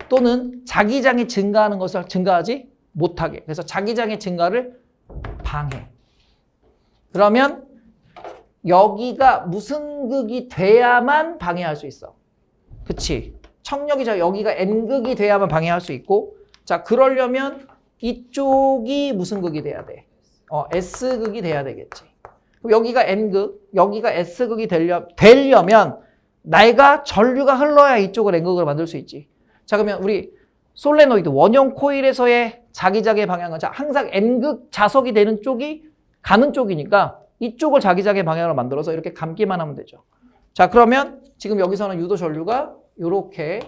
또는 자기장이 증가하는 것을 증가하지 못하게. 그래서 자기장의 증가를 방해. 그러면 여기가 무슨 극이 돼야만 방해할 수 있어. 그치? 청력이 여기가 n극이 돼야만 방해할 수 있고, 자, 그러려면 이쪽이 무슨 극이 돼야 돼? S극이 돼야 되겠지. 그럼 여기가 n극, 여기가 S극이 되려면 내가 전류가 흘러야 이쪽을 n극으로 만들 수 있지. 자, 그러면 우리 솔레노이드 원형 코일에서의 자기장의 방향은 자, 항상 n극 자석이 되는 쪽이 가는 쪽이니까 이쪽을 자기장의 방향으로 만들어서 이렇게 감기만 하면 되죠. 자, 그러면 지금 여기서는 유도 전류가 요렇게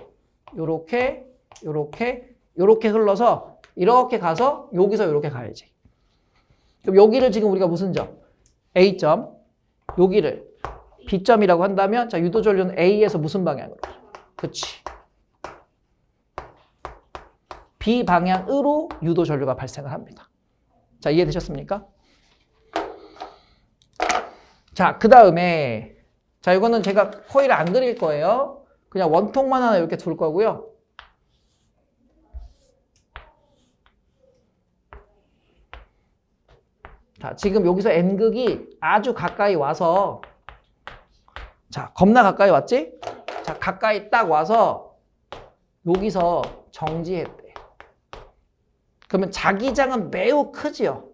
흘러서 이렇게 가서 여기서 이렇게 가야지. 그럼 여기를 지금 우리가 무슨 점? A점, 여기를 B점이라고 한다면 자, 유도 전류는 A에서 무슨 방향으로? 그치. B 방향으로 유도 전류가 발생을 합니다. 자, 이해되셨습니까? 자, 그 다음에 자, 이거는 제가 코일을 안 그릴 거예요. 그냥 원통만 하나 이렇게 둘 거고요. 자, 지금 여기서 n극이 아주 가까이 와서 자, 겁나 가까이 왔지? 자, 가까이 딱 와서 여기서 정지했대. 그러면 자기장은 매우 크지요.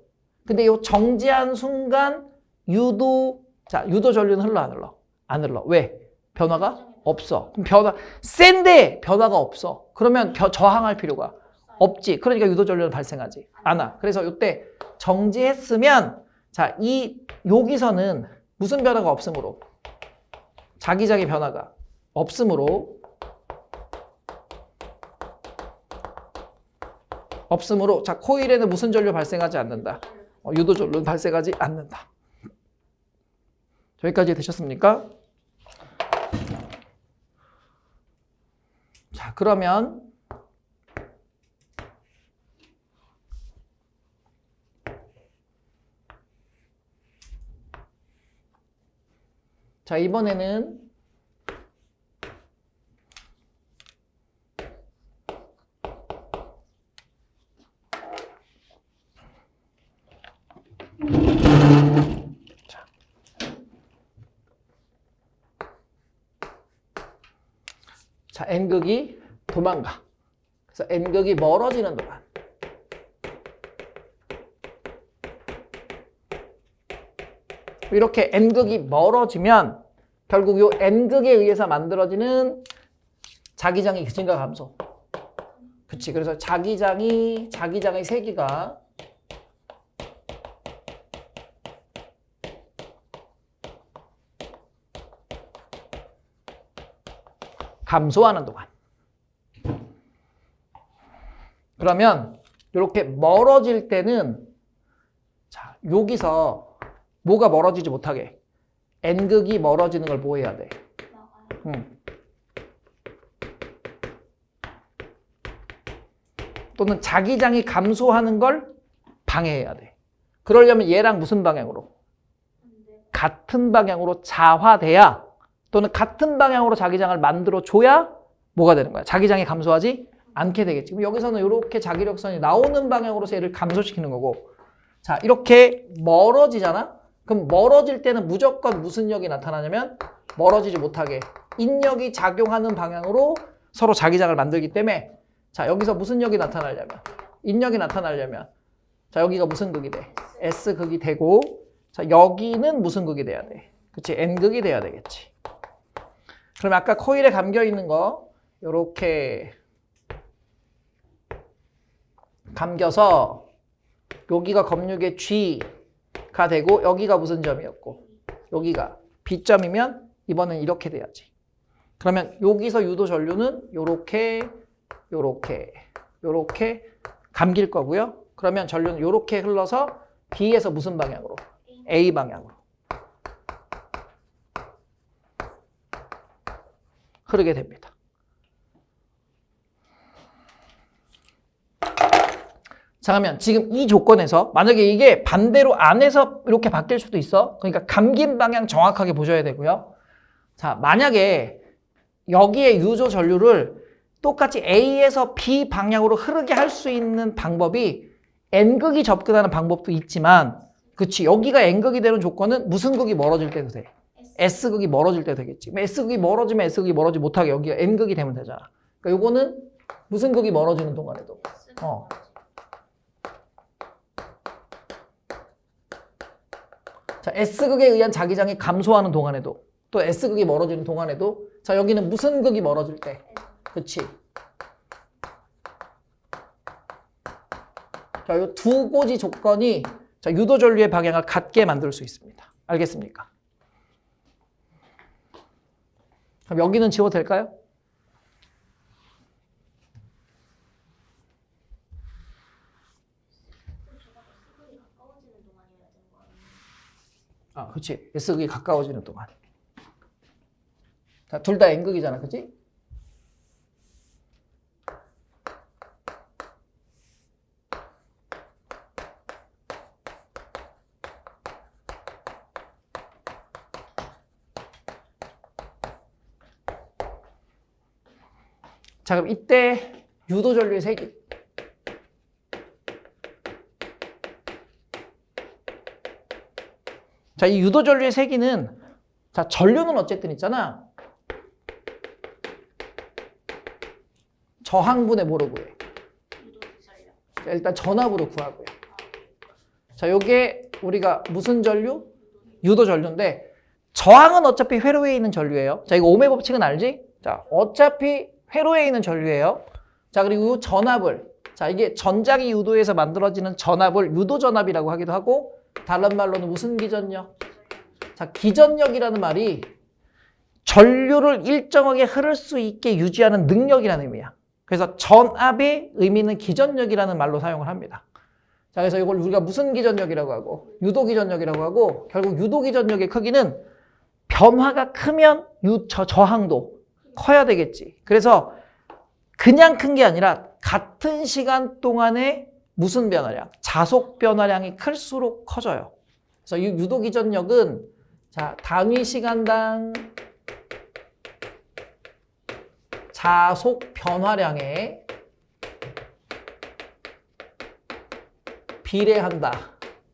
근데 이 정지한 순간 유도 전류는 흘러 안 흘러? 안 흘러. 왜? 변화가 없어. 그럼 센데 변화가 없어. 그러면 저항할 필요가 없지. 그러니까 유도 전류는 발생하지 않아. 그래서 이때 정지했으면 자, 여기서는 무슨 변화가 없으므로? 자기장의 변화가 없으므로 자, 코일에는 무슨 전류 발생하지 않는다. 유도 전류는 발생하지 않는다. 여기까지 되셨습니까? 자, 그러면 자, 이번에는 자, n극이 도망가. 그래서 n극이 멀어지는 동안 이렇게 n극이 멀어지면 결국 이 n극에 의해서 만들어지는 자기장의 증가 감소. 그치. 그래서 자기장의 세기가 감소하는 동안. 그러면 이렇게 멀어질 때는 자, 여기서 뭐가 멀어지지 못하게 n극이 멀어지는 걸 뭐 해야 돼? 또는 자기장이 감소하는 걸 방해해야 돼. 그러려면 얘랑 무슨 방향으로? 같은 방향으로 자화돼야 또는 같은 방향으로 자기장을 만들어줘야 뭐가 되는 거야? 자기장이 감소하지 않게 되겠지. 그럼 여기서는 이렇게 자기력선이 나오는 방향으로서 얘를 감소시키는 거고 자, 이렇게 멀어지잖아? 그럼 멀어질 때는 무조건 무슨 역이 나타나냐면 멀어지지 못하게 인력이 작용하는 방향으로 서로 자기장을 만들기 때문에 자, 여기서 무슨 역이 나타나려면 인력이 나타나려면 자, 여기가 무슨 극이 돼? S극이 되고 자, 여기는 무슨 극이 돼야 돼? 그치? N극이 돼야 되겠지. 그럼 아까 코일에 감겨 있는 거 요렇게 감겨서 여기가 검육의 G가 되고 여기가 무슨 점이었고 여기가 B점이면 이번엔 이렇게 돼야지. 그러면 여기서 유도 전류는 요렇게 감길 거고요. 그러면 전류는 요렇게 흘러서 B에서 무슨 방향으로? A 방향으로 흐르게 됩니다. 자, 그러면 지금 이 조건에서 만약에 이게 반대로 안에서 이렇게 바뀔 수도 있어. 그러니까 감긴 방향 정확하게 보셔야 되고요. 자, 만약에 여기에 유조 전류를 똑같이 A에서 B 방향으로 흐르게 할 수 있는 방법이 N극이 접근하는 방법도 있지만, 그치, 여기가 N극이 되는 조건은 무슨 극이 멀어질 때도 돼. S극이 멀어질 때도 되겠지. S극이 멀어지면 S극이 멀어지지 못하게 여기가 N극이 되면 되잖아. 그러니까 요거는 무슨 극이 멀어지는 동안에도. 자, S극에 의한 자기장이 감소하는 동안에도, 또 S극이 멀어지는 동안에도, 자, 여기는 무슨 극이 멀어질 때? 그치. 자, 이 두 가지 조건이 자, 유도 전류의 방향을 같게 만들 수 있습니다. 알겠습니까? 그럼 여기는 지워도 될까요? 아, 그렇지. S극이 가까워지는 동안. 자, 둘 다 N극이잖아, 그치? 자, 그럼 이때 유도 전류의 세기. 자, 이 유도 전류의 세기는, 자, 전류는 어쨌든 있잖아. 저항분의 뭐로 구해? 자, 일단 전압으로 구하고요. 자, 요게 우리가 무슨 전류? 유도 전류인데, 저항은 어차피 회로에 있는 전류예요. 자, 이거 오음의 법칙은 알지? 자, 어차피 회로에 있는 전류예요. 자, 그리고 전압을, 자, 이게 전자기 유도에서 만들어지는 전압을 유도 전압이라고 하기도 하고, 다른 말로는 무슨 기전력? 자, 기전력이라는 말이 전류를 일정하게 흐를 수 있게 유지하는 능력이라는 의미야. 그래서 전압의 의미는 기전력이라는 말로 사용을 합니다. 자, 그래서 이걸 우리가 무슨 기전력이라고 하고, 유도 기전력이라고 하고, 결국 유도 기전력의 크기는 변화가 크면 저항도 커야 되겠지. 그래서 그냥 큰 게 아니라 같은 시간 동안에 무슨 변화량? 자속 변화량이 클수록 커져요. 그래서 이 유도 기전력은 자, 단위 시간당 자속 변화량에 비례한다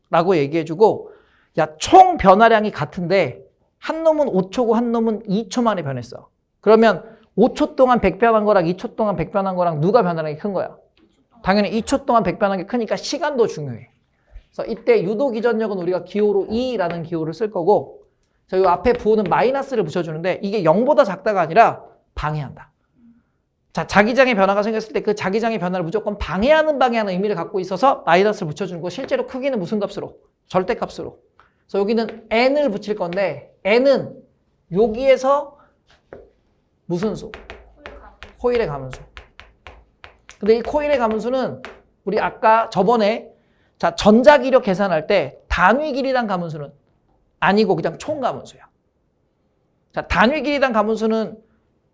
라고 얘기해주고, 야, 총 변화량이 같은데 한 놈은 5초고 한 놈은 2초 만에 변했어. 그러면 5초 동안 100변한 거랑 2초 동안 100변한 거랑 누가 변화량이 큰 거야? 당연히 2초 동안 100변한 게 크니까 시간도 중요해. 그래서 이때 유도 기전력은 우리가 기호로 E라는 기호를 쓸 거고, 자, 이 앞에 부호는 마이너스를 붙여주는데 이게 0보다 작다가 아니라 방해한다. 자, 자기장의 변화가 생겼을 때 그 자기장의 변화를 무조건 방해하는 의미를 갖고 있어서 마이너스를 붙여주는 거, 실제로 크기는 무슨 값으로? 절대값으로. 그래서 여기는 n을 붙일 건데 n은 여기에서 무슨 수? 코일의 가문수. 근데 이 코일의 가문수는 우리 아까 저번에 자, 전자기력 계산할 때 단위 길이당 가문수는 아니고 그냥 총 가문수야. 자, 단위 길이당 가문수는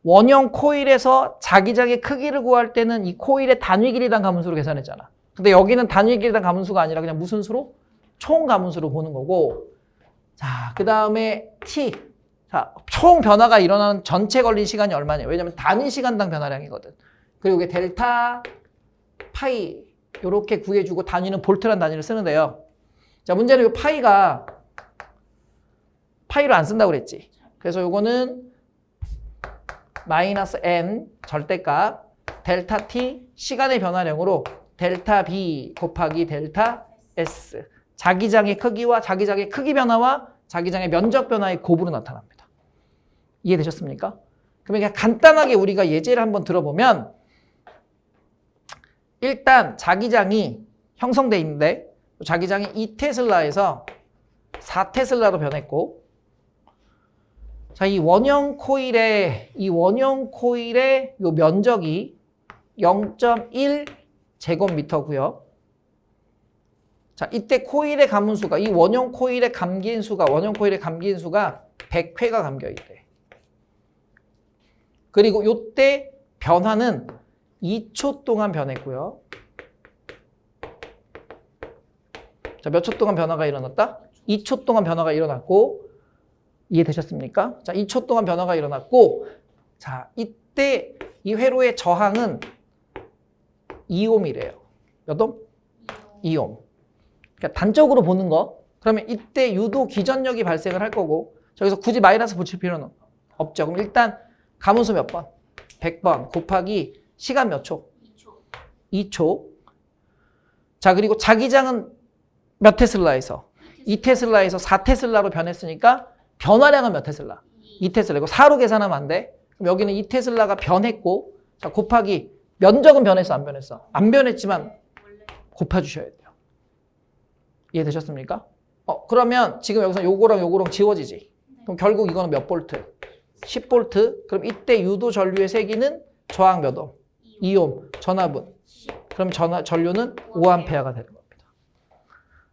원형 코일에서 자기장의 크기를 구할 때는 이 코일의 단위 길이당 가문수로 계산했잖아. 근데 여기는 단위 길이당 가문수가 아니라 그냥 무슨 수로? 총 가문수로 보는 거고. 자, 그 다음에 T. 자, 총 변화가 일어나는 전체 걸린 시간이 얼마냐? 왜냐면 단위 시간당 변화량이거든. 그리고 이게 델타 파이 이렇게 구해주고 단위는 볼트란 단위를 쓰는데요. 자, 문제는 이 파이가 파이로 안 쓴다고 그랬지. 그래서 요거는 마이너스 n 절대값 델타 t 시간의 변화량으로 델타 b 곱하기 델타 s 자기장의 크기와 자기장의 크기 변화와 자기장의 면적 변화의 곱으로 나타납니다. 이해되셨습니까? 그러면 그냥 간단하게 우리가 예제를 한번 들어보면 일단 자기장이 형성돼 있는데 자기장이 2테슬라에서 4테슬라로 변했고, 자, 이 원형 코일의 요 면적이 0.1 제곱미터고요. 자, 이때 코일의 감은수가 이 원형 코일의 감기인수가 100회가 감겨 있대. 그리고 요때 변화는 2초 동안 변했고요. 자, 몇 초 동안 변화가 일어났다? 2초 동안 변화가 일어났고, 이해되셨습니까? 자, 2초 동안 변화가 일어났고, 자, 이때 이 회로의 저항은 2옴이래요. 몇 옴? 2옴. 그러니까 단적으로 보는 거. 그러면 이때 유도 기전력이 발생을 할 거고, 저기서 굳이 마이너스 붙일 필요는 없죠. 그럼 일단 가문수 몇 번? 100번 곱하기 시간 몇 초? 2초. 자, 그리고 자기장은 몇 테슬라에서? 2테슬라에서 4테슬라로 변했으니까 변화량은 몇 테슬라? 2테슬라. 이거 4로 계산하면 안 돼. 그럼 여기는 2테슬라가 변했고, 자, 곱하기 면적은 변했어, 안 변했어? 안 변했지만 곱해주셔야 돼요. 이해되셨습니까? 그러면 지금 여기서 요거랑 요거랑 지워지지? 그럼 결국 이거는 몇 볼트? 10볼트. 그럼 이때 유도 전류의 세기는 저항 몇 옴? 2옴. 전압은? 그럼 전류는 5A가 되는 겁니다.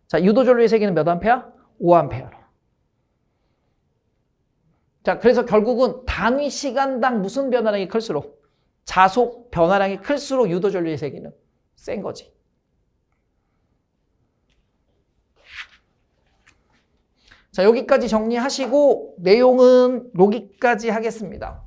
자, 유도 전류의 세기는 몇 암페어? 5A로. 자, 그래서 결국은 단위 시간당 무슨 변화량이 클수록 자속 변화량이 클수록 유도 전류의 세기는 센 거지. 자, 여기까지 정리하시고 내용은 여기까지 하겠습니다.